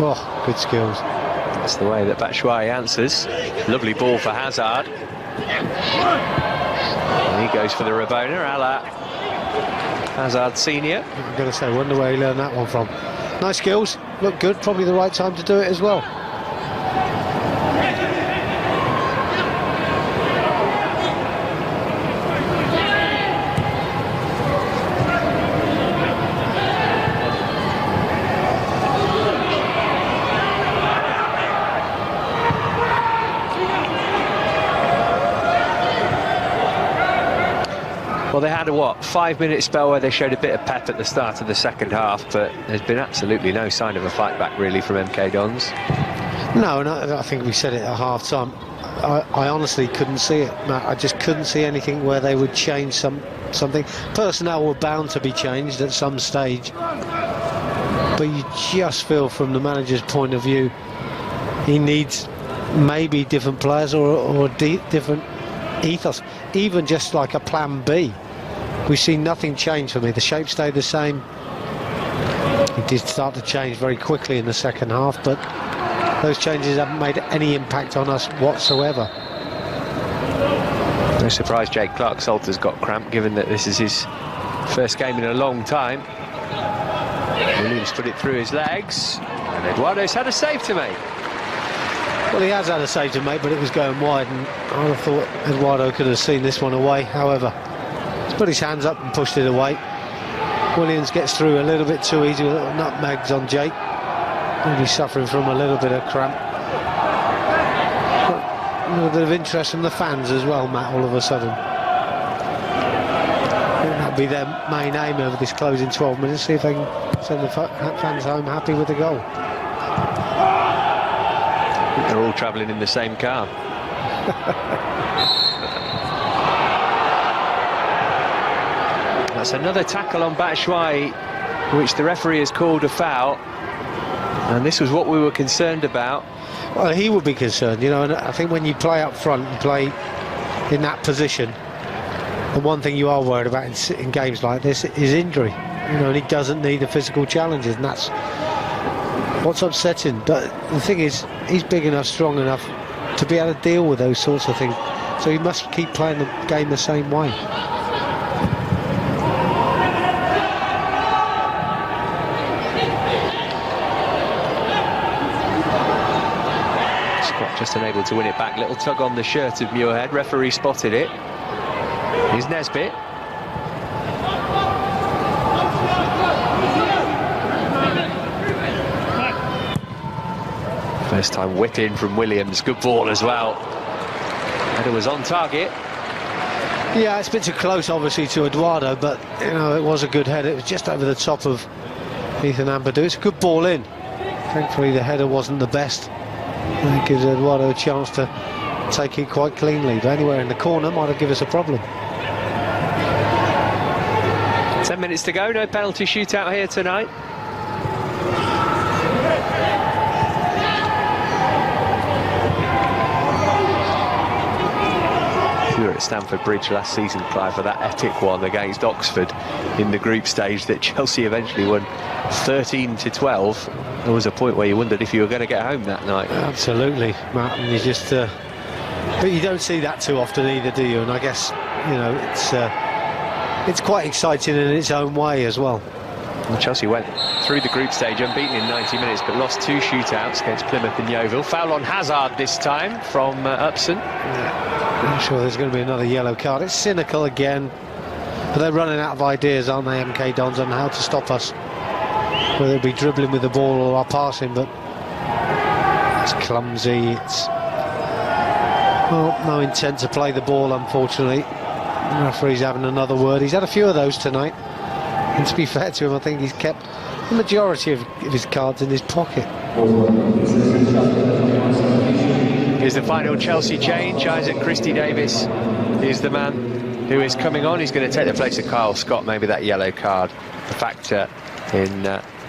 Oh, good skills. That's the way that Batshuayi answers. Lovely ball for Hazard. And he goes for the Rabona, a la Hazard Senior. I'm going to say, wonder where he learned that one from. Nice skills, look good, probably the right time to do it as well. Well, they had a, 5-minute spell where they showed a bit of pep at the start of the second half, but there's been absolutely no sign of a fight back, really, from MK Dons. No, and I think we said it at half-time. I honestly couldn't see it, Matt. I just couldn't see anything where they would change something. Personnel were bound to be changed at some stage, but you just feel from the manager's point of view, he needs maybe different players or different ethos, even just like a plan B. We've seen nothing change for me. The shape stayed the same. It did start to change very quickly in the second half, but those changes haven't made any impact on us whatsoever. No surprise Jake Clark-Salter's got cramp, given that this is his first game in a long time. Williams put it through his legs, and Eduardo's had a save to make. Well, he has had a save to make, but it was going wide, and I thought Eduardo could have seen this one away. However, he's put his hands up and pushed it away. Williams gets through a little bit too easy with little nutmegs on Jake. He'll be suffering from a little bit of cramp. But a little bit of interest from the fans as well, Matt, all of a sudden. That'll be their main aim over this closing 12 minutes, see if they can send the fans home happy with the goal. They're all travelling in the same car. That's another tackle on Batshuayi, which the referee has called a foul. And this was what we were concerned about. Well, he would be concerned, you know, and I think when you play up front and play in that position, the one thing you are worried about in games like this is injury. You know, and he doesn't need the physical challenges, and that's what's upsetting. But the thing is, he's big enough, strong enough to be able to deal with those sorts of things. So he must keep playing the game the same way. Scott just unable to win it back. Little tug on the shirt of Muirhead. Referee spotted it. Here's Nesbitt. First time whip in from Williams. Good ball as well. Header was on target. Yeah, it's a bit too close, obviously, to Eduardo, but, you know, it was a good header. It was just over the top of Ethan Ampadu. It's a good ball in. Thankfully, the header wasn't the best. And it gives Eduardo a chance to take it quite cleanly, but anywhere in the corner might have given us a problem. 10 minutes to go, no penalty shootout here tonight. We were at Stamford Bridge last season, Clive, for that epic one against Oxford in the group stage that Chelsea eventually won 13-12. There was a point where you wondered if you were going to get home that night. Absolutely, Matt, and you just... but you don't see that too often either, do you? And I guess, you know, it's quite exciting in its own way as well. And Chelsea went through the group stage unbeaten in 90 minutes, but lost 2 shootouts against Plymouth and Yeovil. Foul on Hazard this time from Upson. Yeah. I'm sure there's going to be another yellow card. It's cynical again, but they're running out of ideas, aren't they, MK Dons, on how to stop us, whether it be dribbling with the ball or our passing. But it's clumsy. It's, well, no intent to play the ball, unfortunately. The referee's having another word. He's had a few of those tonight, and to be fair to him, I think he's kept the majority of his cards in his pocket. Here's the final Chelsea change. Isaac Christie-Davis is the man who is coming on. He's going to take the place of Kyle Scott. Maybe that yellow card a factor in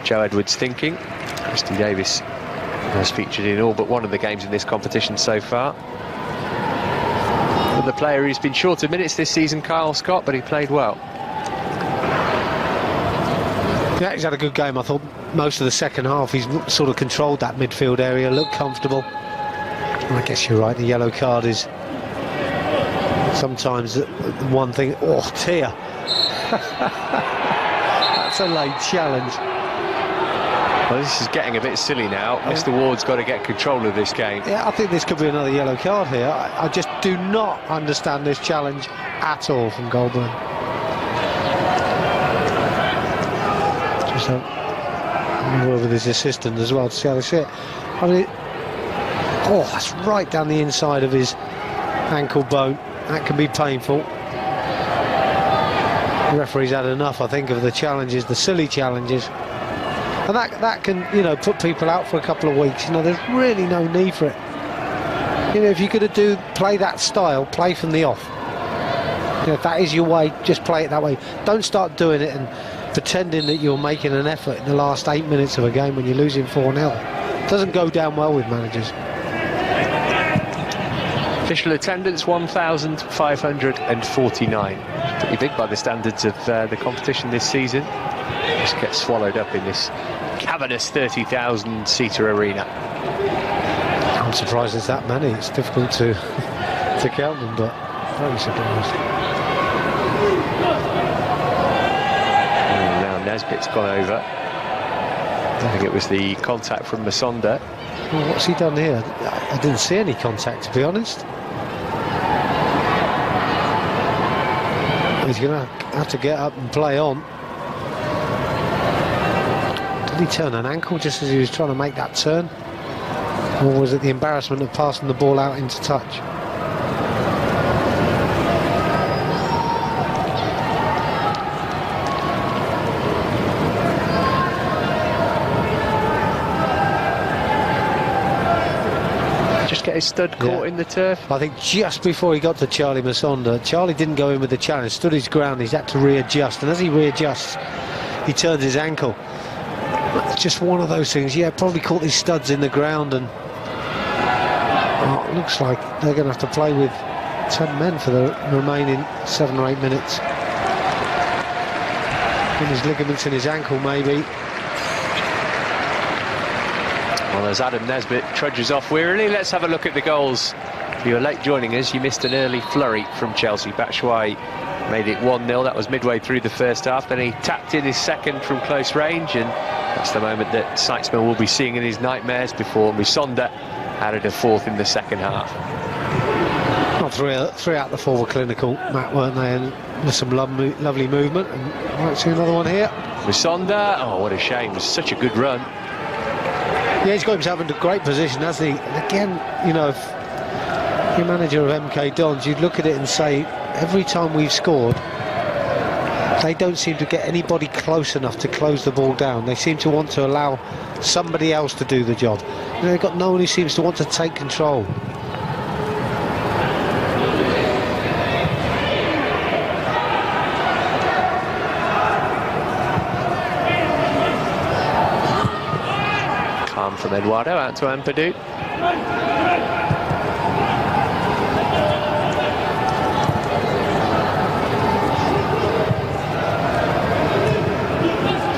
Joe Edwards' thinking. Christie-Davis has featured in all but one of the games in this competition so far. And the player who's been short of minutes this season, Kyle Scott, but he played well. Yeah, he's had a good game. I thought most of the second half he's sort of controlled that midfield area, looked comfortable. And I guess you're right, the yellow card is sometimes one thing. Oh, Tia. That's a late challenge. Well, this is getting a bit silly now. Yeah. Mr. Ward's got to get control of this game. Yeah, I think this could be another yellow card here. I just do not understand this challenge at all from Goldburn. Just a word with his assistant as well to see how they see it. I mean, oh, that's right down the inside of his ankle bone. That can be painful. The referee's had enough, I think, of the challenges, the silly challenges. And that can, you know, put people out for a couple of weeks. You know, there's really no need for it. You know, if you're going to play that style, play from the off. You know, if that is your way, just play it that way. Don't start doing it and pretending that you're making an effort in the last 8 minutes of a game when you're losing 4-0. It doesn't go down well with managers. Official attendance 1,549. Pretty big by the standards of the competition this season. Just gets swallowed up in this cavernous 30,000-seater arena. I'm surprised there's that many. It's difficult to count them, but very surprised. And now Nesbitt's gone over. I think it was the contact from Masonda. Well, what's he done here? I didn't see any contact, to be honest. He's going to have to get up and play on. Did he turn an ankle just as he was trying to make that turn? Or was it the embarrassment of passing the ball out into touch? Just get his stud caught in the turf. I think just before he got to Charlie Masonda, Charlie didn't go in with the challenge, stood his ground, he's had to readjust, and as he readjusts, he turns his ankle. It's just one of those things. Yeah, probably caught these studs in the ground, and oh, it looks like they're going to have to play with 10 men for the remaining 7 or 8 minutes. In his ligaments in his ankle, maybe. Well, as Adam Nesbitt trudges off wearily, let's have a look at the goals. If you were late joining us, you missed an early flurry from Chelsea. Batshuayi made it 1-0. That was midway through the first half. Then he tapped in his second from close range, and that's the moment that Sykesman will be seeing in his nightmares before Musonda added a fourth in the second half. Well, three out of the 4 were clinical, Matt, weren't they? And there's some lovely movement. And I might see another one here. Musonda, oh, what a shame. It was such a good run. Yeah, he's got himself into a great position, hasn't he? And again, you know, if you're manager of MK Dons, you'd look at it and say, every time we've scored, they don't seem to get anybody close enough to close the ball down. They seem to want to allow somebody else to do the job. You know, they've got no one who seems to want to take control. Calm from Eduardo out to Ampadu.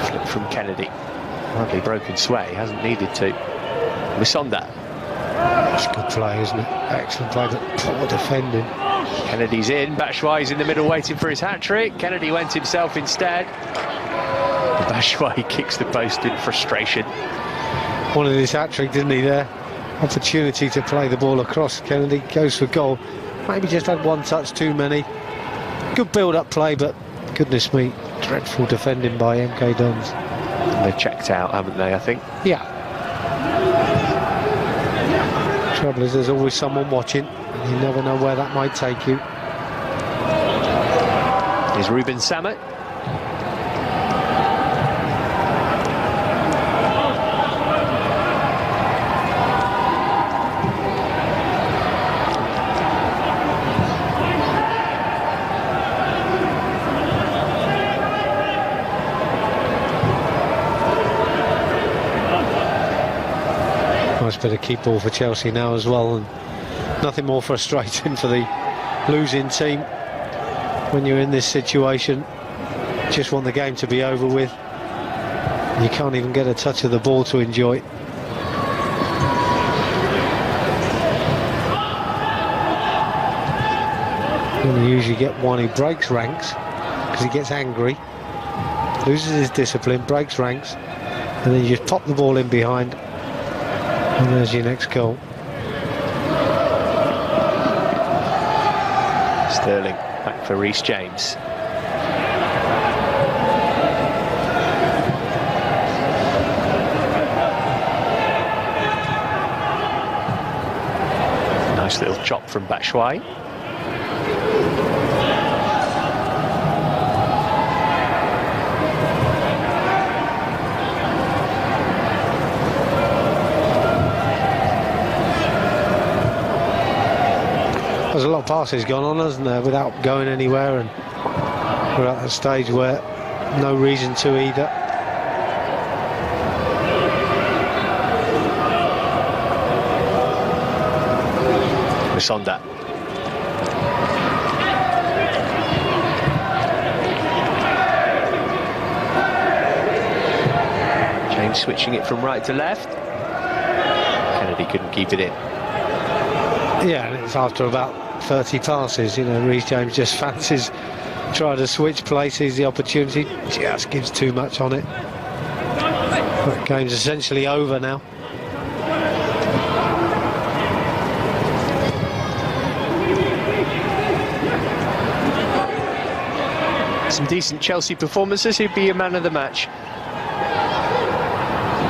Flip from Kennedy. Hardly broken sway, hasn't needed to. Misonda. That's good play, isn't it? Excellent play, but poor defending. Kennedy's in, Batshuayi's in the middle waiting for his hat-trick. Kennedy went himself instead. Batshuayi kicks the post in frustration. Wanted his hat-trick, didn't he, there? Opportunity to play the ball across. Kennedy goes for goal. Maybe just had one touch too many. Good build-up play, but goodness me, dreadful defending by MK Dons. They've checked out, haven't they, I think? Yeah. Trouble is, there's always someone watching. You never know where that might take you. Here's Ruben Sammet. Nice bit of keep ball for Chelsea now as well, and nothing more frustrating for the losing team when you're in this situation. Just want the game to be over with. You can't even get a touch of the ball to enjoy. You usually get one who breaks ranks because he gets angry, loses his discipline, breaks ranks, and then you just pop the ball in behind. And there's your next goal. Sterling back for Reece James. Nice little chop from Batshuayi. There's a lot of passes gone on, hasn't there, without going anywhere, and we're at a stage where no reason to either. Misonda. James switching it from right to left. Kennedy couldn't keep it in. Yeah, and it's after about 30 passes, you know, Reece James just fancies trying to switch places, the opportunity just gives too much on it. The game's essentially over now. Some decent Chelsea performances. Who'd be your man of the match?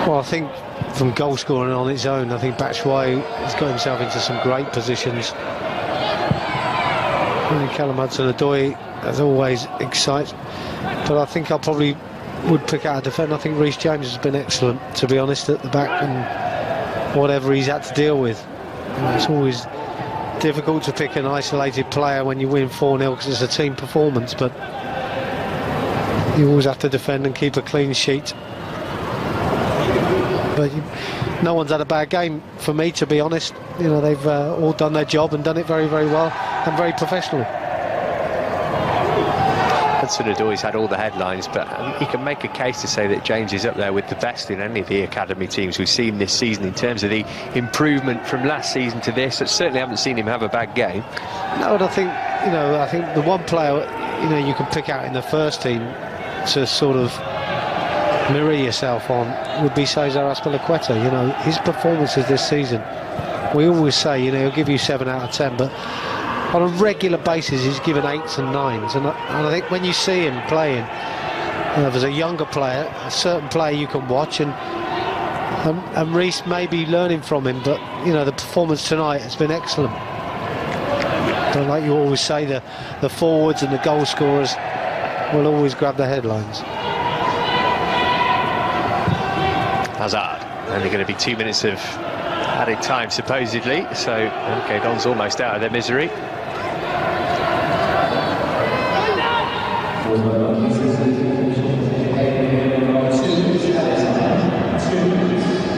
Well, I think from goal scoring on its own, I think Batshuayi has got himself into some great positions. And Callum Hudson-Odoi, as always, excites. But I think I probably would pick out a defender. I think Reece James has been excellent, to be honest, at the back, and whatever he's had to deal with. You know, it's always difficult to pick an isolated player when you win 4-0 because it's a team performance, but you always have to defend and keep a clean sheet. But no one's had a bad game for me, to be honest. You know, they've all done their job and done it very, very well and very professionally. Hudson-Odoi's had all the headlines, but you can make a case to say that James is up there with the best in any of the academy teams we've seen this season in terms of the improvement from last season to this. I certainly haven't seen him have a bad game. No, and I think, you know, I think the one player, you know, you can pick out in the first team to sort of mirror yourself on would be Cesar Azpilicueta. You know, his performances this season, we always say, you know, he'll give you 7 out of 10, but on a regular basis he's given 8s and 9s, and I think when you see him playing, you know, if there's a younger player, a certain player you can watch, and Reece may be learning from him, but you know, the performance tonight has been excellent. But like you always say, the forwards and the goal scorers will always grab the headlines. Hazard, only going to be 2 minutes of added time supposedly, so okay, Don's almost out of their misery.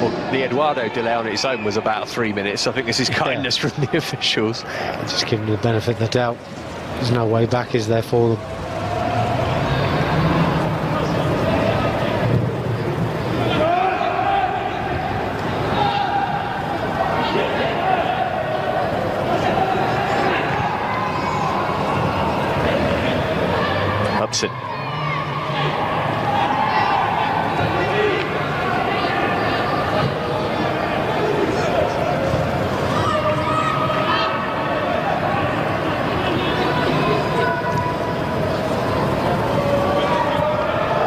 Well, the Eduardo delay on its own was about 3 minutes. I think this is kindness from the officials. Just give them the benefit of the doubt. There's no way back, is there, for them? Hudson.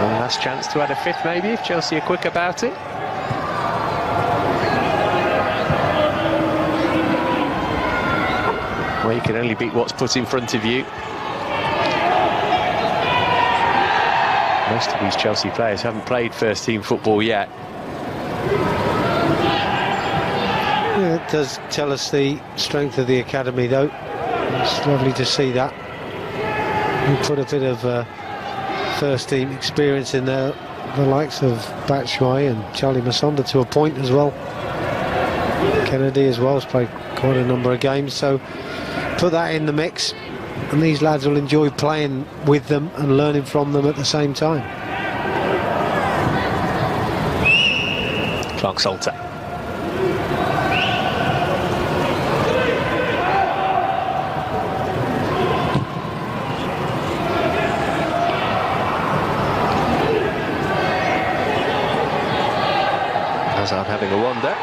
One last chance to add a fifth, maybe, if Chelsea are quick about it. Well, you can only beat what's put in front of you. Most of these Chelsea players haven't played first-team football yet. Yeah, it does tell us the strength of the academy, though. It's lovely to see that. We put a bit of first-team experience in there, the likes of Batshuayi and Charlie Masonda to a point as well. Kennedy as well has played quite a number of games, so put that in the mix. And these lads will enjoy playing with them and learning from them at the same time. Clark Salter. Hazard having a wander.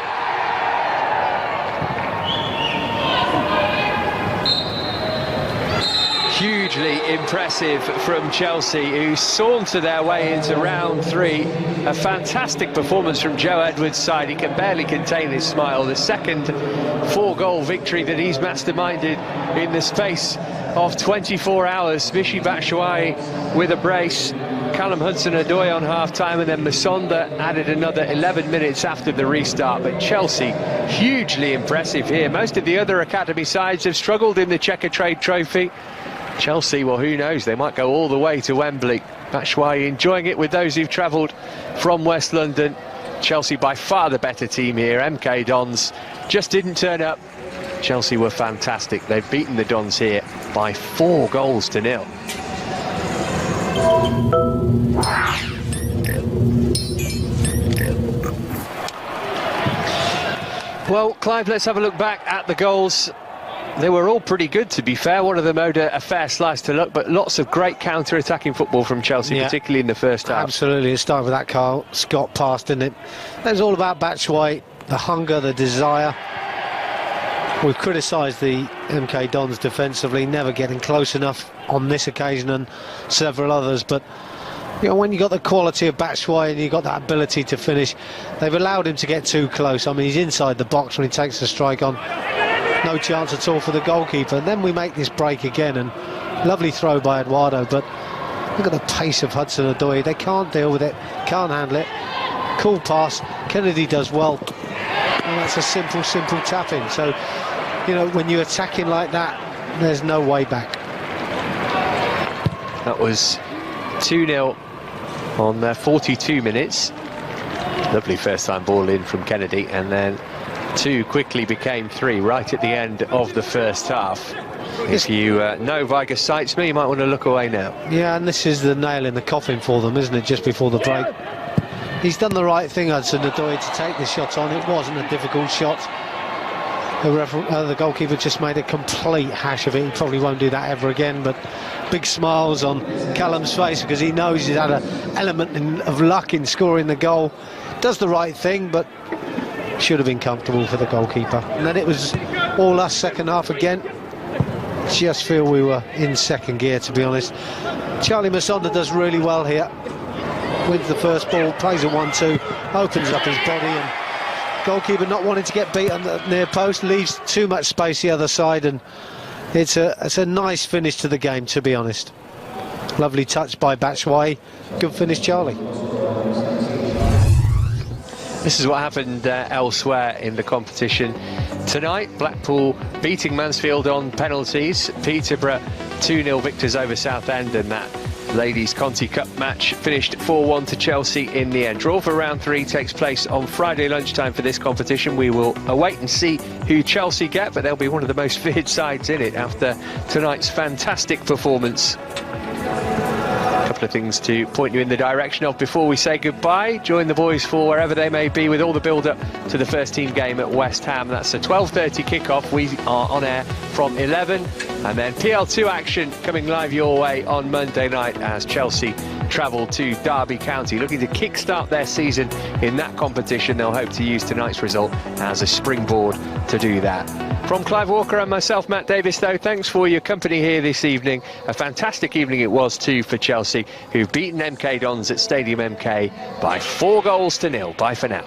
Hugely impressive from Chelsea, who saunter their way into round three. A fantastic performance from Joe Edwards' side. He can barely contain his smile. The second 4-goal victory that he's masterminded in the space of 24 hours. Michy Batshuayi with a brace, Callum Hudson-Odoi on half-time, and then Masonda added another 11 minutes after the restart. But Chelsea, hugely impressive here. Most of the other academy sides have struggled in the Checkatrade Trophy. Chelsea, well, who knows, they might go all the way to Wembley. Batshuayi enjoying it with those who've travelled from West London. Chelsea by far the better team here. MK Dons just didn't turn up. Chelsea were fantastic. They've beaten the Dons here by 4-0. Well, Clive, let's have a look back at the goals. They were all pretty good, to be fair. One of them owed a fair slice to luck, but lots of great counter-attacking football from Chelsea, particularly in the first half. Absolutely. It started with that Carl Scott pass, didn't it? That was all about Batshuayi, the hunger, the desire. We've criticised the MK Dons defensively, never getting close enough on this occasion and several others, but you know, when you've got the quality of Batshuayi and you've got that ability to finish, they've allowed him to get too close. I mean, he's inside the box when he takes the strike on. No chance at all for the goalkeeper. And then we make this break again, and lovely throw by Eduardo, but look at the pace of Hudson-Odoi. They can't deal with it, can't handle it. Cool pass, Kennedy does well, and that's a simple tap-in. So, you know, when you're attacking like that, there's no way back. That was 2-0 on 42 minutes. Lovely first-time ball in from Kennedy, and then 2 quickly became 3 right at the end of the first half. If you know Viger Seitzma, you might want to look away now. Yeah, and this is the nail in the coffin for them, isn't it, just before the break. He's done the right thing, Hudson-Odoi, to take the shot on. It wasn't a difficult shot. The goalkeeper just made a complete hash of it. He probably won't do that ever again, but big smiles on Callum's face because he knows he's had an element of luck in scoring the goal. Does the right thing, but should have been comfortable for the goalkeeper. And then it was all us second half again. Just feel we were in second gear, to be honest. Charlie Masonda does really well here. Wins the first ball, plays a 1-2, opens up his body, and goalkeeper not wanting to get beat on the near post, leaves too much space the other side, and It's a nice finish to the game, to be honest. Lovely touch by Batshuayi. Good finish, Charlie. This is what happened elsewhere in the competition tonight. Blackpool beating Mansfield on penalties. Peterborough 2-0 victors over Southend, and that Ladies Conti Cup match finished 4-1 to Chelsea in the end. Draw for round 3 takes place on Friday lunchtime for this competition. We will await and see who Chelsea get, but they'll be one of the most feared sides in it after tonight's fantastic performance. A couple of things to point you in the direction of before we say goodbye. Join the boys for wherever they may be with all the build-up to the first team game at West Ham. That's a 12:30 kick-off. We are on air from 11, and then PL2 action coming live your way on Monday night as Chelsea travel to Derby County, looking to kick-start their season in that competition. They'll hope to use tonight's result as a springboard to do that. From Clive Walker and myself, Matt Davis, though, thanks for your company here this evening. A fantastic evening it was, too, for Chelsea, who've beaten MK Dons at Stadium MK by 4-0. Bye for now.